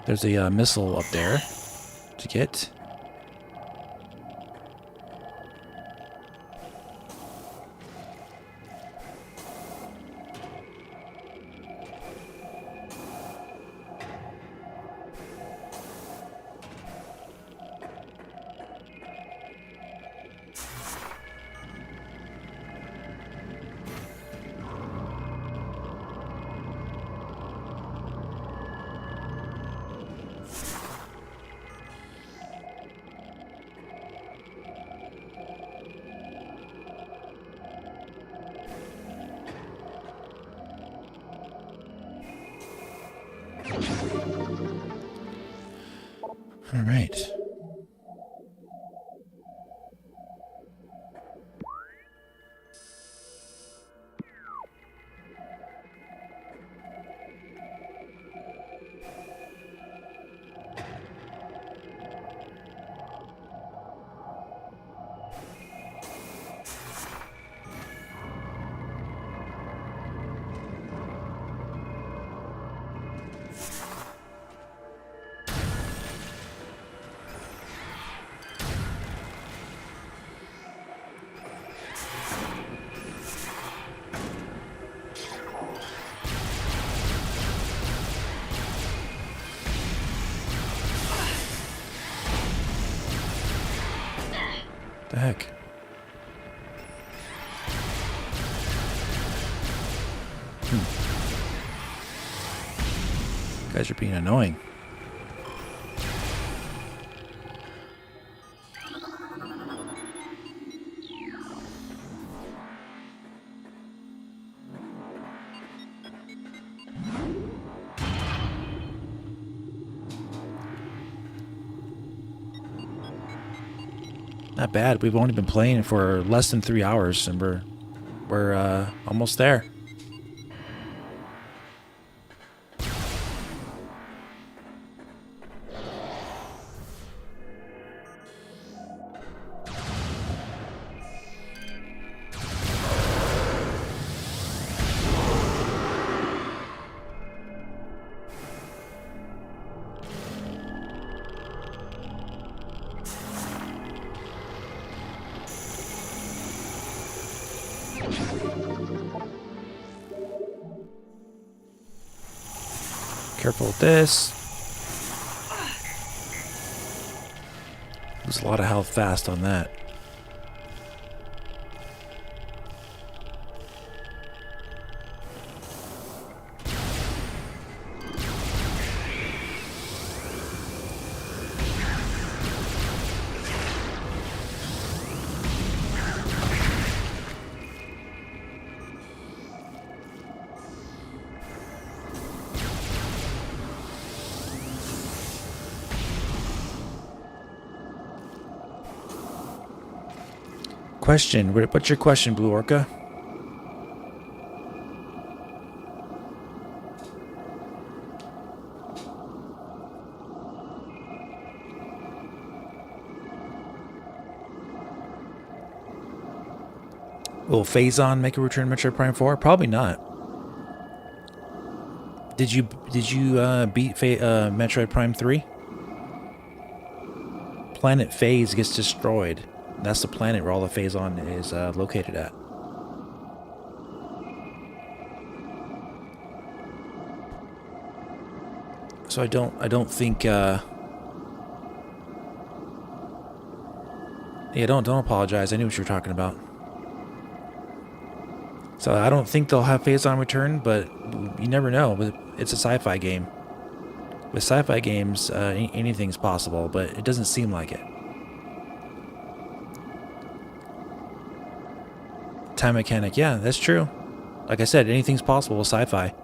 There's a missile up there to get. All right. The heck? You guys are being annoying. Not bad. We've only been playing for less than 3 hours, and we're almost there. Careful with this. There's a lot of health fast on that. Question. What's your question, Blue Orca? Will Phazon make a return to Metroid Prime 4? Probably not. Did you beat Metroid Prime 3? Planet Phase gets destroyed. That's the planet where all the Phazon is located at. So I don't think yeah, don't apologize. I knew what you were talking about. So I don't think they'll have Phazon return, but you never know. It's a sci-fi game. With sci-fi games, anything's possible, but it doesn't seem like it. Time mechanic, yeah, that's true. Like I said, anything's possible with sci-fi.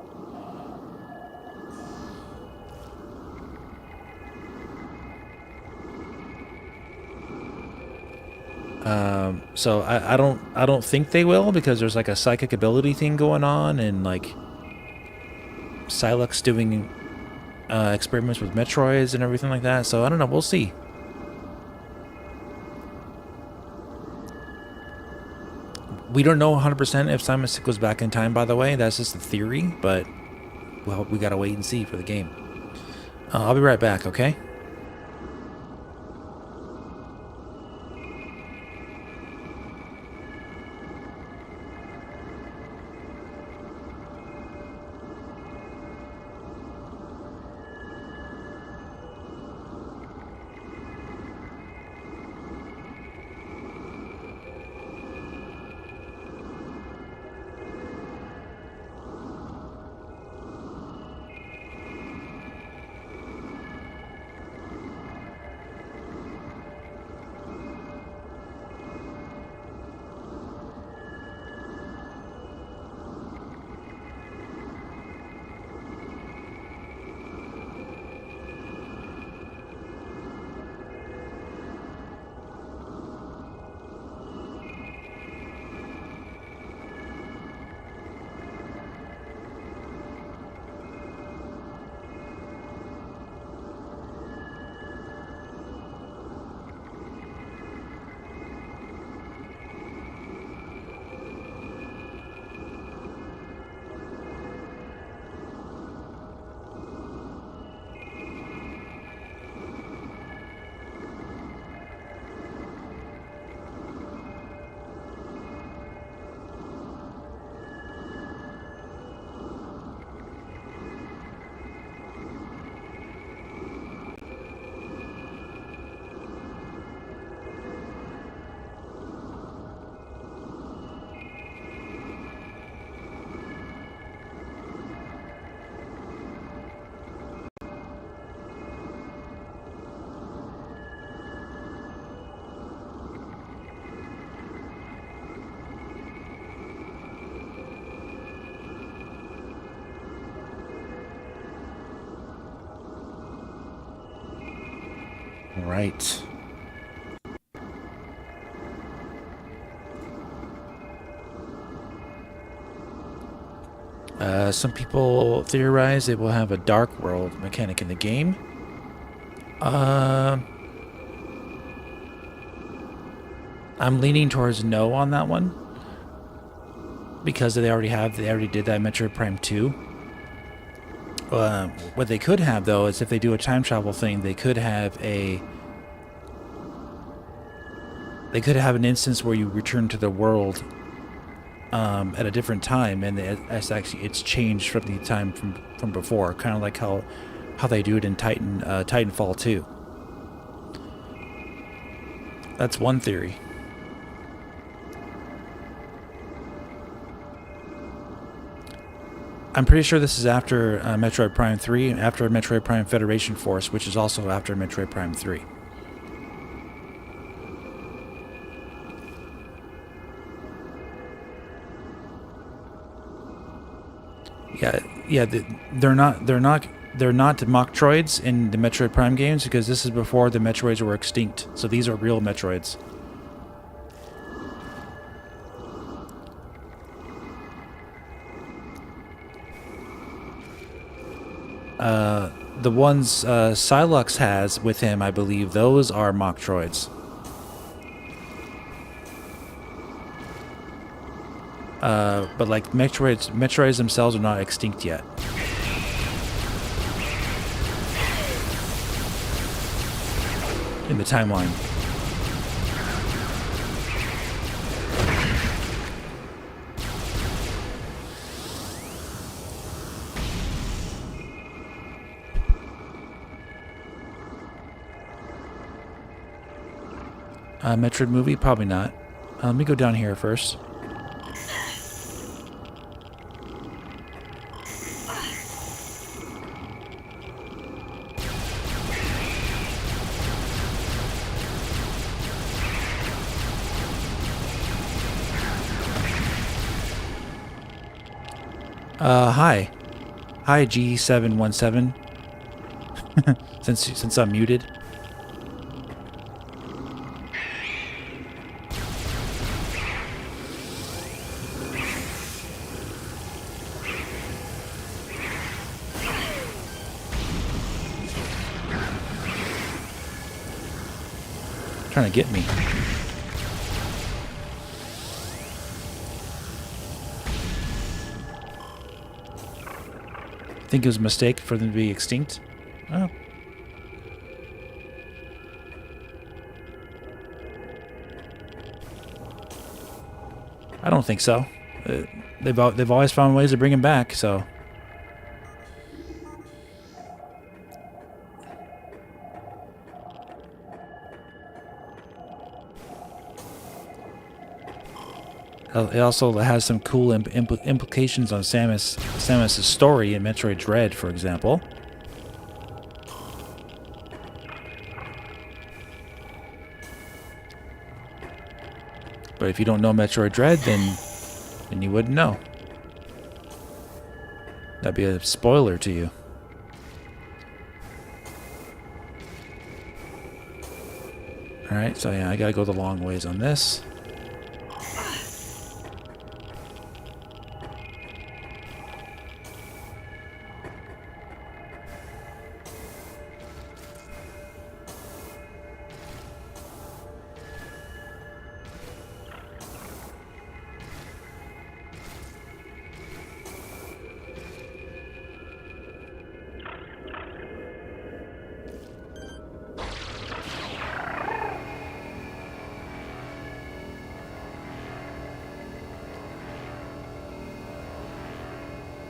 So I don't think they will, because there's like a psychic ability thing going on, and like Silex doing experiments with Metroids and everything like that. So I don't know. We'll see. We don't know 100% if Simon goes back in time, by the way. That's just a theory, but well, we gotta wait and see for the game. I'll be right back, okay? All right. Some people theorize it will have a dark world mechanic in the game. I'm leaning towards no on that one because they already did that in Metroid Prime 2. What they could have though is if they do a time travel thing, they could have an instance where you return to the world at a different time, and it's changed from the time from before, kind of like how they do it in Titanfall 2. That's one theory. I'm pretty sure this is after Metroid Prime 3, after Metroid Prime Federation Force, which is also after Metroid Prime 3. Yeah, they're not Machtroids in the Metroid Prime games because this is before the Metroids were extinct. So these are real Metroids. The ones Silux has with him, I believe, those are Machtroids. But like Metroids themselves are not extinct yet. In the timeline. Metroid movie? Probably not. Let me go down here first. Hi. Hi, G717. since I'm muted. Trying to get me. Think it was a mistake for them to be extinct? Oh. I don't think so. They've always found ways to bring him back, so. It also has some cool implications on Samus's story in Metroid Dread, for example. But if you don't know Metroid Dread, then you wouldn't know. That'd be a spoiler to you. Alright, so yeah, I gotta go the long ways on this.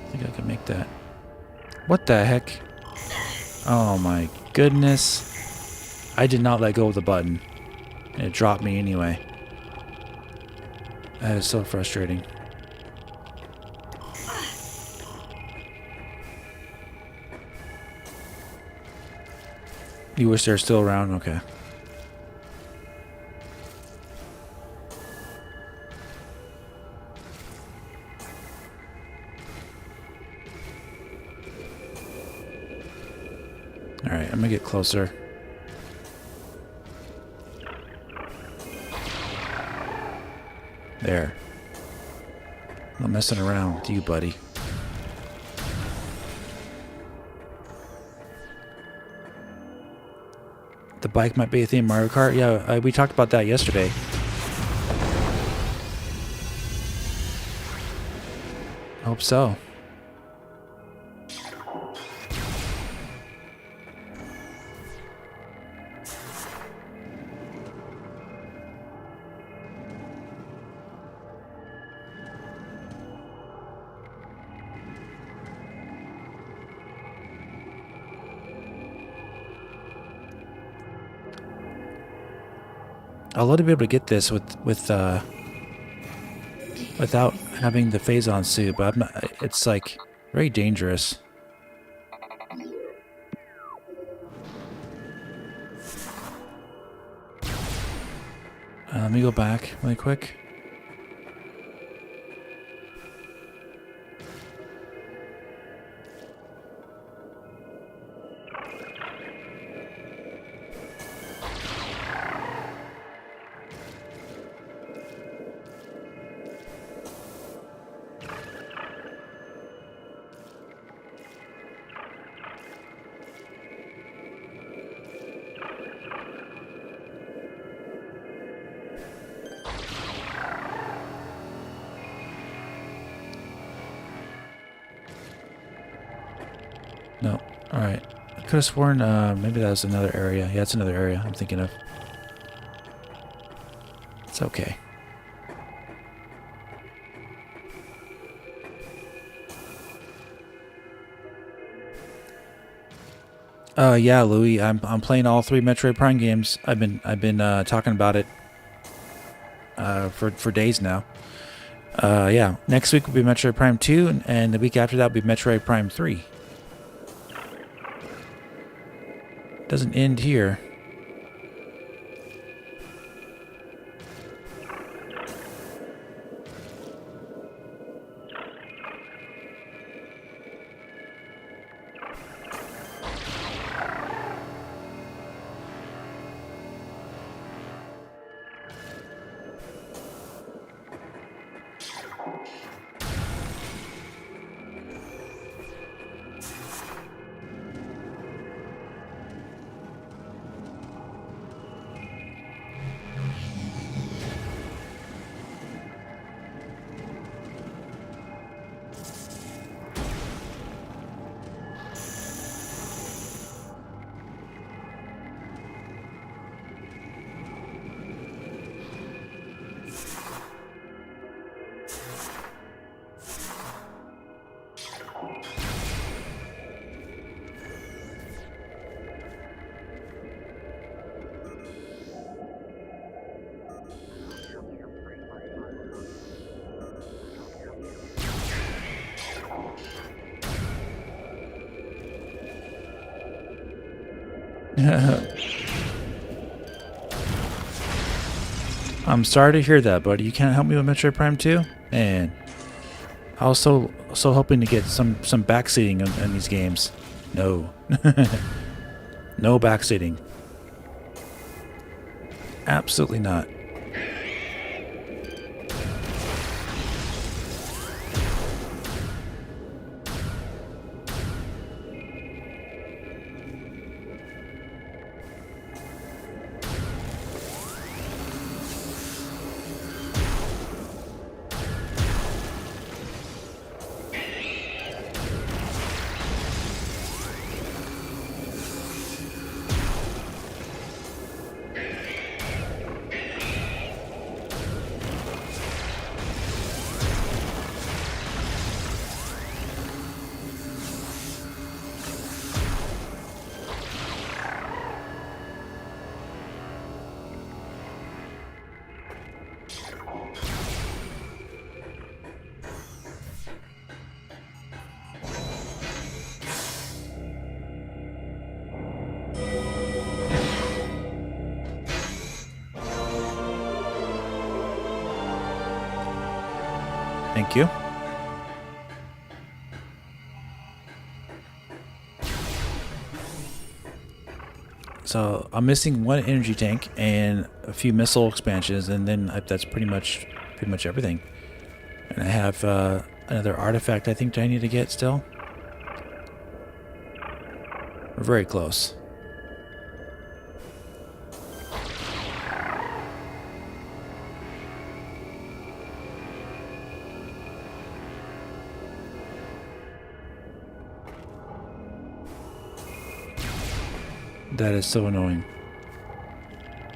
I think I can make that. What the heck? Oh my goodness. I did not let go of the button. And it dropped me anyway. That is so frustrating. You wish they're still around? Okay. Alright, I'm gonna get closer. There. I'm not messing around with you, buddy. The bike might be a theme Mario Kart. Yeah, we talked about that yesterday. I hope so. I'd love to be able to get this without having the Phazon suit, but I'm not, it's like very dangerous. Let me go back really quick. No. Alright. I could have sworn maybe that was another area. Yeah, it's another area I'm thinking of. It's okay. Yeah, Louis, I'm playing all 3 Metroid Prime games. I've been talking about it for days now. Yeah, next week will be Metroid Prime 2, and the week after that will be Metroid Prime 3. Doesn't end here. I'm sorry to hear that, buddy. You can't help me with Metroid Prime 2? Man. I was so hoping to get some backseating in these games. No. No backseating. Absolutely not. Thank you. So I'm missing one energy tank and a few missile expansions, and then that's pretty much pretty much everything. And I have another artifact I think I need to get still. We're very close. That is so annoying.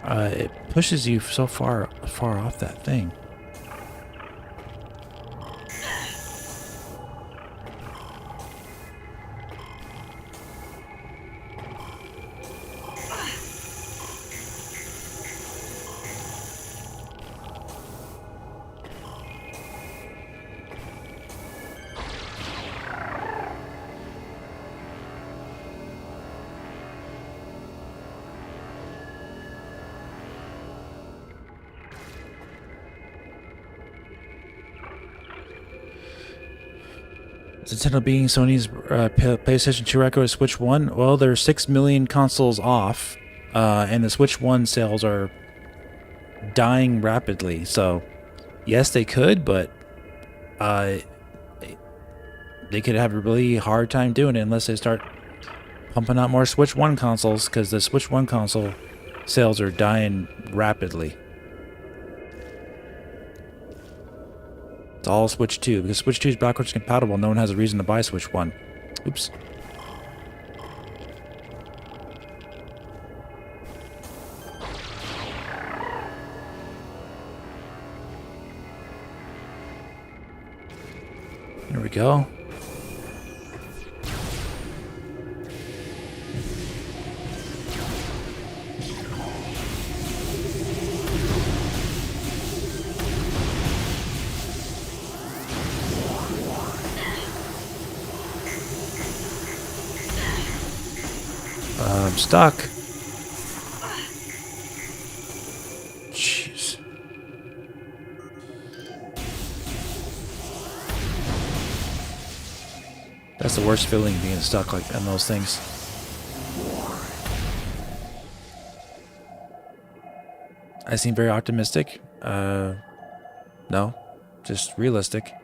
It pushes you so far off that thing. Nintendo being Sony's PlayStation 2 record Switch 1, well, there's 6 million consoles off, and the Switch 1 sales are dying rapidly. So, yes, they could, but they could have a really hard time doing it unless they start pumping out more Switch 1 consoles, because the Switch 1 console sales are dying rapidly. It's all Switch 2, because Switch 2 is backwards compatible. No one has a reason to buy Switch 1. Oops. There we go. I'm stuck. Jeez. That's the worst feeling, being stuck like on those things. I seem very optimistic. No, just realistic.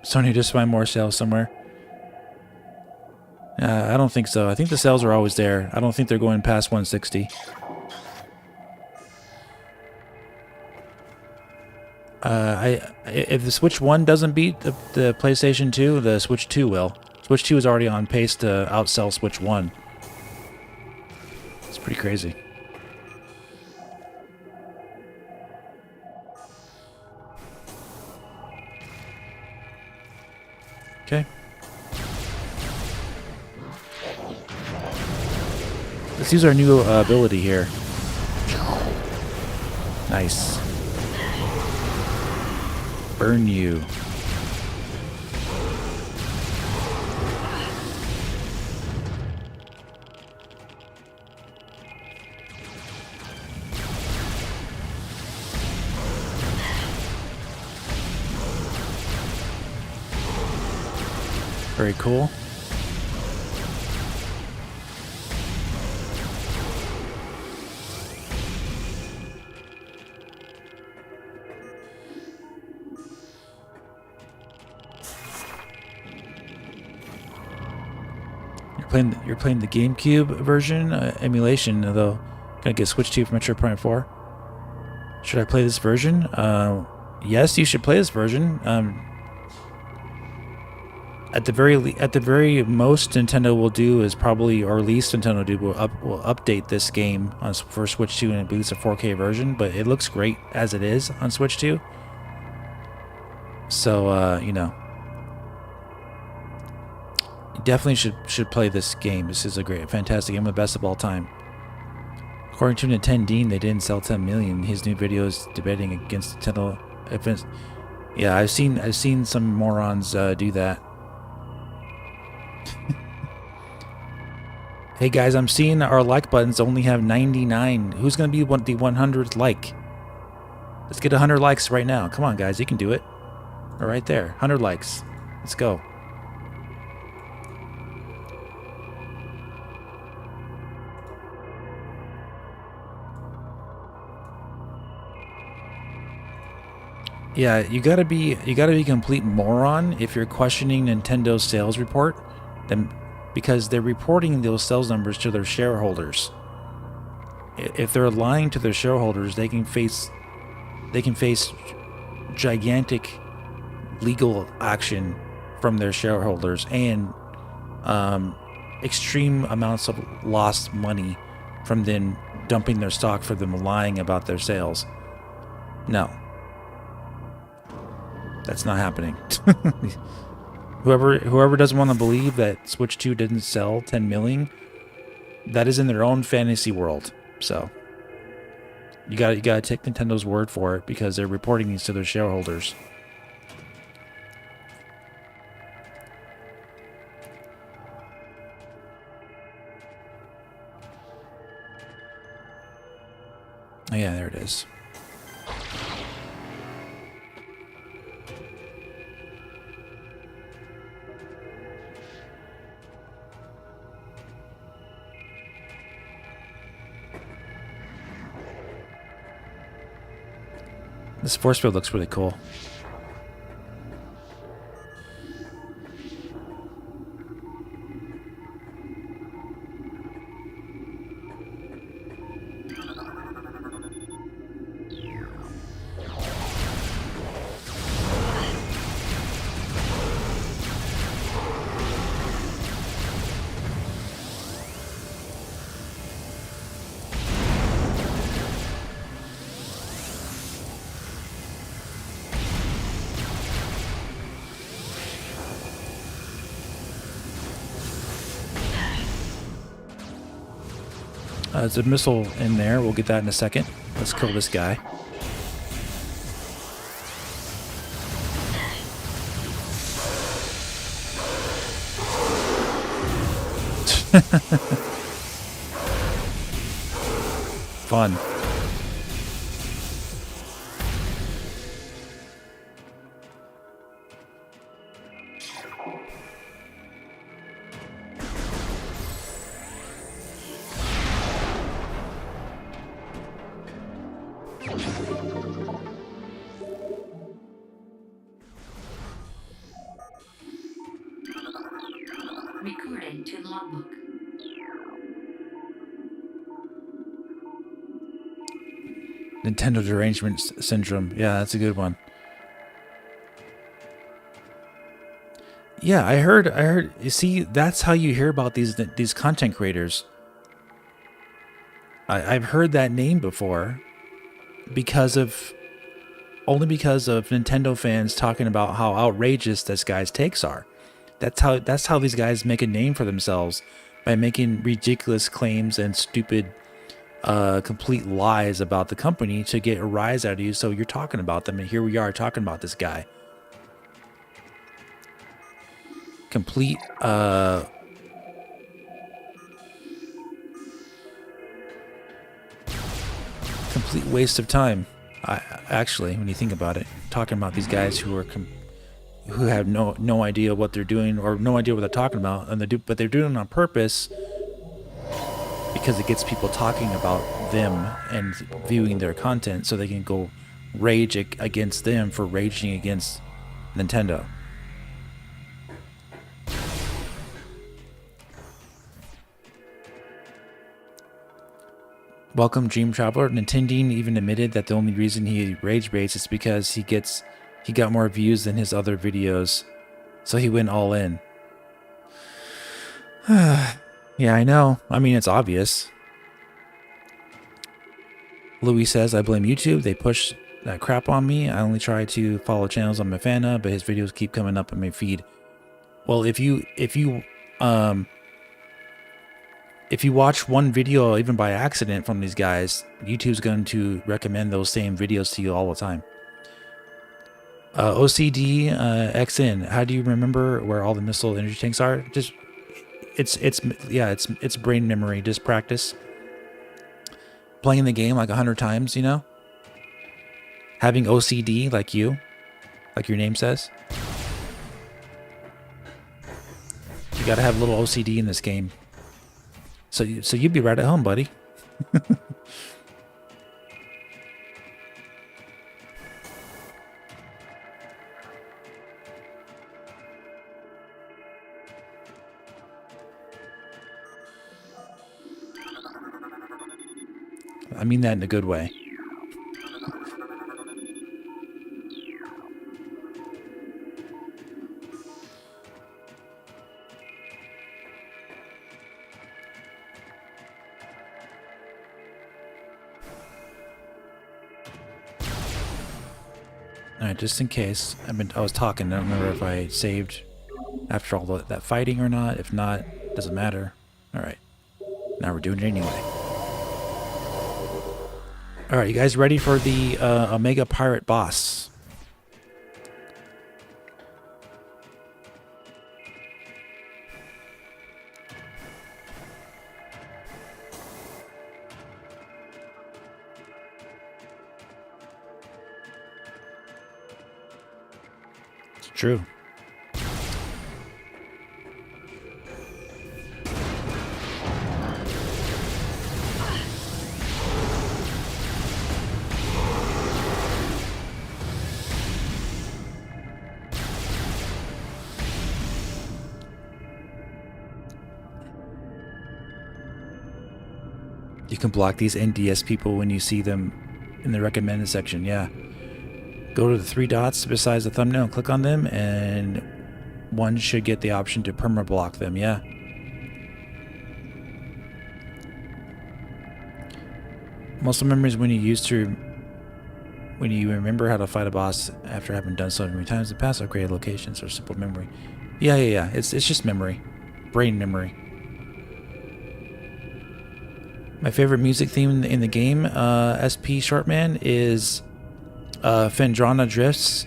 Sony just find more sales somewhere. I don't think so. I think the sales are always there. I don't think they're going past 160. If the Switch 1 doesn't beat the PlayStation 2, the Switch 2 will. Switch 2 is already on pace to outsell Switch 1. It's pretty crazy. Okay. Let's use our new ability here. Nice. Burn you. Very cool. You're playing the GameCube version emulation, though. Gonna get switched to from Metroid Prime 4. Should I play this version? Yes, you should play this version. At the very most Nintendo will do is probably, or least Nintendo do, will update this game for Switch 2 and it boosts a 4K version, but it looks great as it is on Switch 2. So you know, you definitely should play this game. This is a fantastic game, the best of all time. According to Nintendo, they didn't sell 10 million. His new video is debating against Nintendo. Yeah, I've seen some morons do that. Hey guys, I'm seeing our like buttons only have 99. Who's gonna be the 100th like? Let's get 100 likes right now. Come on, guys, you can do it. All right there, 100 likes. Let's go. Yeah, you gotta be a complete moron if you're questioning Nintendo's sales report, then because they're reporting those sales numbers to their shareholders. If they're lying to their shareholders, they can face gigantic legal action from their shareholders and extreme amounts of lost money from them dumping their stock for them lying about their sales. No. That's not happening. Whoever doesn't want to believe that Switch 2 didn't sell 10 million, that is in their own fantasy world. So you gotta take Nintendo's word for it because they're reporting these to their shareholders. Oh yeah, there it is. This force field looks really cool. There's a missile in there. We'll get that in a second. Let's kill this guy. Fun. Recording to logbook. Nintendo derangement syndrome. Yeah, that's a good one. Yeah, I heard. You see, that's how you hear about these content creators. I've heard that name before, only because of Nintendo fans talking about how outrageous this guy's takes are. That's how these guys make a name for themselves, by making ridiculous claims and stupid, complete lies about the company to get a rise out of you. So you're talking about them, and here we are talking about this guy. Complete waste of time. Actually, when you think about it, talking about these guys who have no idea what they're doing or no idea what they're talking about, and but they're doing it on purpose because it gets people talking about them and viewing their content, so they can go rage against them for raging against Nintendo. Welcome, Dream Traveler. Nintendo even admitted that the only reason he rage baits is because he got more views than his other videos, so he went all in. Yeah, I know. I mean, it's obvious. Louis says, I blame YouTube. They push that crap on me. I only try to follow channels on my Phendrana, but his videos keep coming up in my feed. Well, if you watch one video, even by accident, from these guys, YouTube's going to recommend those same videos to you all the time. OCD XN, how do you remember where all the missile energy tanks are? Just it's brain memory. Just practice playing the game like 100 times, you know? Having OCD like your name says. You gotta have a little OCD in this game. So you'd be right at home, buddy. I mean that in a good way. Alright, just in case. I was talking. I don't remember if I saved after all that fighting or not. If not, doesn't matter. Alright. Now we're doing it anyway. Alright, you guys ready for the Omega Pirate boss? It's true. You can block these NDS people when you see them in the recommended section, yeah. Go to the 3 dots besides the thumbnail and click on them, and one should get the option to perma-block them, yeah. Muscle memory is when you remember how to fight a boss after having done so many times in the past, upgraded locations, or simple memory. Yeah. It's just memory. Brain memory. My favorite music theme in the game, SP Shortman, is Phendrana Drifts,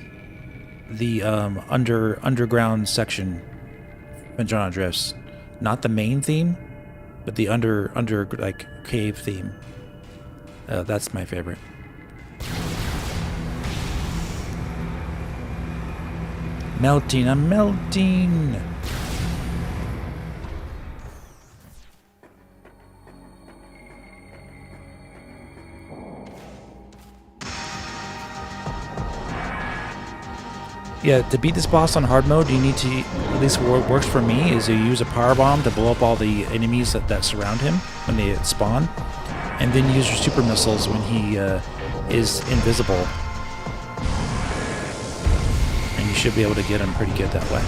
the underground section. Phendrana Drifts, not the main theme, but the under like cave theme. That's my favorite. Melting, I'm melting. Yeah, to beat this boss on hard mode, you need to, at least what works for me, is you use a power bomb to blow up all the enemies that surround him when they spawn, and then use your super missiles when he is invisible. And you should be able to get him pretty good that way.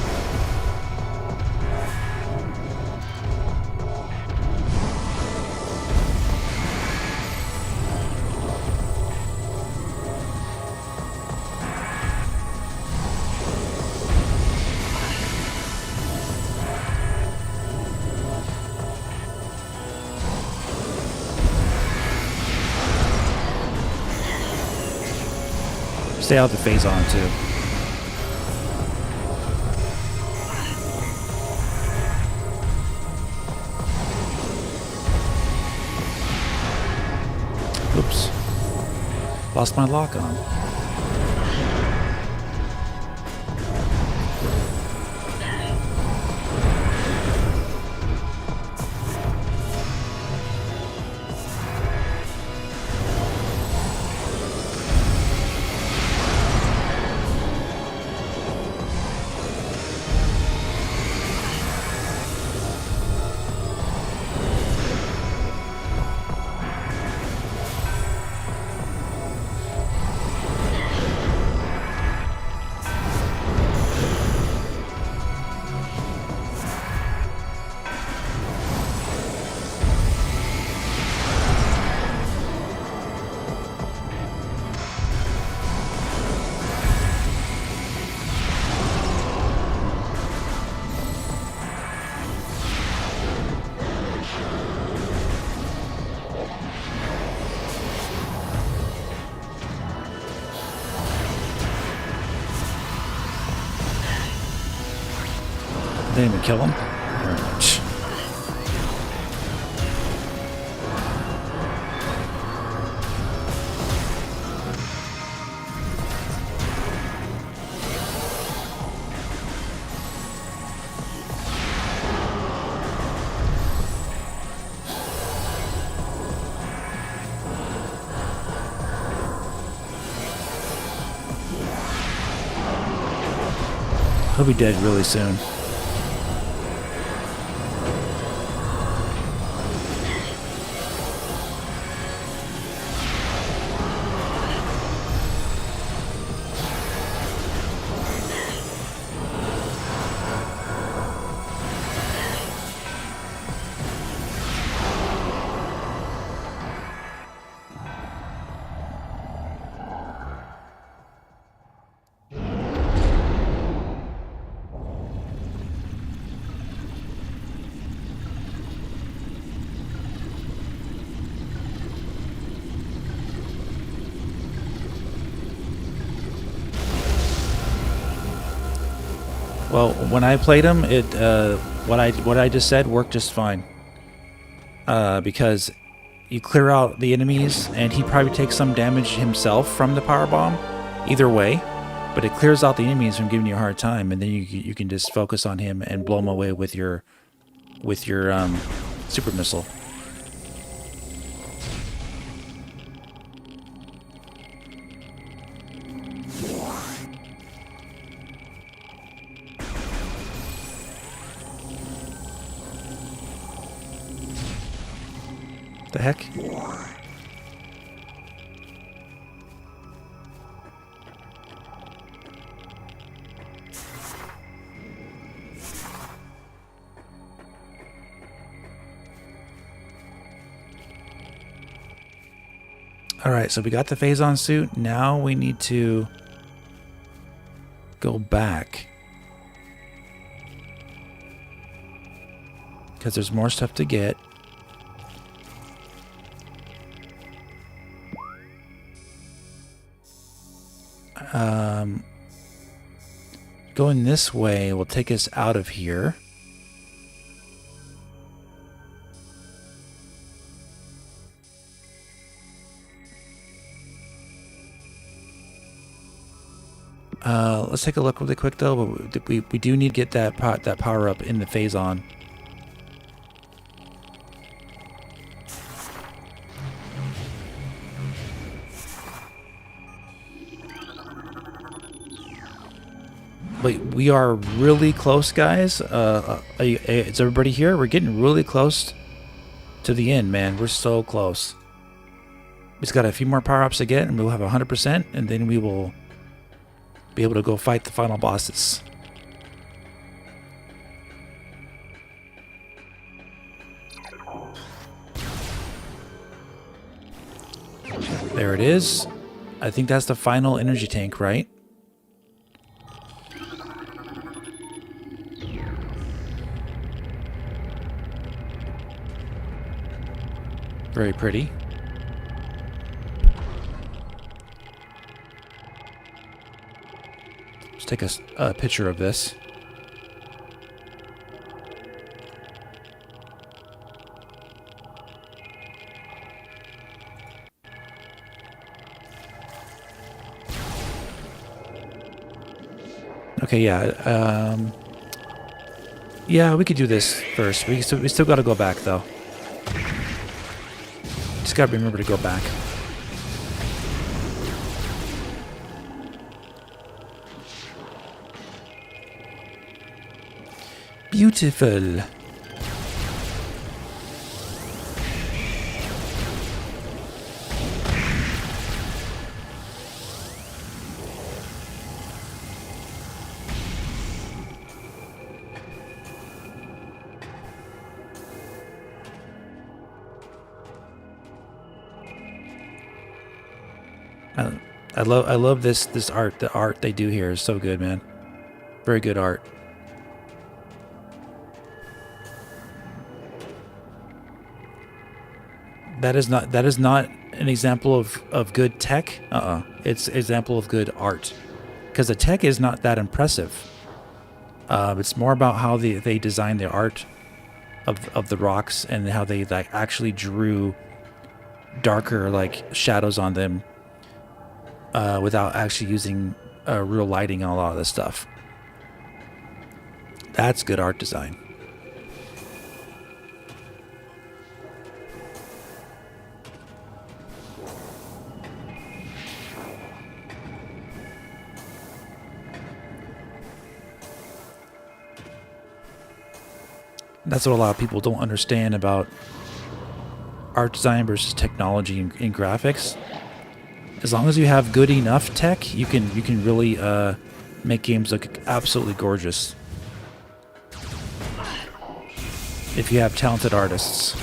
Stay out the Phazon too. Oops. Lost my lock on. Didn't even kill him. He'll be dead really soon. Well, when I played him, what I just said worked just fine. Because you clear out the enemies, and he probably takes some damage himself from the power bomb. Either way, but it clears out the enemies from giving you a hard time, and then you can just focus on him and blow him away with your super missile. The heck? Alright, so we got the Phazon suit. Now we need to go back. Because there's more stuff to get. Going this way will take us out of here. Let's take a look really quick though. But we do need to get that power up in the Phazon. Wait, we are really close, guys. Is everybody here? We're getting really close to the end, man. We're so close. We just got a few more power-ups to get, and we'll have 100%, and then we will be able to go fight the final bosses. There it is. I think that's the final energy tank, right? Very pretty. Let's take a picture of this. Okay, yeah. Yeah, we could do this first. We still got to go back, though. Just got to remember to go back. Beautiful. I love this art. The art they do here is so good, man. Very good art. That is not an example of good tech. It's an example of good art. Because the tech is not that impressive. It's more about how they designed the art of the rocks and how they like actually drew darker like shadows on them without actually using real lighting on a lot of this stuff. That's good art design. That's what a lot of people don't understand about art design versus technology in graphics. As long as you have good enough tech, you can really make games look absolutely gorgeous. If you have talented artists.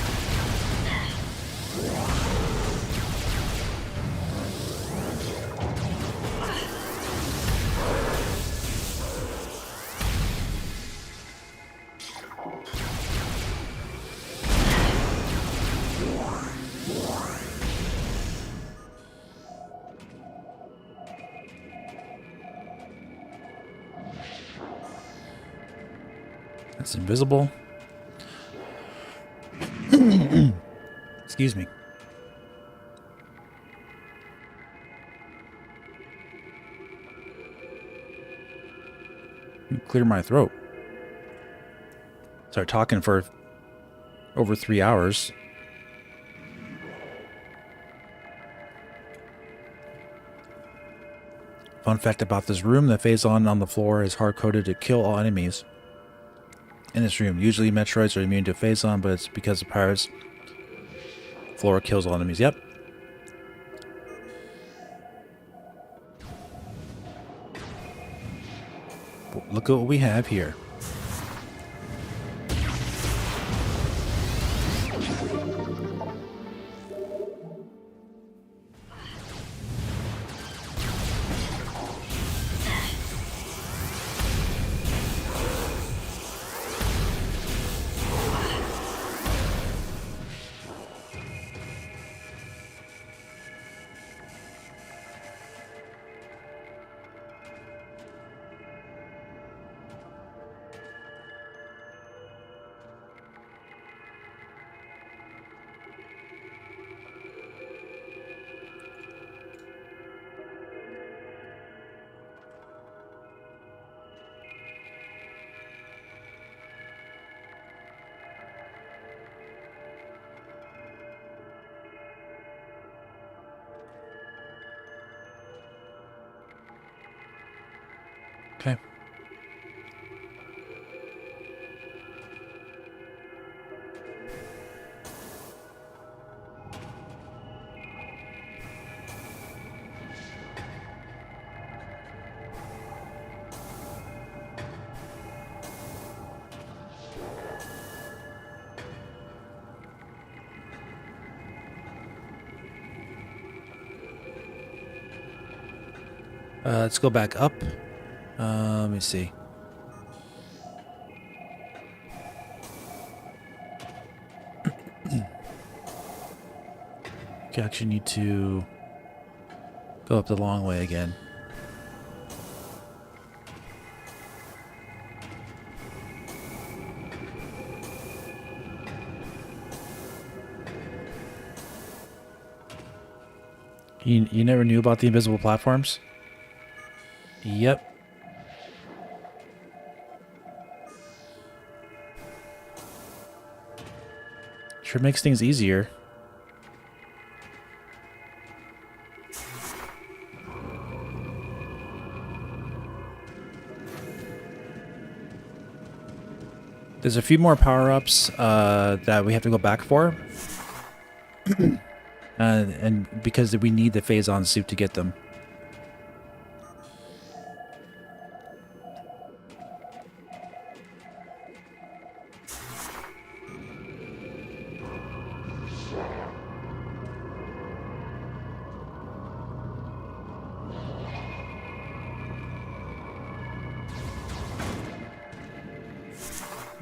That's invisible. Excuse me. Clear my throat. Start talking for over 3 hours. Fun fact about this room, the Phazon on the floor is hard-coded to kill all enemies in this room. Usually Metroids are immune to Phazon, but it's because the pirates floor kills all enemies. Yep. Look at what we have here. Okay. Let's go back up. Let me see. Okay, actually need to go up the long way again. You never knew about the invisible platforms? Yep. Sure makes things easier. There's a few more power-ups that we have to go back for. And because we need the Phazon suit to get them.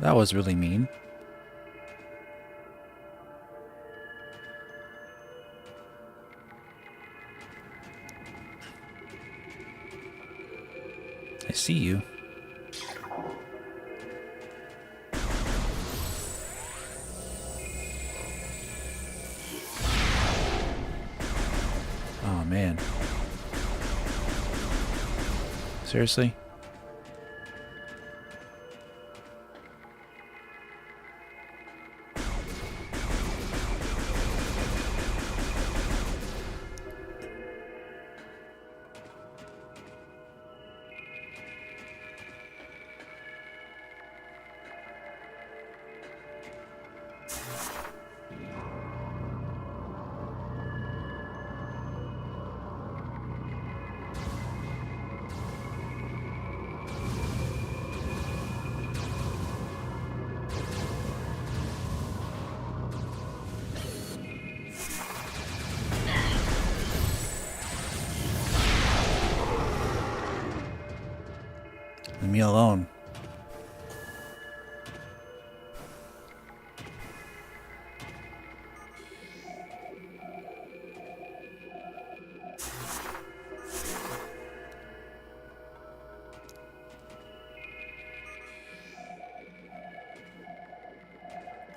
That was really mean. I see you. Oh, man. Seriously? Leave me alone.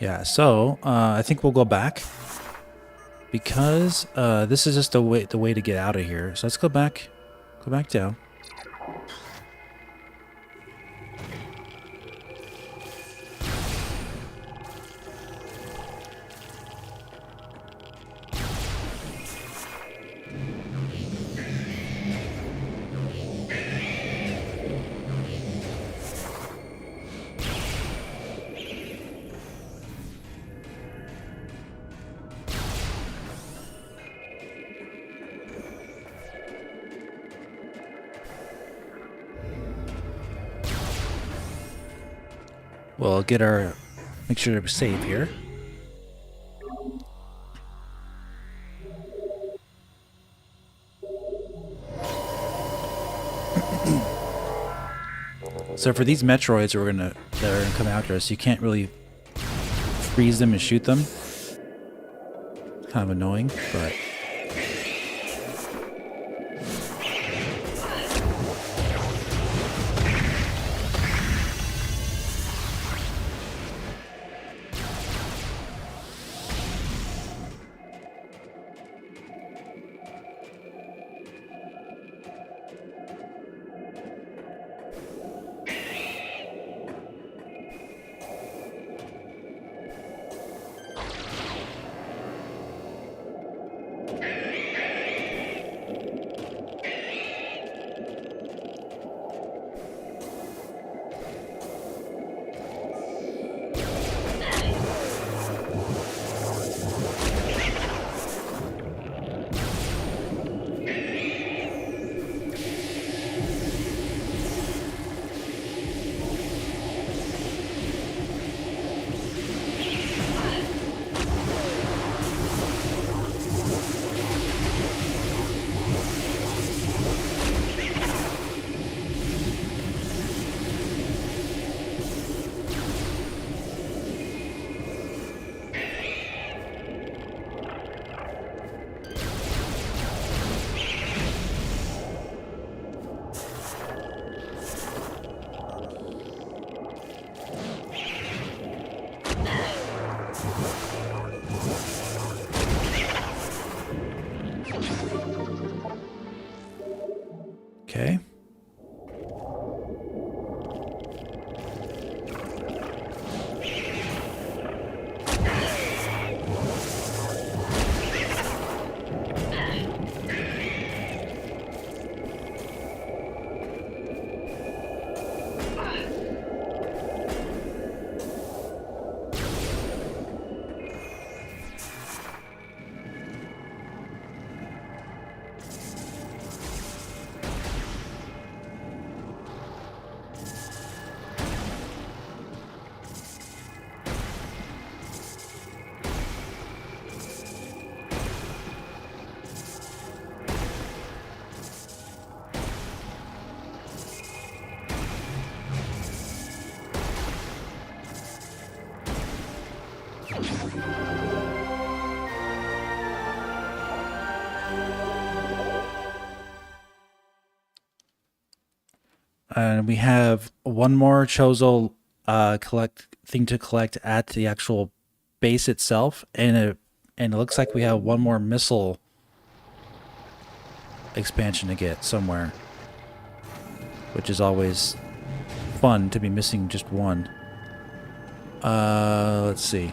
Yeah, so I think we'll go back because this is just the way to get out of here. So let's go back down. We'll get our, make sure to save here. So for these Metroids that are gonna come after us, you can't really freeze them and shoot them. Kind of annoying, but. Okay. And we have one more Chozo thing to collect at the actual base itself, and it looks like we have one more missile expansion to get somewhere, which is always fun to be missing just one. Let's see.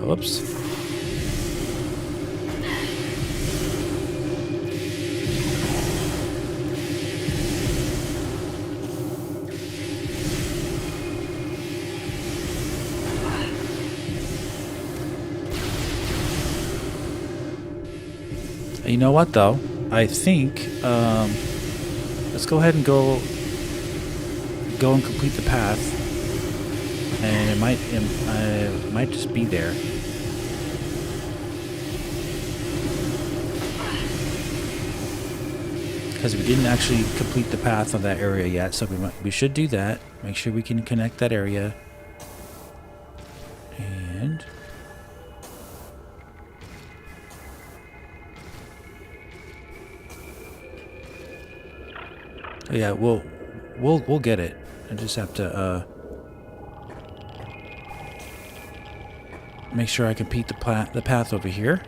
Whoops. You know what, though? I think let's go ahead and go and complete the path, and it might just be there. Because we didn't actually complete the path on that area yet, so we should do that. Make sure we can connect that area. And oh, yeah, we'll get it. I just have to make sure I complete the path over here.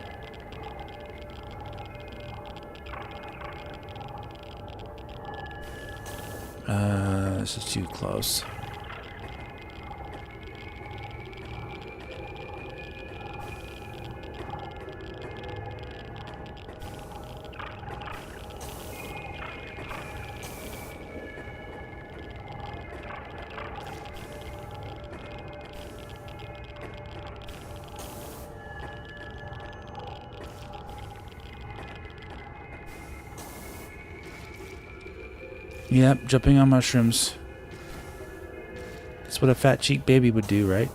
This is too close. Yep, jumping on mushrooms. That's what a fat, cheap baby would do, right?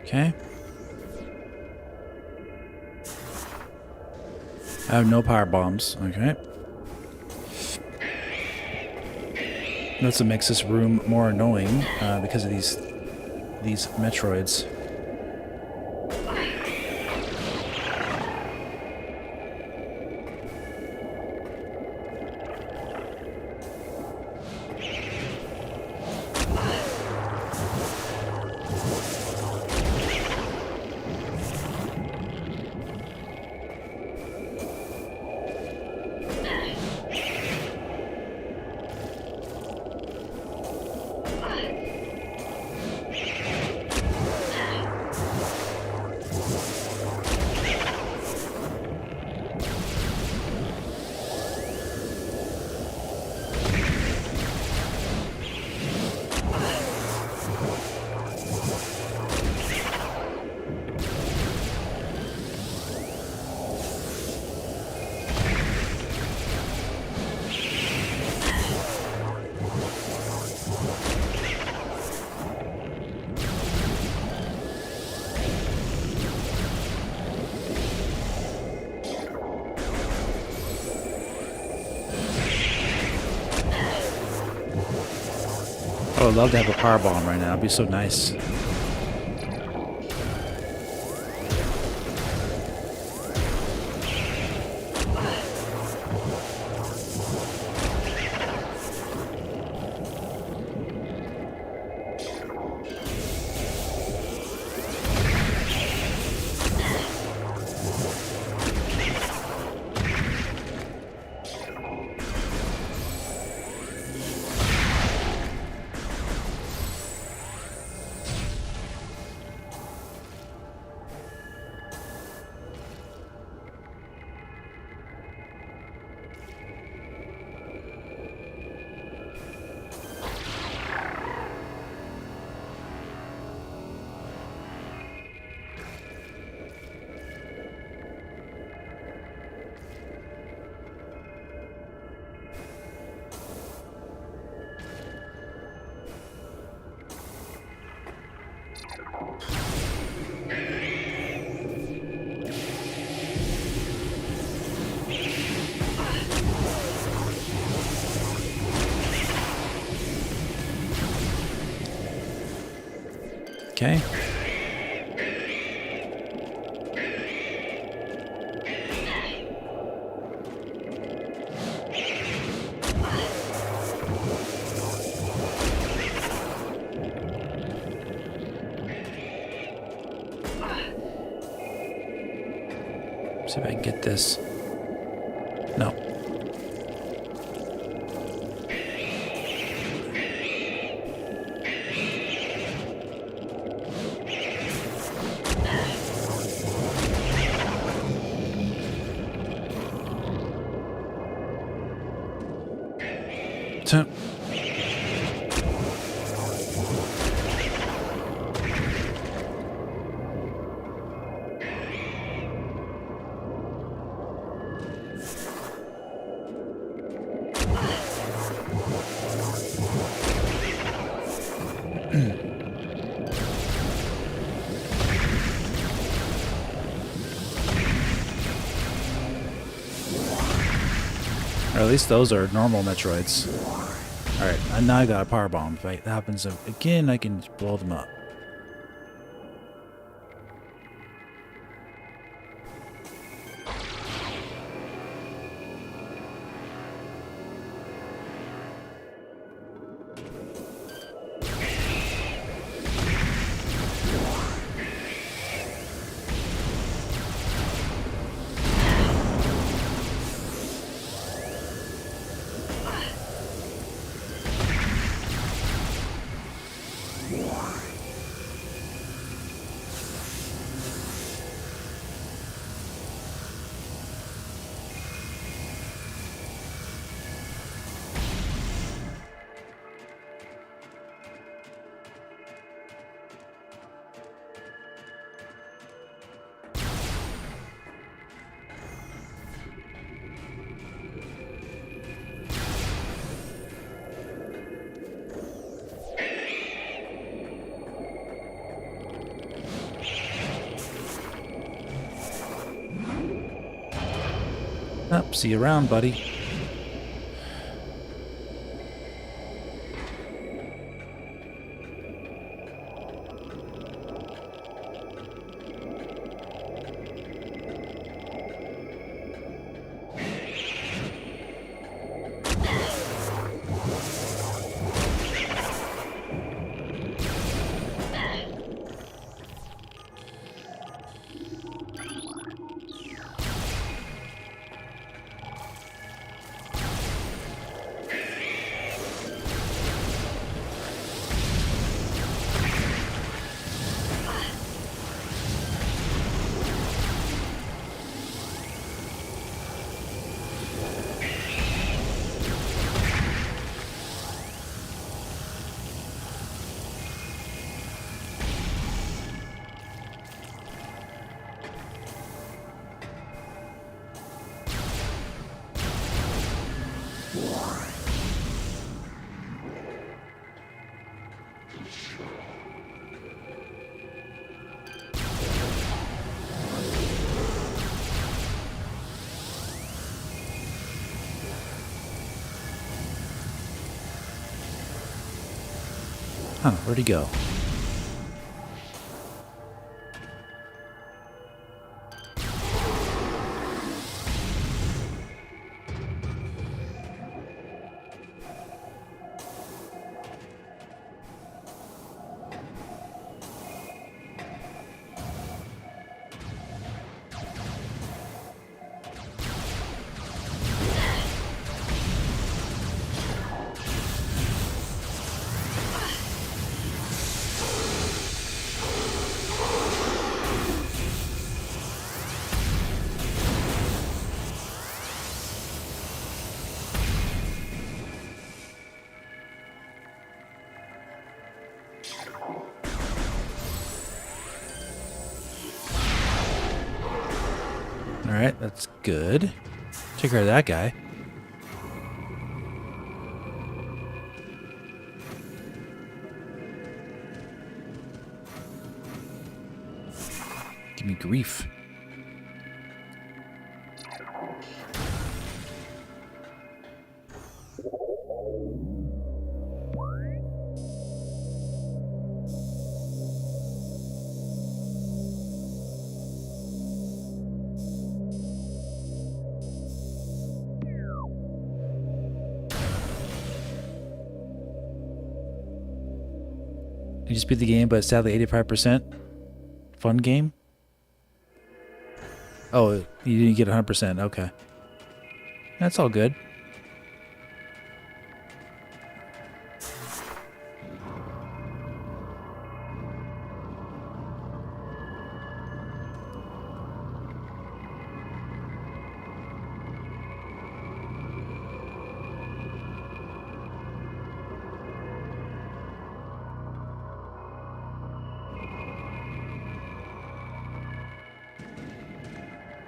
Okay. I have no power bombs. Okay. That's what makes this room more annoying because of these Metroids. I would love to have a power bomb right now. It'd be so nice. Okay. See if I can get this. No. So. Or at least those are normal Metroids. Alright, and now I got a power bomb. If that happens again, I can blow them up. Oh, see you around, buddy. Huh, where'd he go? Alright, that's good. Take care of that guy. Give me grief. You just beat the game, but sadly 85%. Fun game? Oh, you didn't get 100%. Okay. That's all good.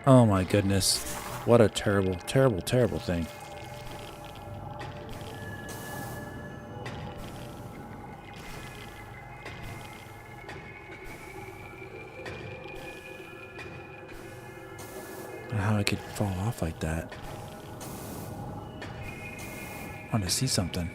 Oh my goodness. What a terrible, terrible, terrible thing. I don't know how I could fall off like that. I want to see something.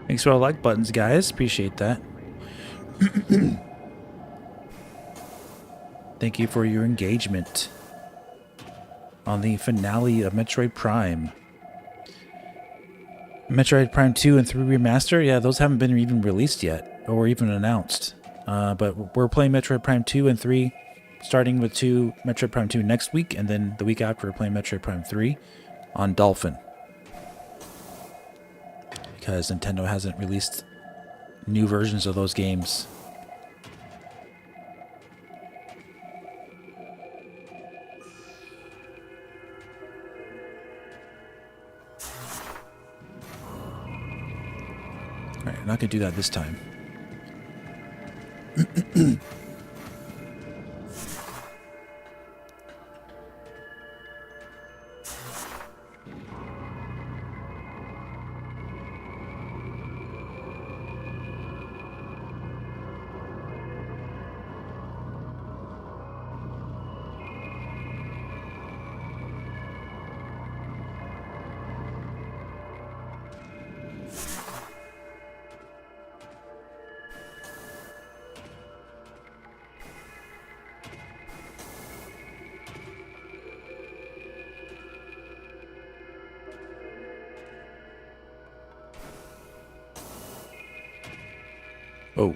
Thanks for all the like buttons, guys. Appreciate that. Thank you for your engagement on the finale of Metroid Prime. Metroid Prime 2 and 3 Remaster, yeah, those haven't been even released yet or even announced. But we're playing Metroid Prime 2 and 3, starting with Metroid Prime 2 next week, and then the week after we're playing Metroid Prime 3 on Dolphin. Because Nintendo hasn't released new versions of those games. Alright, I'm not going to do that this time. Oh.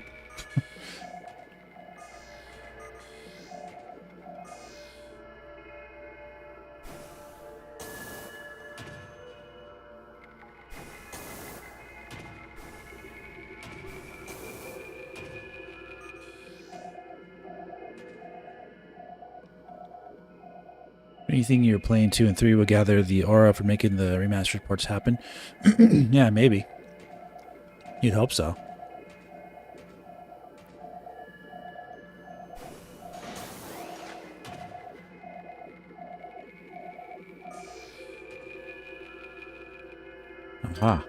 Anything you're playing 2 and 3 will gather the aura for making the remastered ports happen? Yeah, maybe. You'd hope so. Aha.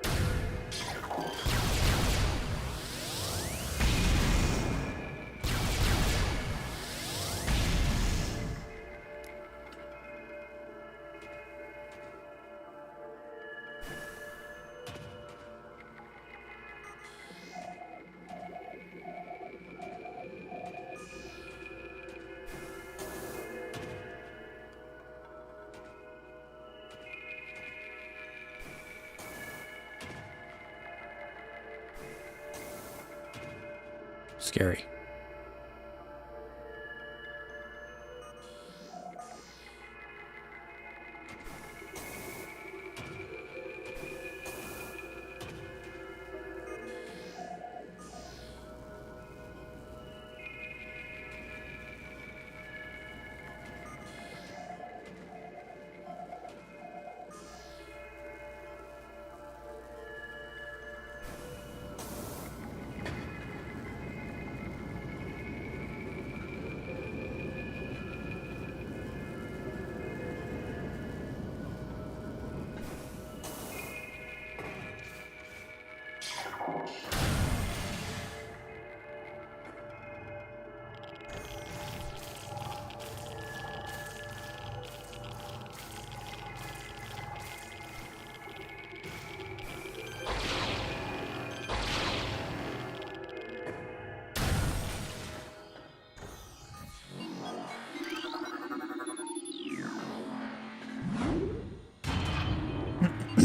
Scary.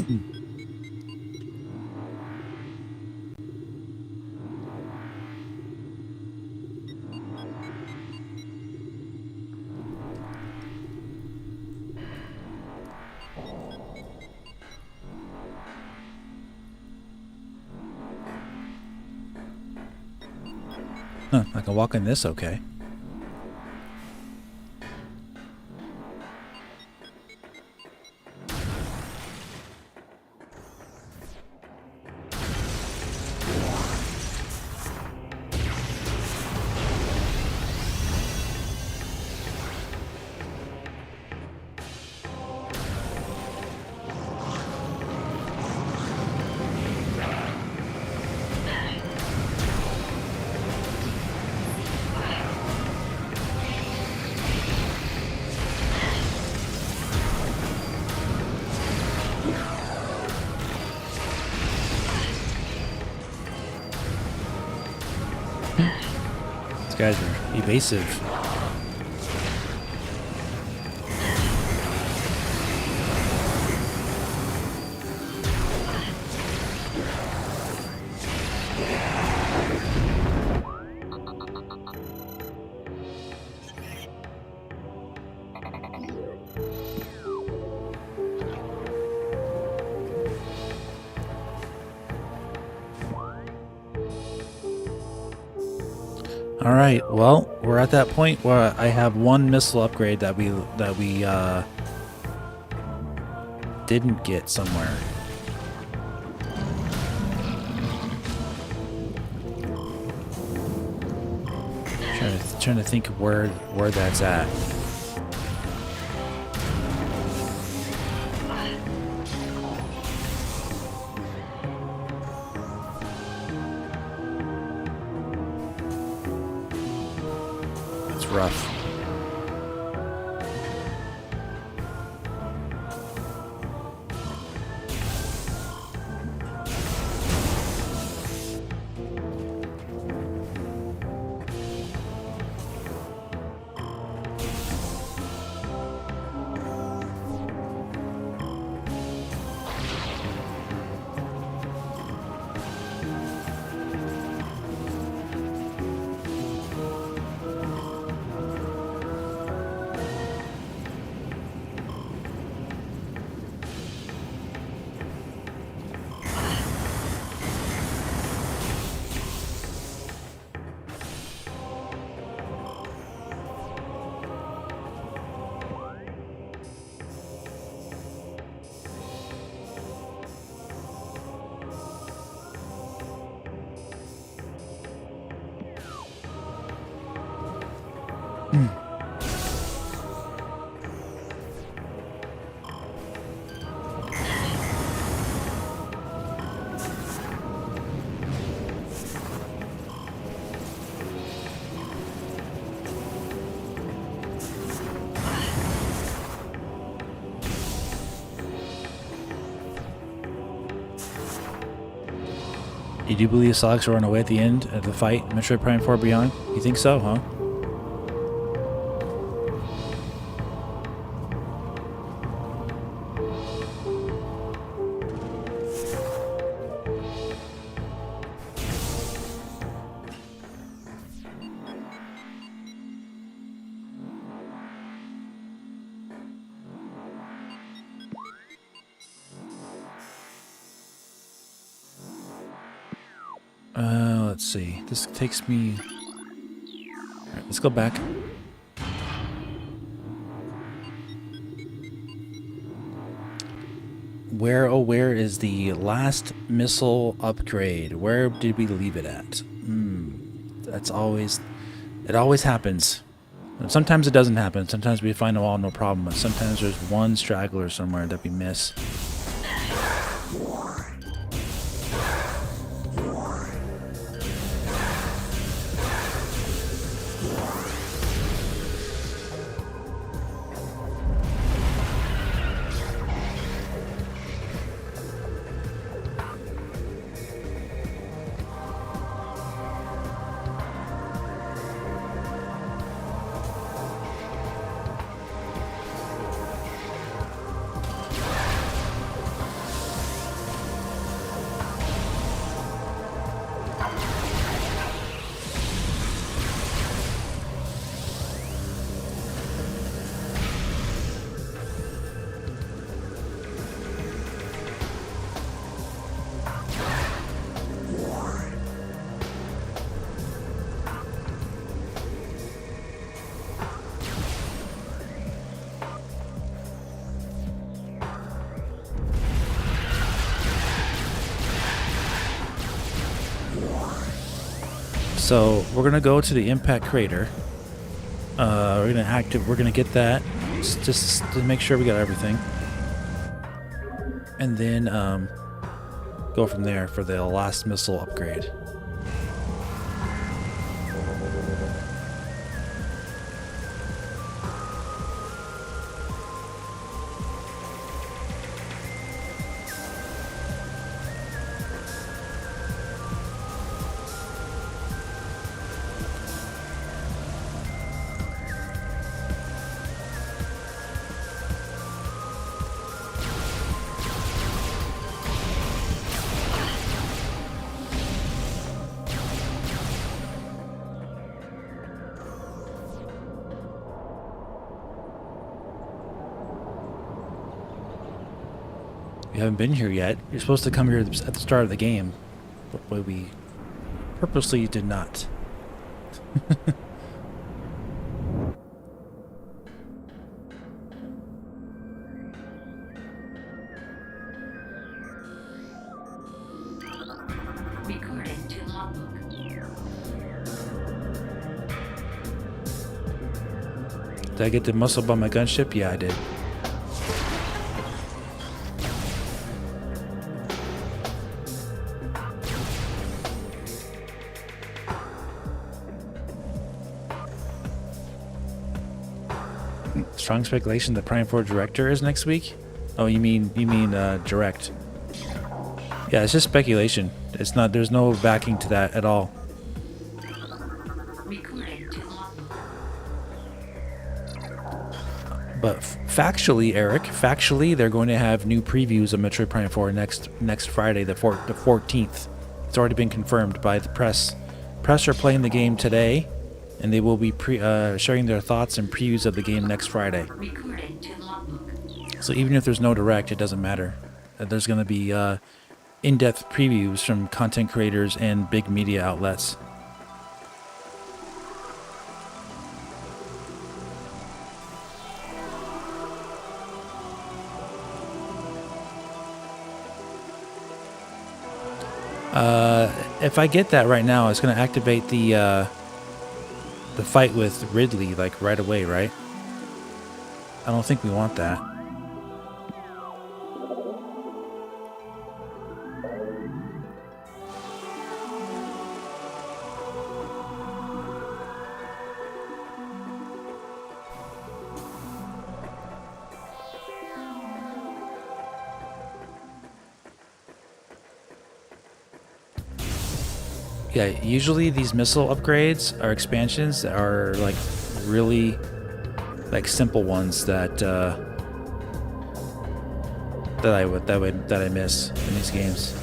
Huh, I can walk in this, okay. These guys are evasive. All right. Well, we're at that point where I have one missile upgrade that we didn't get somewhere. Trying to think of where that's at. It's rough. You do believe Sonics will run away at the end of the fight in Metroid Prime 4 Beyond? You think so, huh? Let's see. This takes me... Alright, let's go back. Where is the last missile upgrade? Where did we leave it at? That's always... It always happens. And sometimes it doesn't happen. Sometimes we find them all no problem. But sometimes there's one straggler somewhere that we miss. So we're gonna go to the impact crater. We're gonna get that just to make sure we got everything, and then go from there for the last missile upgrade. You haven't been here yet. You're supposed to come here at the start of the game, but we purposely did not. Recording to logbook. Did I get the muscle by my gunship? Yeah, I did. Strong speculation the Prime 4 Director is next week? Oh, you mean Direct. Yeah, it's just speculation. It's not, there's no backing to that at all. Recording to logbook. But factually, Eric, they're going to have new previews of Metroid Prime 4 next Friday, the 14th. It's already been confirmed by the press. Press are playing the game today, and they will be sharing their thoughts and previews of the game next Friday. Recording to logbook. So even if there's no Direct, it doesn't matter. There's going to be in-depth previews from content creators and big media outlets. If I get that right now, it's going to activate the fight with Ridley like right away, right? I don't think we want that. Yeah, usually these missile upgrades or expansions are like really like simple ones that I miss in these games.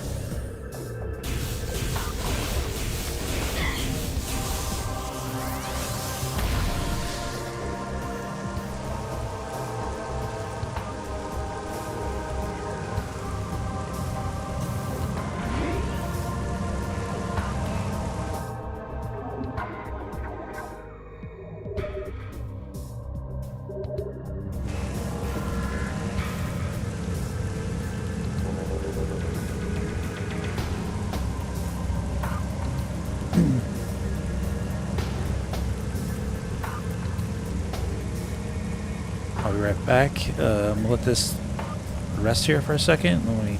I'll be right back. We'll let this rest here for a second. Let me.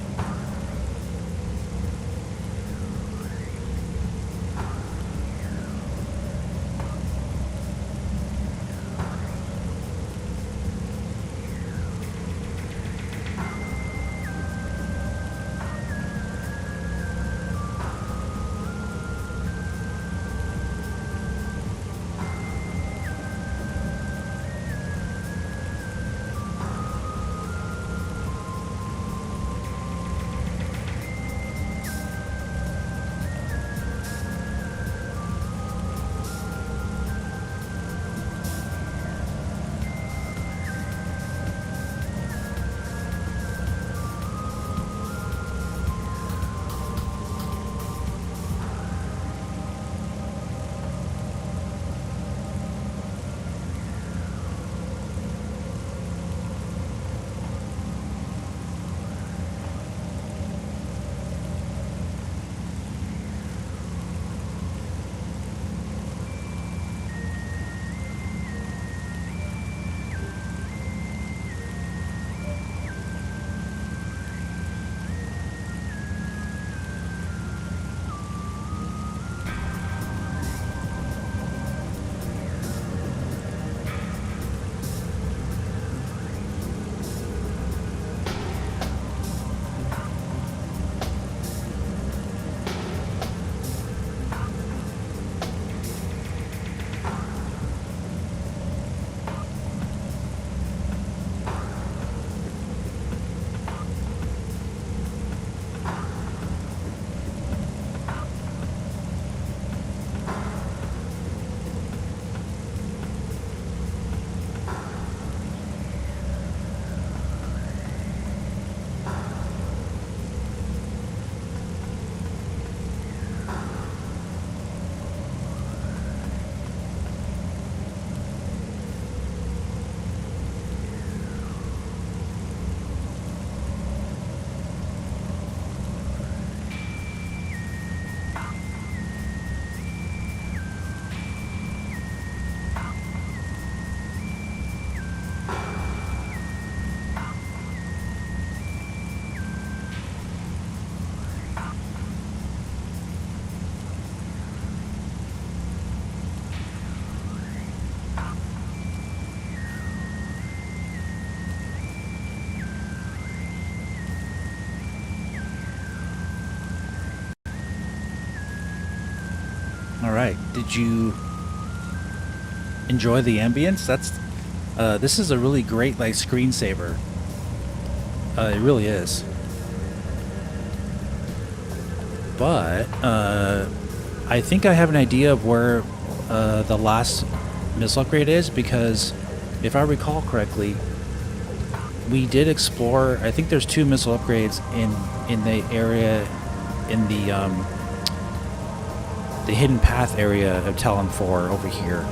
All right. Did you enjoy the ambience? This is a really great like screensaver. It really is. But I think I have an idea of where the last missile upgrade is, because if I recall correctly, we did explore. I think there's 2 missile upgrades in the area in the hidden path area of Talon 4 over here.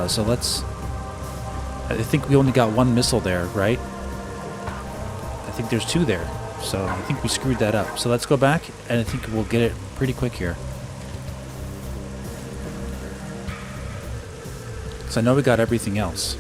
So let's. I think we only got 1 missile there, right? I think there's 2 there. So I think we screwed that up. So let's go back, and I think we'll get it pretty quick here. So I know we got everything else.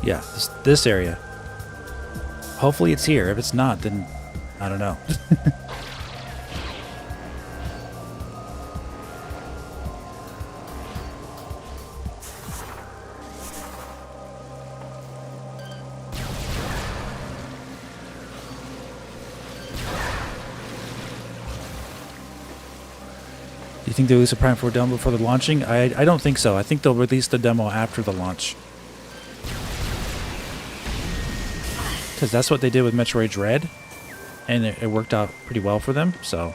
Yeah, this area. Hopefully it's here. If it's not, then I don't know. Do you think they'll release a Prime 4 demo before the launching? I don't think so. I think they'll release the demo after the launch. Because that's what they did with Metroid Dread, and it worked out pretty well for them, so.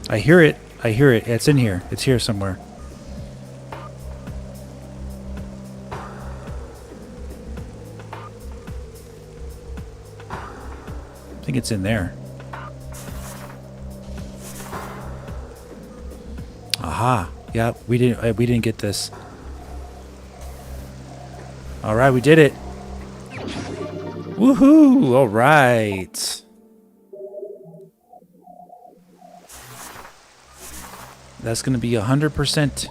I hear it. I hear it. It's in here. It's here somewhere. I think it's in there. Aha. Yeah, we didn't get this. All right, we did it. Woohoo! All right. That's going to be 100%.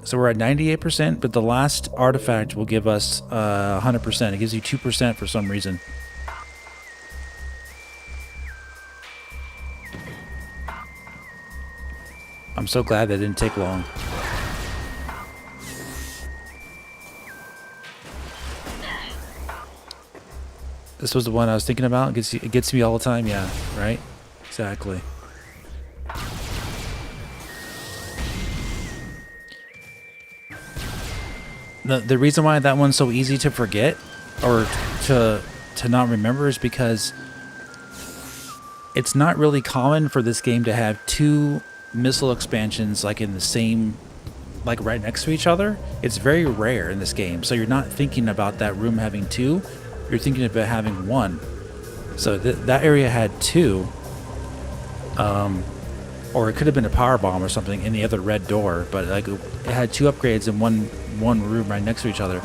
So we're at 98%, but the last artifact will give us 100%. It gives you 2% for some reason. I'm so glad that didn't take long. This was the one I was thinking about. It gets me all the time. Yeah, right? Exactly. The reason why that one's so easy to forget or to not remember is because it's not really common for this game to have 2 missile expansions like in the same, like right next to each other. It's very rare in this game, so you're not thinking about that room having 2, you're thinking about having 1. So that area had 2. Or it could have been a power bomb or something in the other red door, but like it had 2 upgrades in one room right next to each other.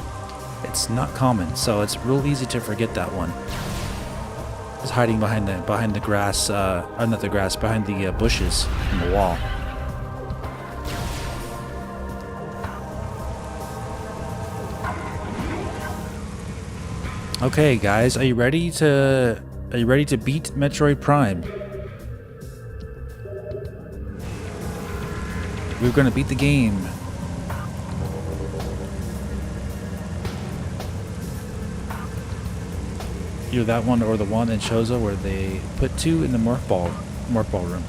It's not common, so it's real easy to forget that one. It's hiding behind the grass, not the grass, behind the bushes in the wall. Okay, guys, are you ready to beat Metroid Prime? We're gonna beat the game. Either that one or the one in Chozo where they put 2 in the morph ball room.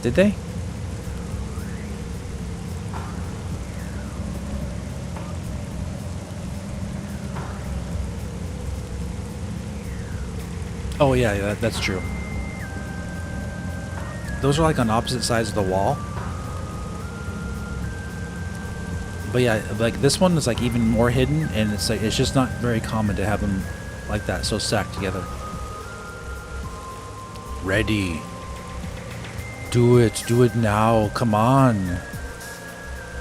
Did they? Oh yeah, that's true. Those are like on opposite sides of the wall. But yeah, like this one is like even more hidden, and it's like it's just not very common to have them like that, so stacked together. Ready. Do it now. Come on.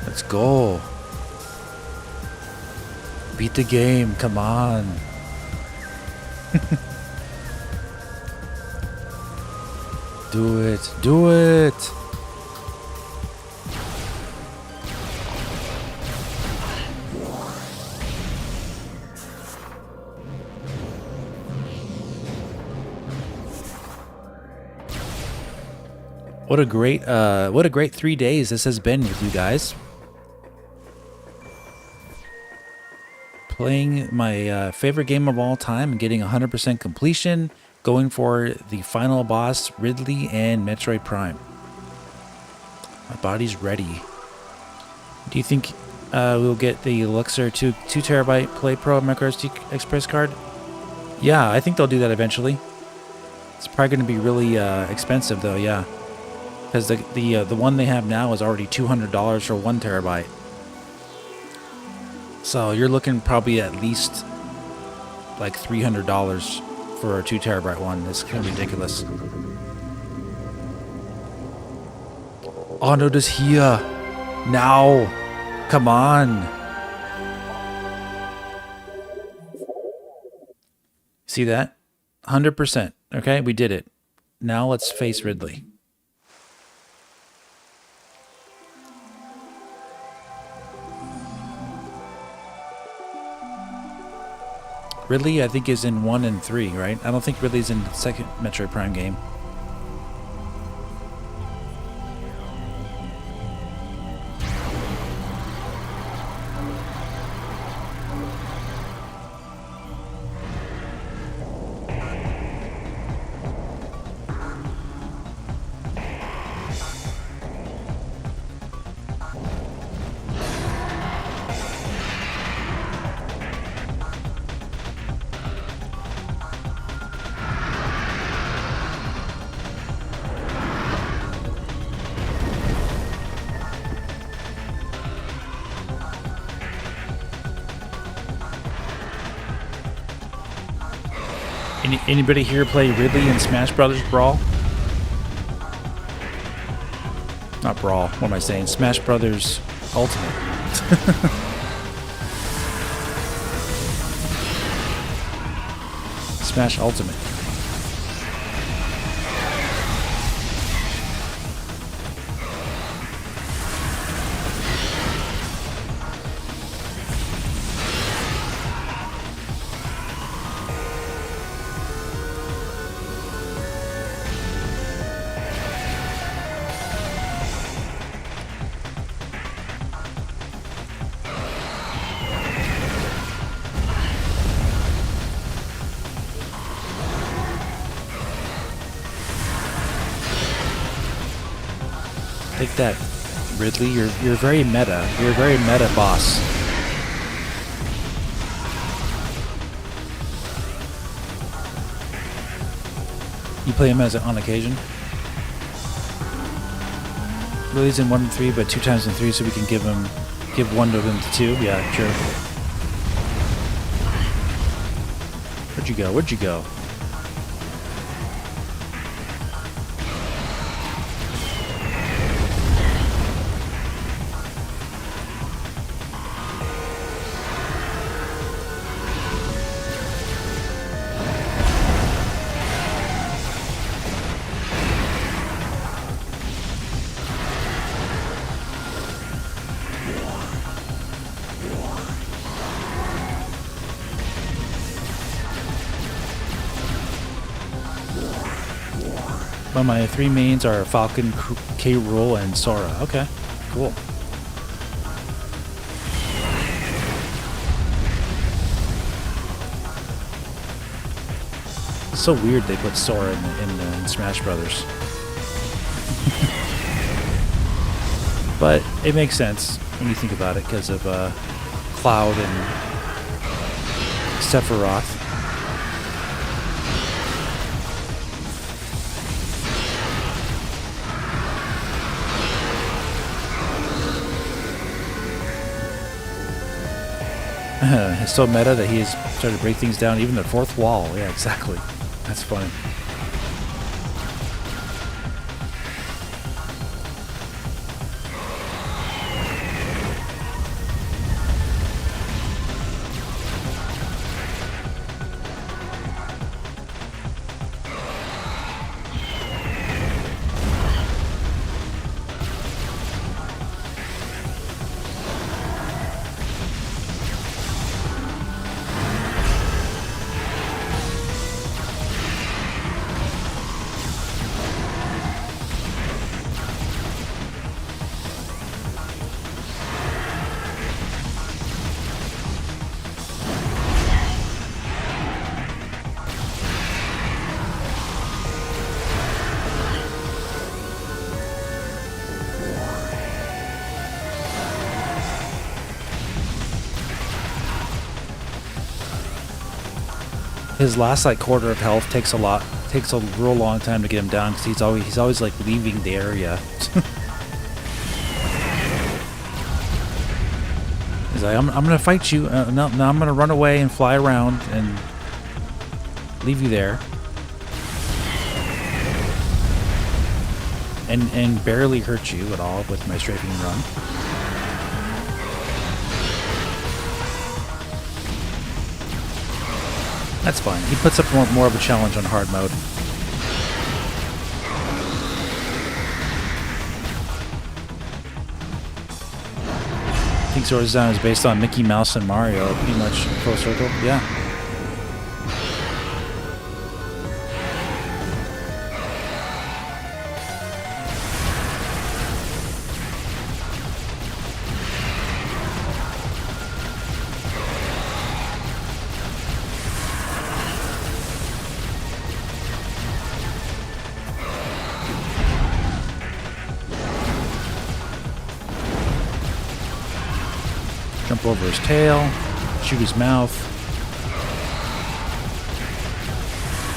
Let's go. Beat the game. Come on. Do it. Do it. What a great 3 days this has been with you guys. Playing my favorite game of all time and getting 100% completion, going for the final boss, Ridley and Metroid Prime. My body's ready. Do you think we'll get the Elixir 2 terabyte Play Pro microSD Express card? Yeah, I think they'll do that eventually. It's probably going to be really expensive though, yeah. Because the one they have now is already $200 for 1 terabyte. So you're looking probably at least like $300 for a 2 terabyte one. It's kind of ridiculous. Oh no, this here. Now. Come on. See that? 100%. Okay, we did it. Now let's face Ridley. Ridley, I think, is in 1 and 3, right? I don't think Ridley's in the second Metroid Prime game. Anybody here play Ridley in Smash Brothers Brawl? Not Brawl, what am I saying? Smash Brothers Ultimate. Smash Ultimate. Take that, Ridley. You're very meta. You're a very meta boss. You play him as on occasion. Ridley's in 1 and 3, but 2 times in 3, so we can give one of them to 2. Yeah, sure. Where'd you go? Where'd you go? Well, my 3 mains are Falcon, K. Rool, and Sora. Okay, cool. It's so weird they put Sora in Smash Brothers. But it makes sense when you think about it because of Cloud and Sephiroth. It's so meta that he has started to break things down, even the fourth wall. Yeah, exactly. That's funny. His last like quarter of health takes a real long time to get him down because he's always like leaving the area. He's like, I'm gonna fight you. No, I'm gonna run away and fly around and leave you there, and barely hurt you at all with my strafing run. That's fine. He puts up more of a challenge on hard mode. I think Sword Design is based on Mickey Mouse and Mario, pretty much full circle. Yeah. Jump over his tail, shoot his mouth,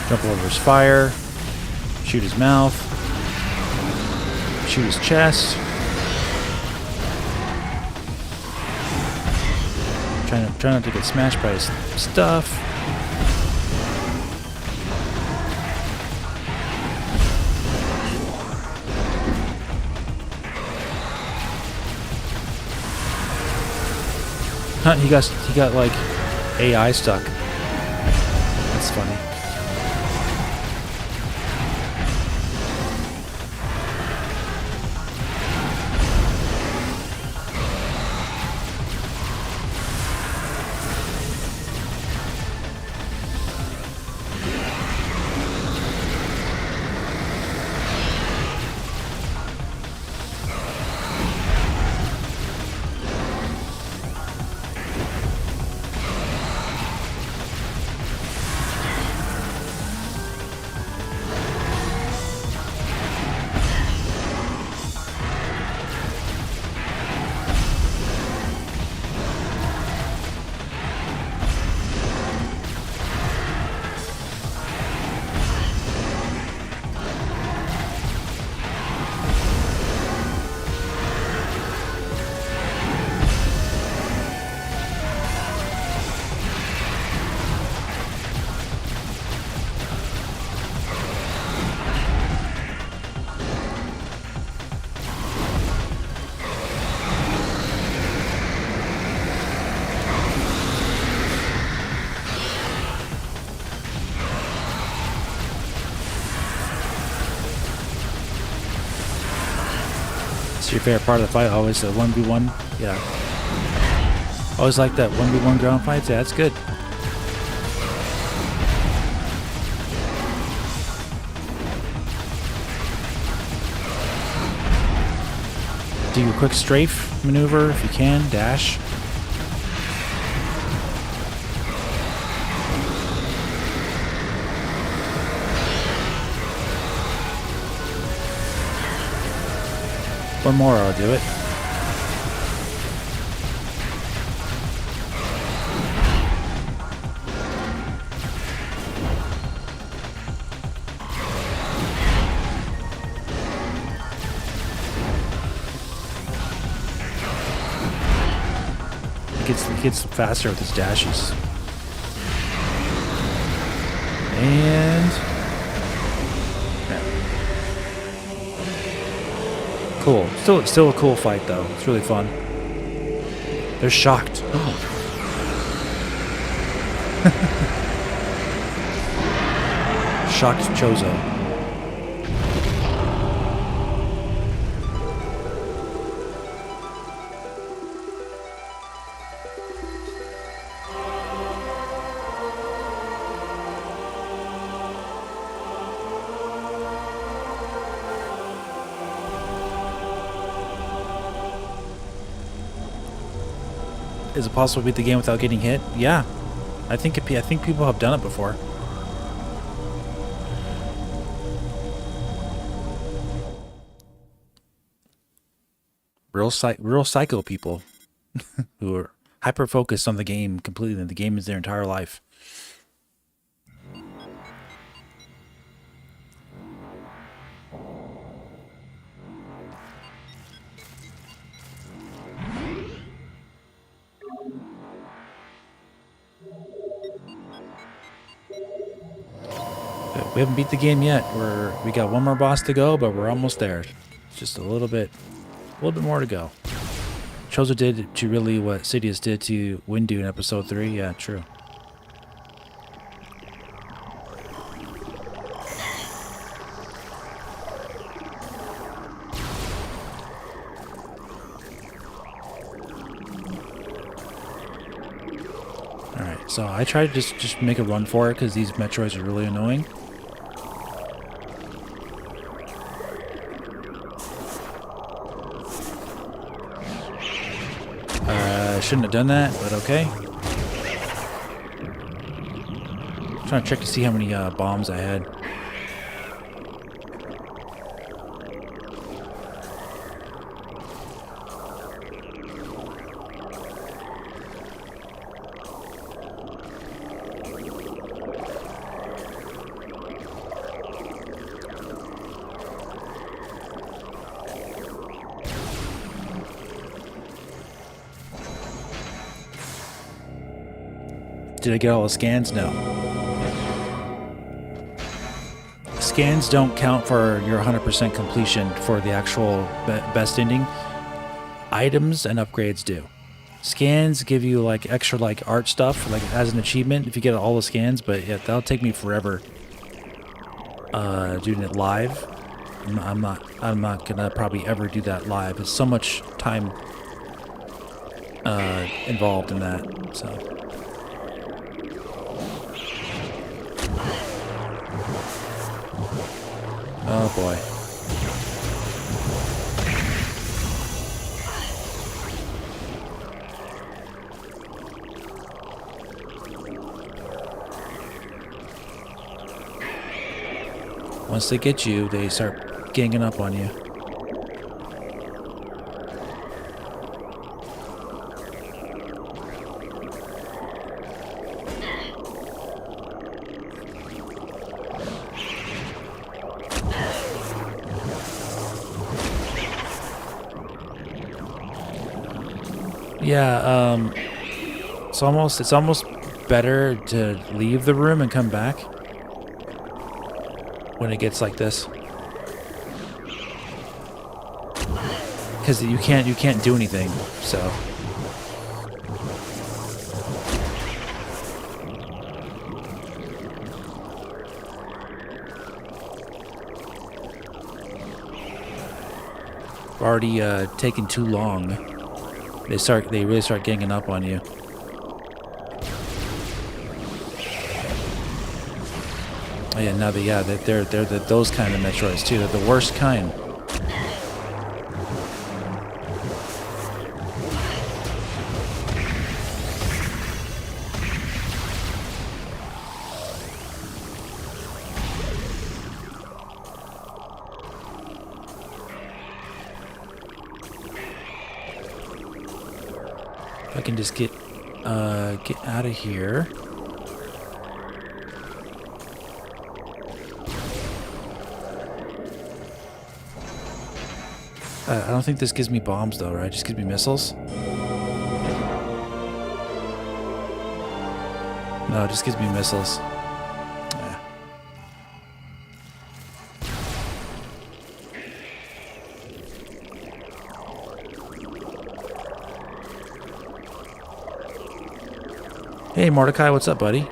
jump over his fire, shoot his mouth, shoot his chest. Try not to get smashed by his stuff. He got like AI stuck. That's funny. Your favorite part of the fight? Always the 1v1? Yeah. Always like that 1v1 ground fights? Yeah, that's good. Do a quick strafe maneuver if you can. Dash. One more, I'll do it. gets faster with his dashes. And yeah. Cool. Still a cool fight though. It's really fun. They're shocked. Shocked Chozo. Is it possible to beat the game without getting hit? Yeah, I think people have done it before. Real psycho people who are hyper focused on the game completely. The game is their entire life. We haven't beat the game yet. We got one more boss to go, but we're almost there. Just a little bit more to go. Chozo did to really what Sidious did to Windu in episode 3. Yeah, true. Alright, so I tried to just make a run for it because these Metroids are really annoying. Shouldn't have done that, but okay. I'm trying to check to see how many bombs I had. Did I get all the scans? No. Scans don't count for your 100% completion for the actual best ending. Items and upgrades do. Scans give you like extra like art stuff, like as an achievement if you get all the scans, but yeah, that'll take me forever doing it live. I'm not gonna probably ever do that live. It's so much time involved in that, so. Oh boy. Once they get you, they start ganging up on you. Yeah, it's almost better to leave the room and come back when it gets like this, because you can't do anything. So already taking too long. They really start ganging up on you. Oh yeah, now they're those kind of Metroids too. They're the worst kind. I can just get out of here. I don't think this gives me bombs though, right? It just gives me missiles. No, it just gives me missiles. Yeah. Hey, Mordecai, what's up, buddy?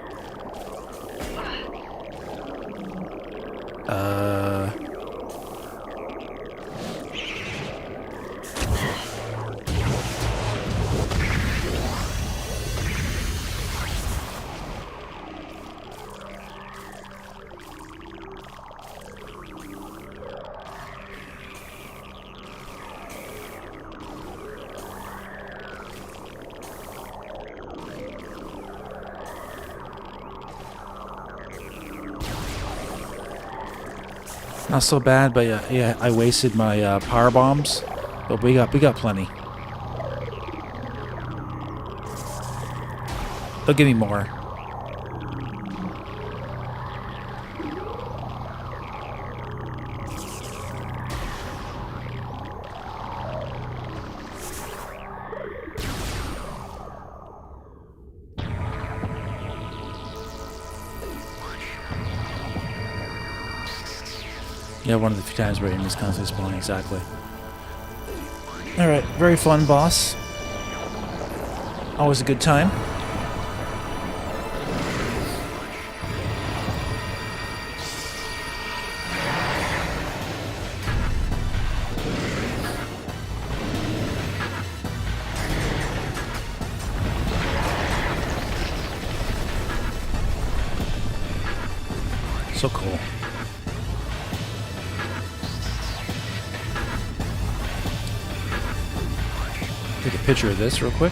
Not so bad, but yeah, I wasted my power bombs, but we got plenty. They'll give me more. Yeah, one of the few times where enemies constantly spawning, exactly. Alright, very fun boss. Always a good time. So cool. Take a picture of this real quick.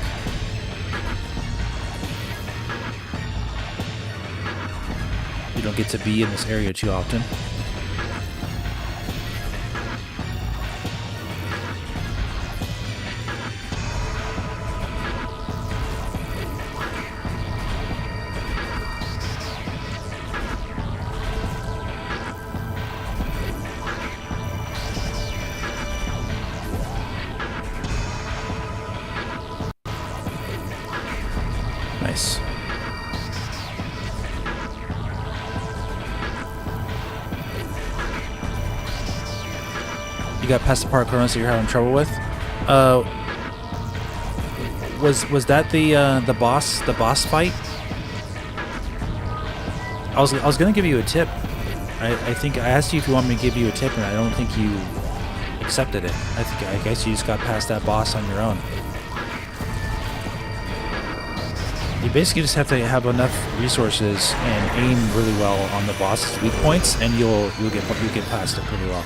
You don't get to be in this area too often. Nice. You got past the part corners that you're having trouble with. Was that the boss fight? I was gonna give you a tip. I think I asked you if you want me to give you a tip, and I don't think you accepted it. I guess you just got past that boss on your own. You basically just have to have enough resources and aim really well on the boss's weak points, and you'll get past it pretty well.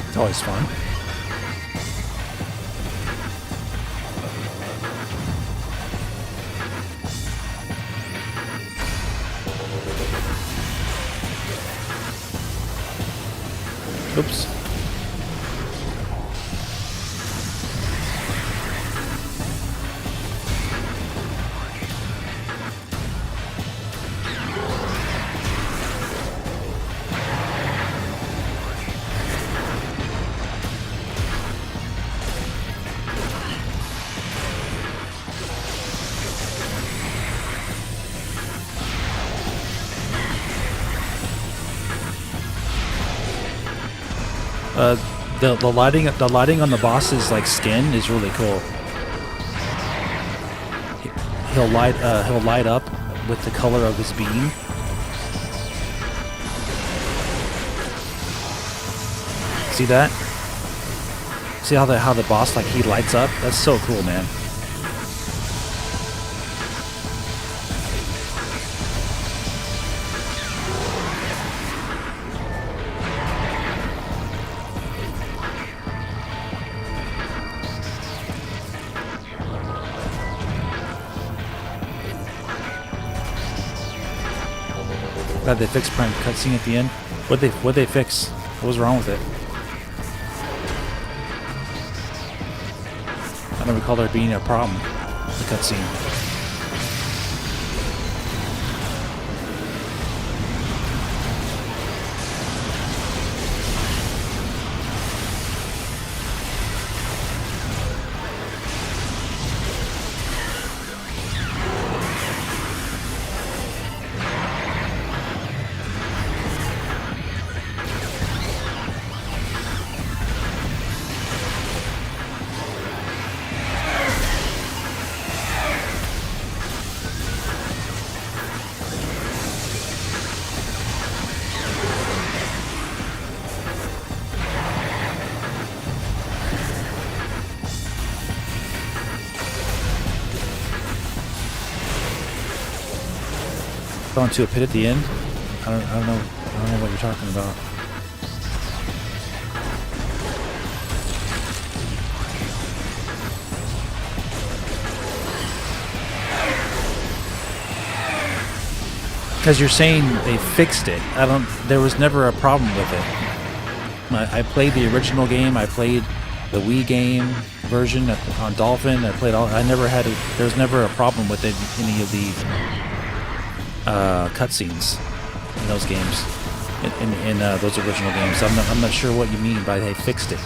It's always fun. Oops. The lighting on the boss's like skin is really cool. He'll light up with the color of his beam. See that? See how the boss, like, he lights up? That's so cool, man. Glad they fixed Prime cutscene at the end. What'd they fix? What was wrong with it? I don't recall there being a problem with the cutscene. Fell into a pit at the end. I don't know what you're talking about. Because you're saying they fixed it. There was never a problem with it. I played the original game. I played the Wii game version on Dolphin. There was never a problem with it, any of the cutscenes in those games, in those original games. I'm not sure what you mean by they fixed it.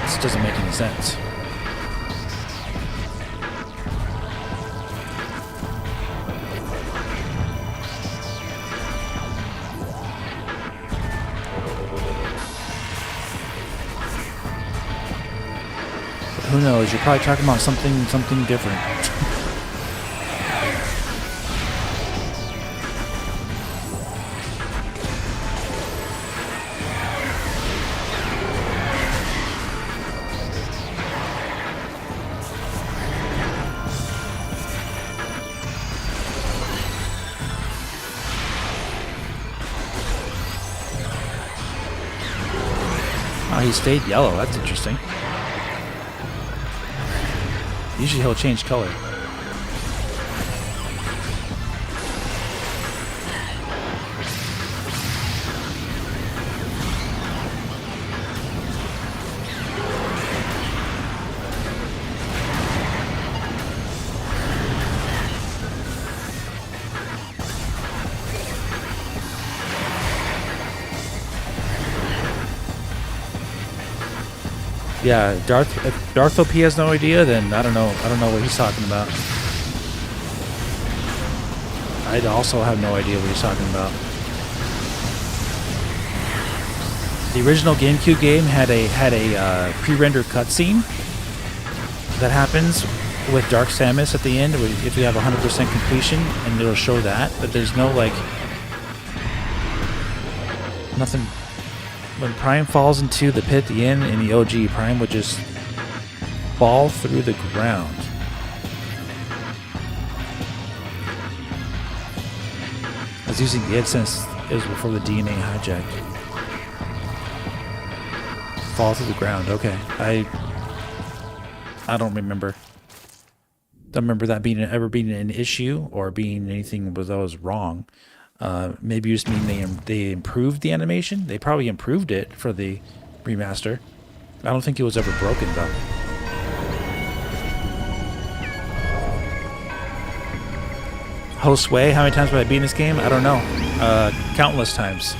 This doesn't make any sense. Who knows? You're probably talking about something different. Oh, he stayed yellow. That's interesting. Usually he'll change color. Yeah, if Darth OP has no idea, then I don't know what he's talking about. I'd also have no idea what he's talking about. The original GameCube game had a pre-rendered cutscene that happens with Dark Samus at the end if you have 100% completion, and it'll show that. But there's no nothing. When Prime falls into the pit at the end in the OG, Prime would just fall through the ground. I was using the since it was before the DNA hijack. Fall through the ground. Okay, I don't remember. Don't remember that ever being an issue or being anything that was wrong. Maybe you just mean they improved the animation. They probably improved it for the remaster. I don't think it was ever broken though. Josue, how many times have I beaten this game? I don't know. Countless times.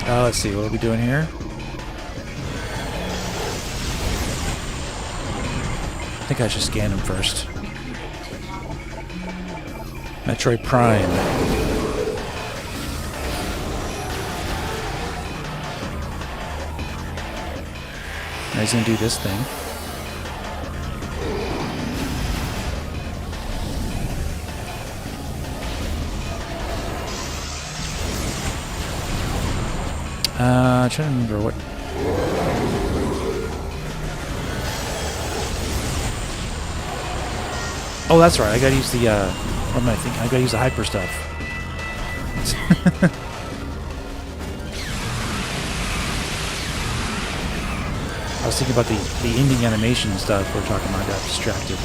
Let's see, what are we doing here? I think I should scan him first. Metroid Prime. Now he's gonna do this thing. I'm trying to remember what. Oh, that's right. I gotta use the, what am I thinking? I gotta use the hyper stuff. I was thinking about the ending animation stuff we're talking about. I got distracted.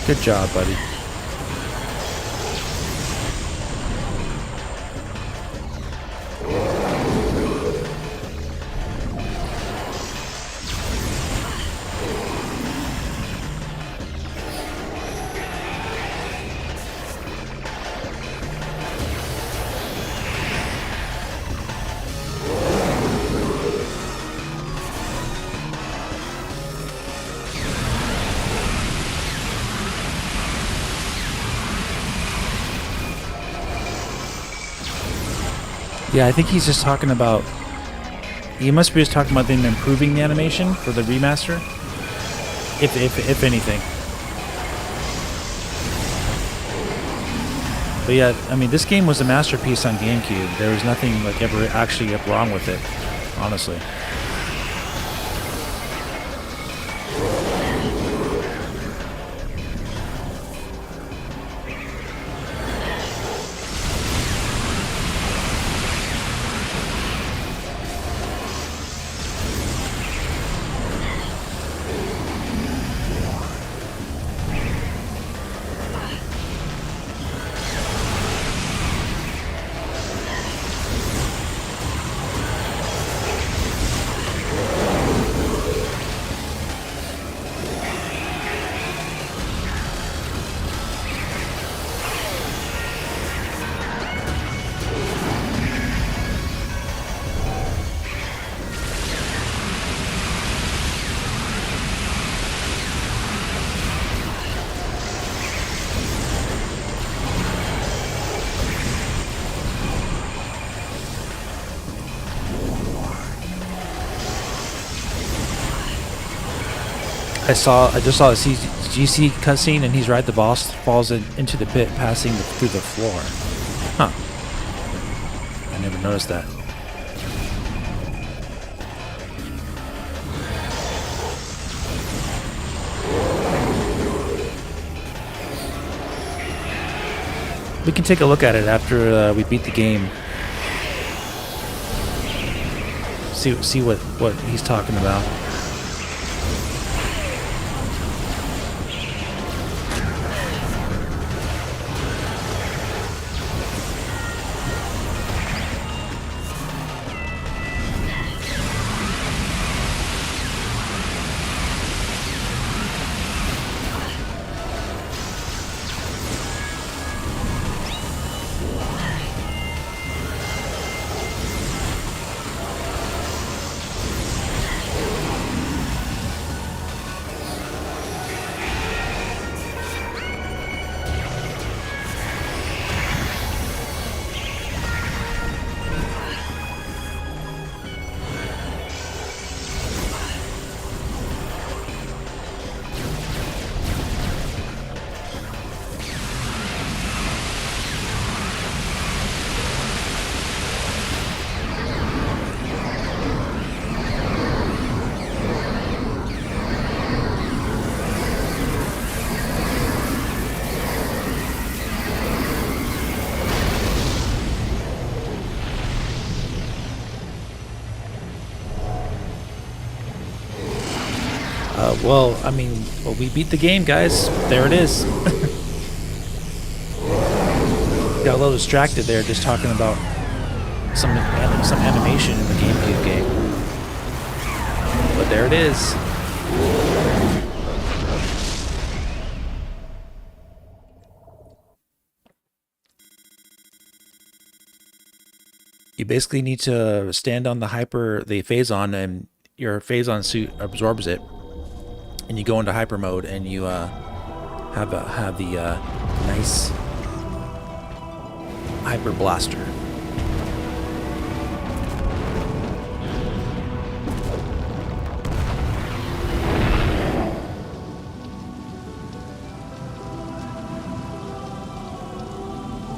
Good job, buddy. Yeah, I think he's just talking about... He must be just talking about them improving the animation for the remaster. If anything. But yeah, I mean, this game was a masterpiece on GameCube. There was nothing like ever actually wrong with it, honestly. I just saw a GC cutscene, and he's right. The boss falls into the pit, passing through the floor. Huh. I never noticed that. We can take a look at it after we beat the game. See what he's talking about. Well, I mean, we beat the game, guys. There it is. Got a little distracted there just talking about some animation in the GameCube game. But there it is. You basically need to stand on the Phazon, and your Phazon suit absorbs it. And you go into hyper mode, and you have the nice hyper blaster.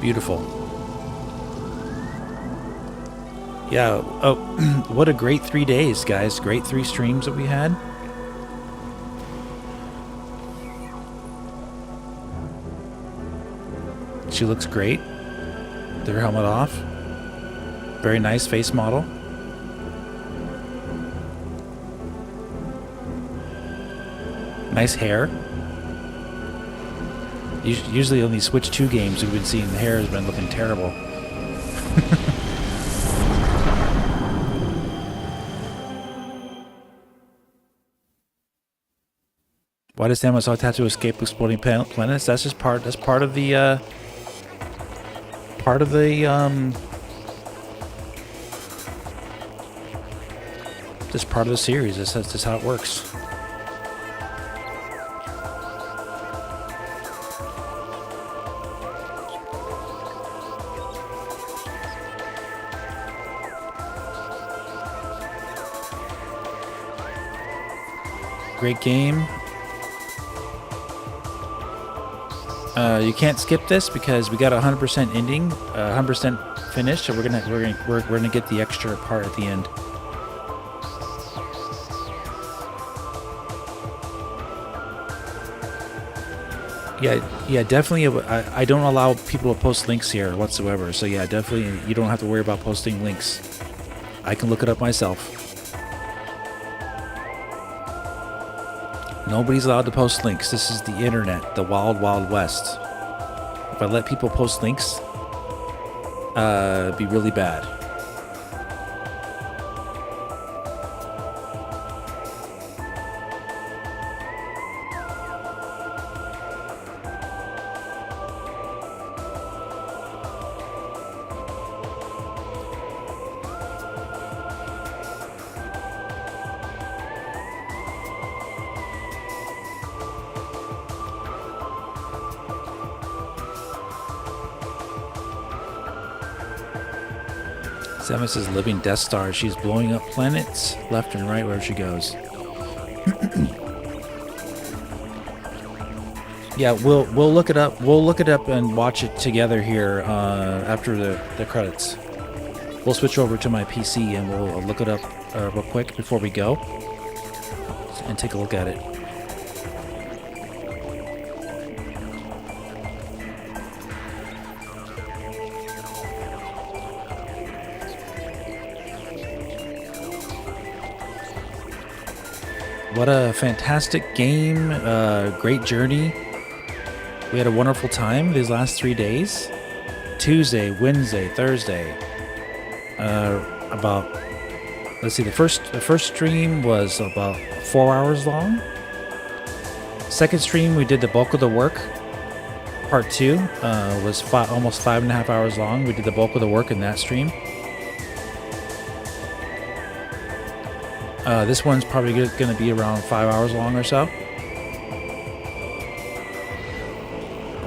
Beautiful. Yeah. Oh, what a great 3 days, guys. Great 3 streams that we had. She looks great. With her helmet off. Very nice face model. Nice hair. Usually on these Switch 2 games, we've been seeing the hair has been looking terrible. Why does Samus always have to escape exploding planets? That's just part. That's part of the. Just part of the series. That's just how it works. Great game. You can't skip this because we got a 100% ending, 100% finished. So we're gonna get the extra part at the end. Yeah, definitely. I don't allow people to post links here whatsoever. So yeah, definitely, you don't have to worry about posting links. I can look it up myself. Nobody's allowed to post links. This is the internet, the wild, wild west. If I let people post links, it'd be really bad. Samus is living Death Star. She's blowing up planets left and right wherever she goes. Yeah, we'll look it up. We'll look it up and watch it together here after the credits. We'll switch over to my PC and we'll look it up real quick before we go and take a look at it. What a fantastic game, great journey. We had a wonderful time these last 3 days. Tuesday, Wednesday, Thursday. Let's see, the first stream was about 4 hours long. Second stream, we did the bulk of the work. Part 2 was almost 5.5 hours long. We did the bulk of the work in that stream. This one's probably going to be around 5 hours long or so.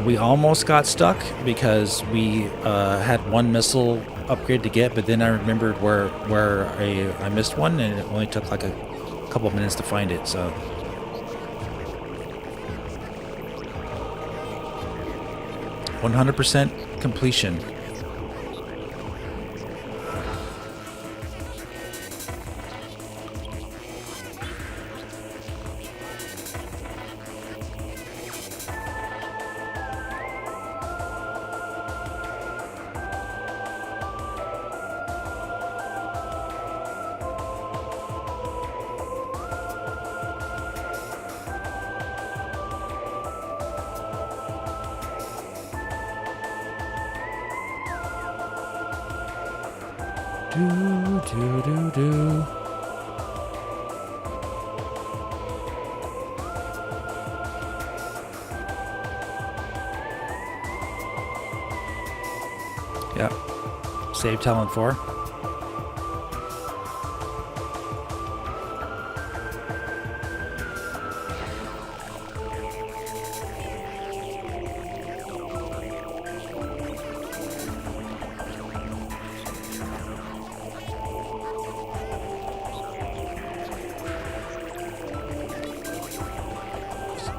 We almost got stuck because we had one missile upgrade to get, but then I remembered where I missed one, and it only took like a couple of minutes to find it. So 100% completion. Yeah. Save Talon 4.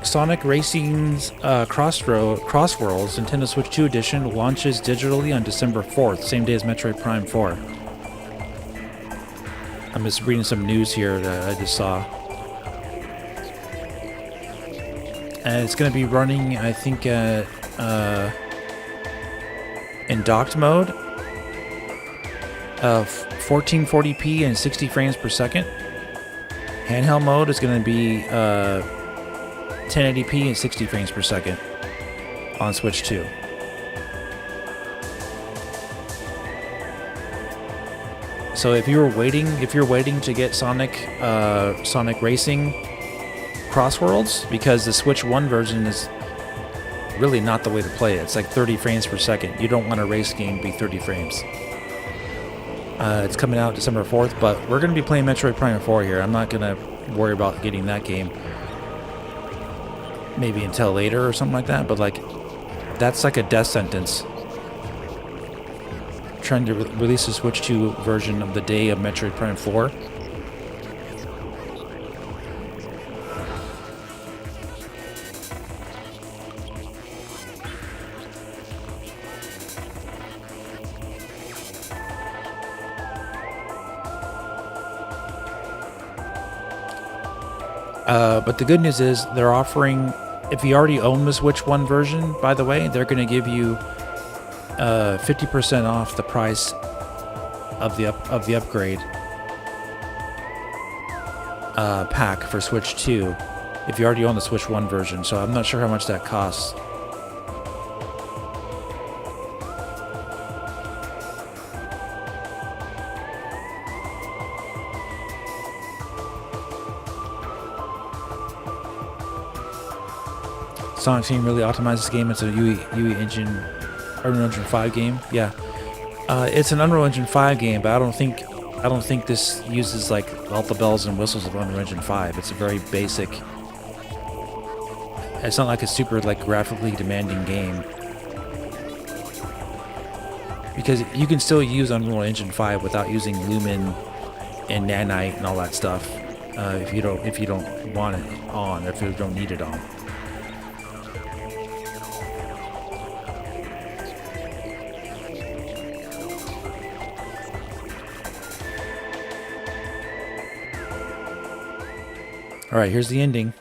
Sonic Racing's Crossworlds Nintendo Switch 2 edition launches digitally on December 4th, same day as Metroid Prime 4. I'm just reading some news here that I just saw. And it's going to be running, I think, in docked mode of 1440p and 60 frames per second. Handheld mode is going to be 1080p and 60 frames per second on Switch 2. So if you're waiting to get Sonic Racing Crossworlds, because the Switch 1 version is really not the way to play it. It's like 30 frames per second. You don't want a race game to be 30 frames. It's coming out December 4th, but we're going to be playing Metroid Prime 4 here. I'm not going to worry about getting that game maybe until later or something like that, but like that's like a death sentence. Trying to release a Switch 2 version of the day of Metroid Prime 4. But the good news is they're offering, if you already own the Switch 1 version, by the way, they're going to give you 50% off the price of the upgrade pack for Switch 2 if you already own the Switch 1 version. So I'm not sure how much that costs. Sonic Team really optimized this game. It's a Unreal Engine 5 game. Yeah, it's an Unreal Engine 5 game, but I don't think this uses like all the bells and whistles of Unreal Engine 5. It's a very basic. It's not like a super like graphically demanding game, because you can still use Unreal Engine 5 without using Lumen and Nanite and all that stuff. If you don't want it on, if you don't need it on. All right, here's the ending.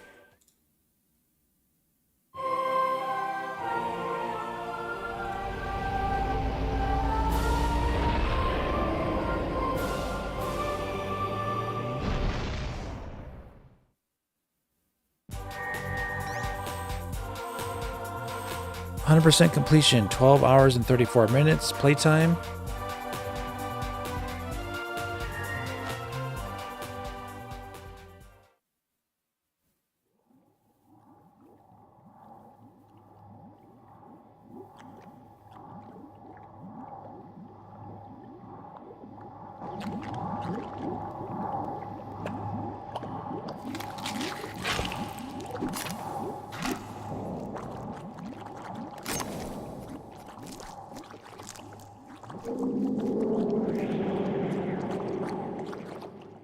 %, completion, 12 hours and 34 minutes. Playtime.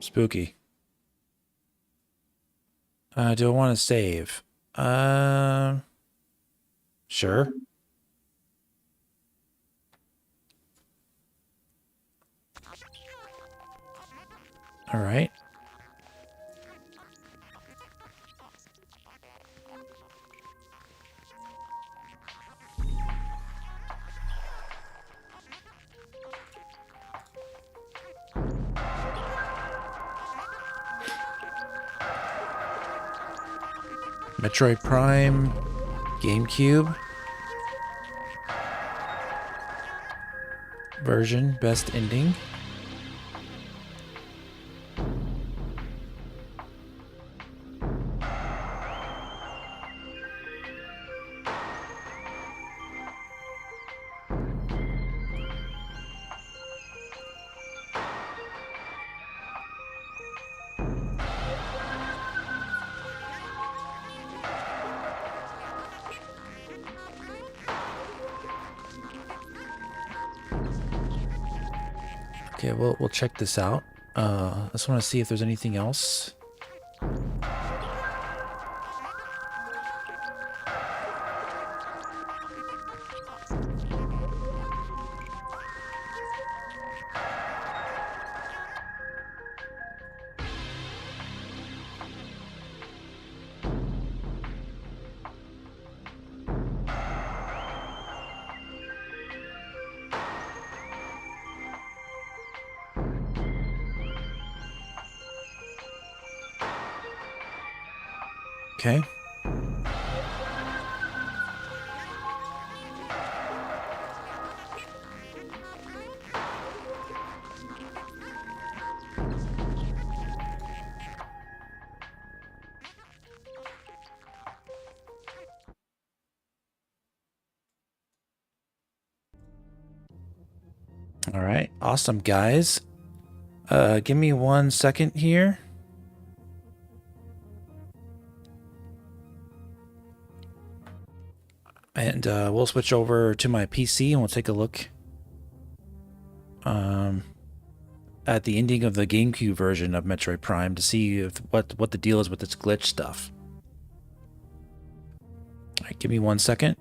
Spooky. Do I want to save? Sure. All right. Metroid Prime, GameCube version, best ending. Okay, we'll check this out. I just want to see if there's anything else. Okay. All right, awesome, guys. Give me 1 second here. And we'll switch over to my PC and we'll take a look at the ending of the GameCube version of Metroid Prime to see if, what the deal is with this glitch stuff. All right, give me 1 second.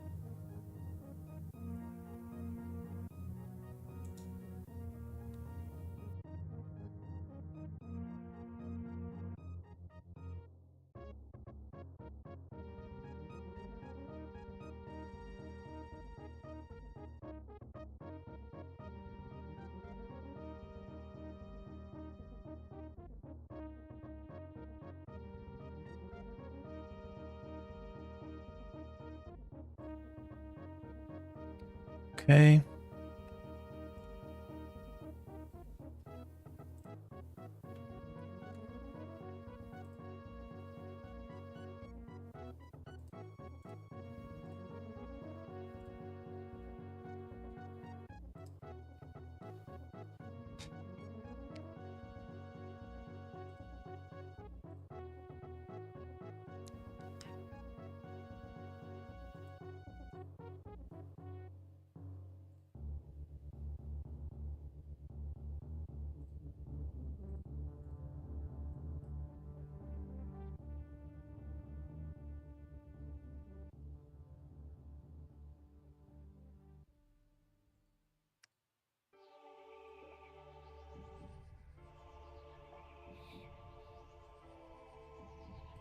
Okay.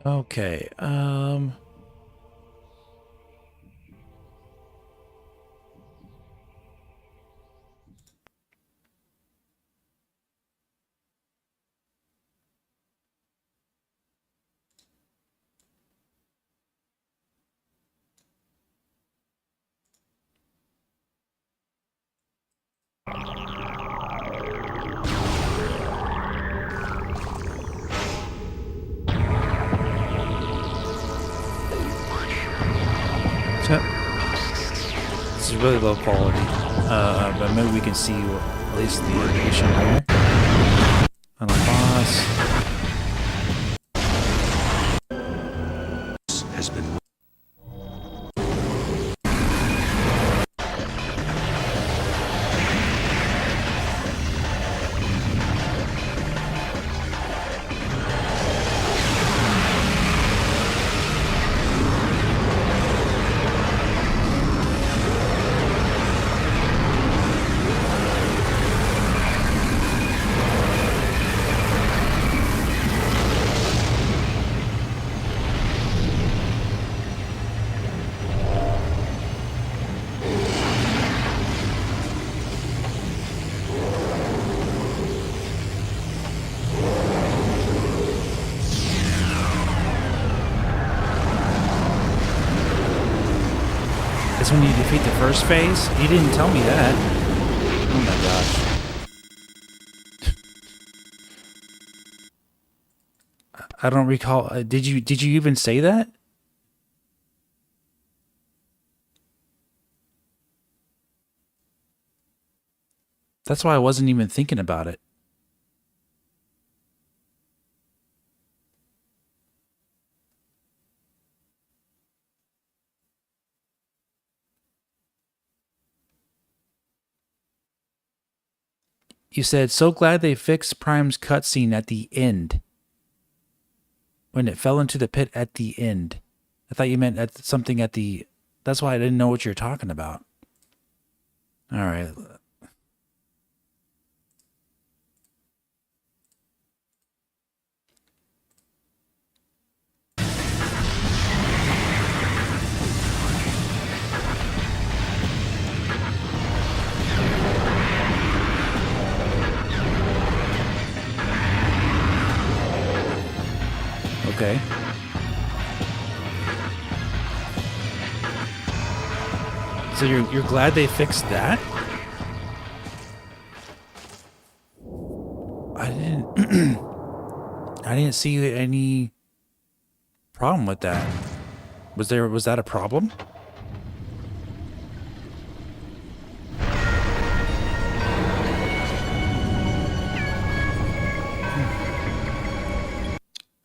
Okay. This is really low quality, but maybe we can see at least the animation here on the boss. Has been That's when you defeat the first phase? You didn't tell me that. Oh my gosh. I don't recall. Did you even say that? That's why I wasn't even thinking about it. You said, so glad they fixed Prime's cutscene at the end. When it fell into the pit at the end. I thought you meant at something at the... That's why I didn't know what you're talking about. All right. Okay. So you're glad they fixed that? I didn't I didn't see any problem with that. Was that a problem?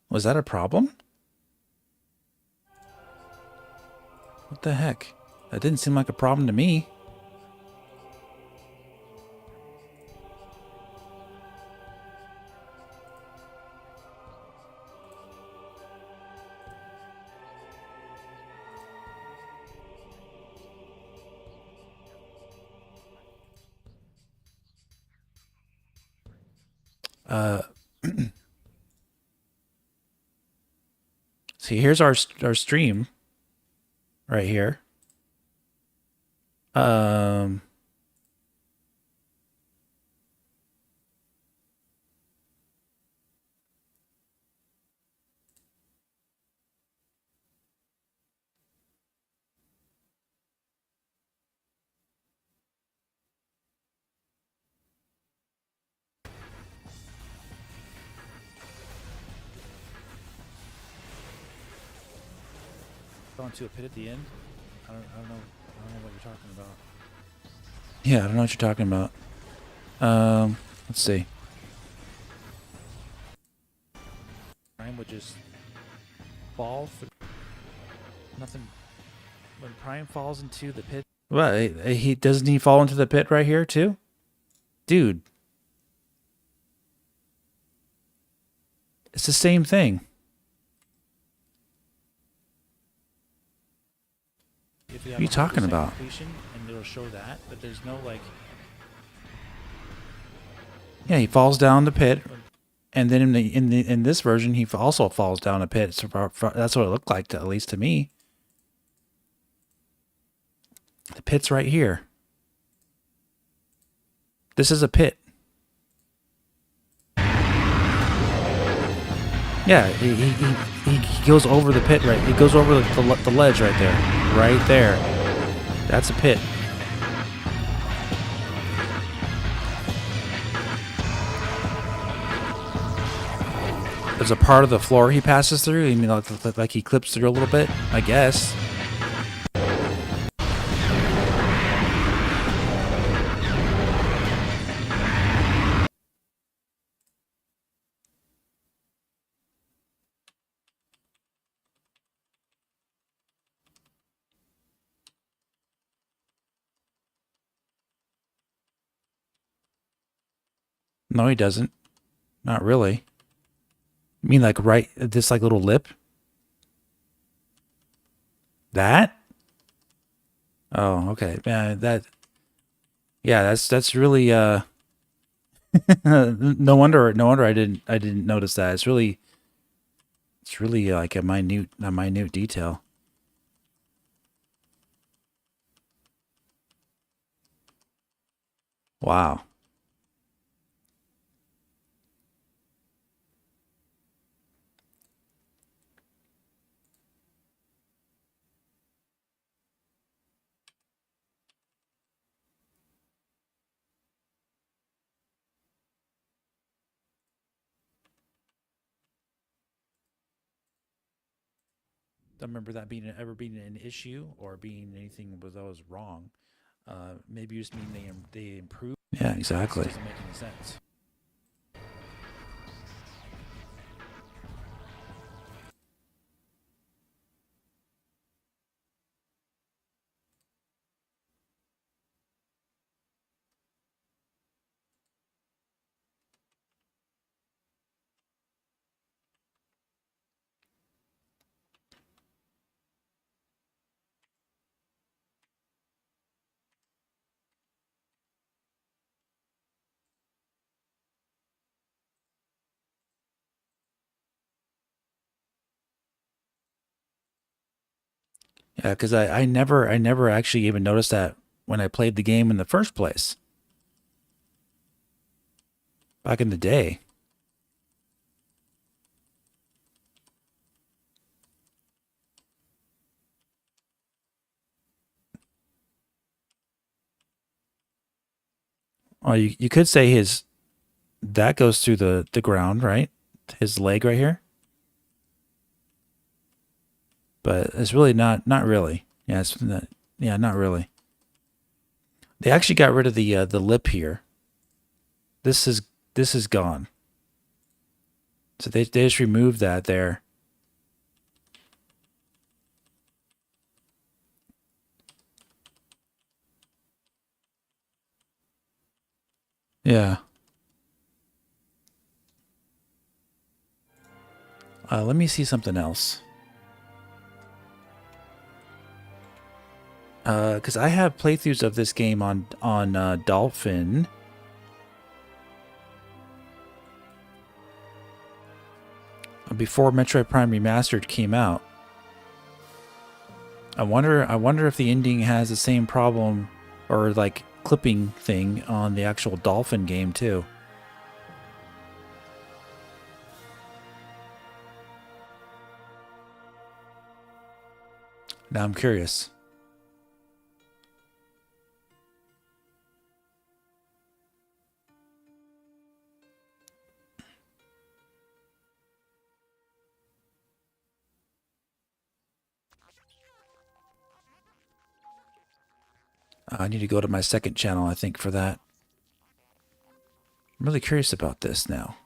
Was that a problem? What the heck? That didn't seem like a problem to me. See, here's our stream right here. Going to a pit at the end. I don't know what you're talking about. Yeah, I don't know what you're talking about. Let's see. Prime would just fall through. Nothing. When Prime falls into the pit. What? He doesn't he fall into the pit right here too? Dude. It's the same thing. What are you talking about? And it'll show that, but there's no like. Yeah, he falls down the pit, and then in this version, he also falls down a pit. So that's what it looked like, at least to me. The pit's right here. This is a pit. Yeah, he goes over the pit right. He goes over the ledge right there. Right there. That's a pit. There's a part of the floor he passes through. You mean like he clips through a little bit? I guess. No, he doesn't. Not really. You mean like right this like little lip? That? Oh, okay. Yeah, that's really no wonder I didn't notice that. It's really like a minute detail. Wow. Don't remember that ever being an issue or being anything that was wrong. Maybe you just mean they improved. Yeah, exactly. It doesn't make any sense. Yeah, because I never actually even noticed that when I played the game in the first place. Back in the day. Oh, you could say that goes through the ground, right? His leg right here. But it's really not really. Yeah, it's not, yeah, not really. They actually got rid of the lip here. This is gone. So they just removed that there. Yeah. Let me see something else. Because I have playthroughs of this game on Dolphin. Before Metroid Prime Remastered came out. I wonder if the ending has the same problem or like clipping thing on the actual Dolphin game too. Now I'm curious. I need to go to my second channel, I think, for that. I'm really curious about this now.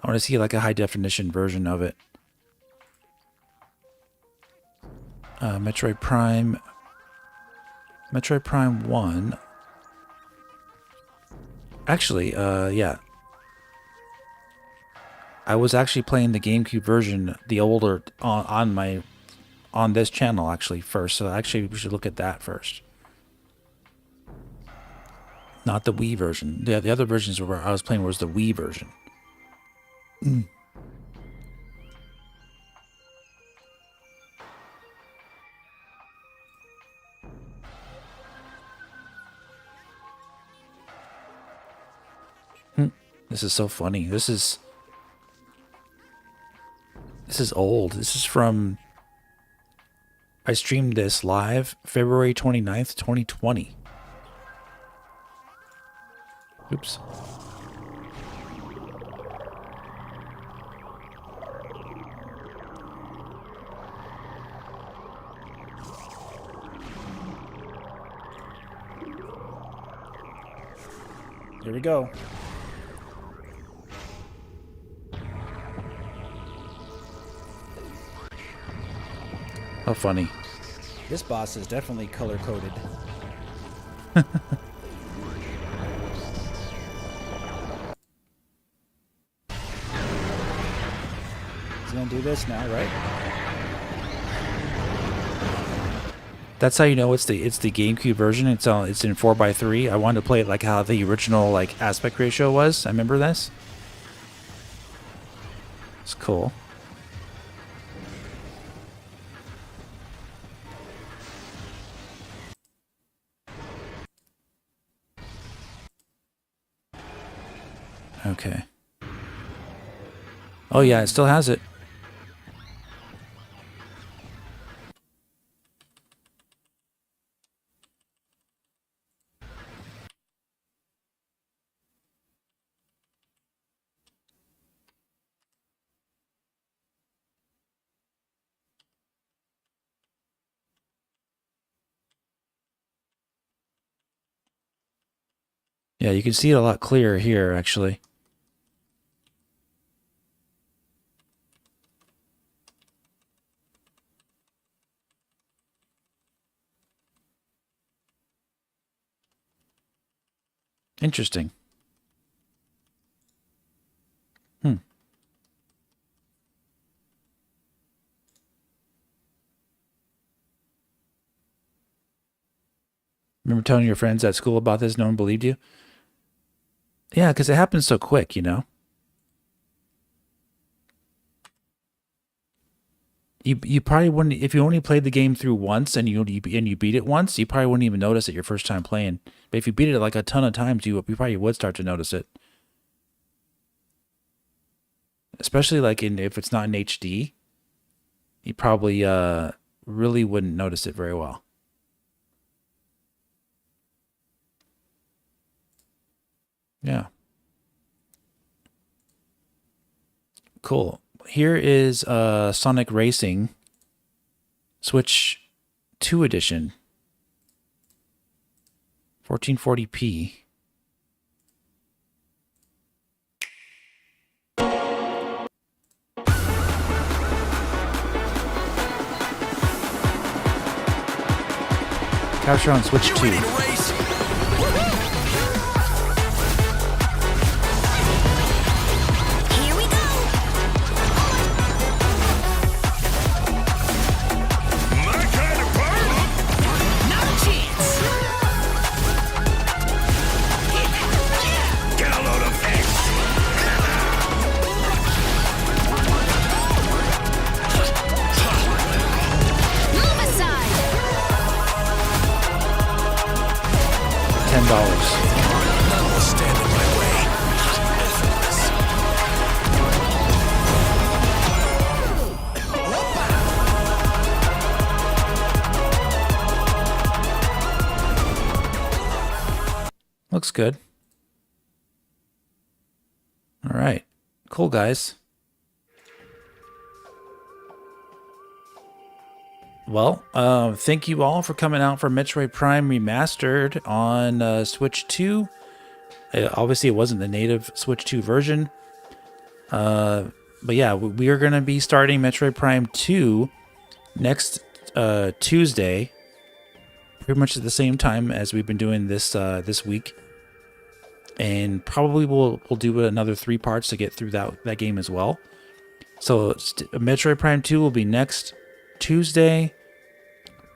I want to see like a high definition version of it. Metroid Prime 1. Actually, yeah. I was actually playing the GameCube version, the older, on this channel actually first. So actually we should look at that first. Not the Wii version. The other versions where I was playing was the Wii version. This is so funny. This is old. This is from, I streamed this live February 29th, 2020. Oops. Here we go. How funny. This boss is definitely color-coded. He's gonna do this now, right? That's how you know it's the GameCube version. It's in 4:3. I wanted to play it like how the original like aspect ratio was. I remember this. It's cool. Okay. Oh yeah, it still has it. Yeah, you can see it a lot clearer here, actually. Interesting. Remember telling your friends at school about this? No one believed you? Yeah, because it happens so quick, you know? You probably wouldn't, if you only played the game through once and you beat it once, you probably wouldn't even notice it your first time playing. But if you beat it like a ton of times, you probably would start to notice it. Especially like if it's not in HD, you probably really wouldn't notice it very well. Cool. Here is Sonic Racing Switch 2 edition. 1440p. Capture on Switch 2. Looks good. All right. Cool, guys. Well, thank you all for coming out for Metroid Prime Remastered on Switch 2. Obviously, it wasn't the native Switch 2 version. But yeah, we are going to be starting Metroid Prime 2 next Tuesday. Pretty much at the same time as we've been doing this this week. And probably we'll do another 3 parts to get through that game as well. So Metroid Prime 2 will be next Tuesday,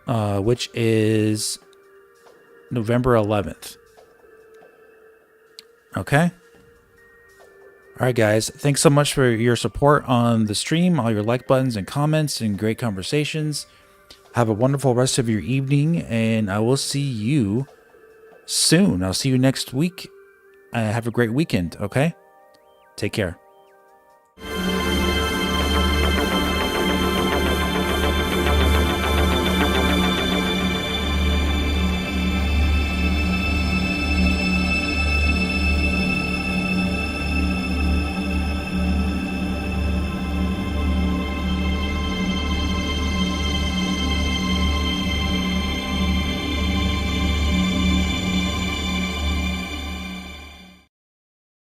which is November 11th. Okay? All right, guys. Thanks so much for your support on the stream, all your like buttons and comments and great conversations. Have a wonderful rest of your evening, and I will see you soon. I'll see you next week. Have a great weekend, okay? Take care.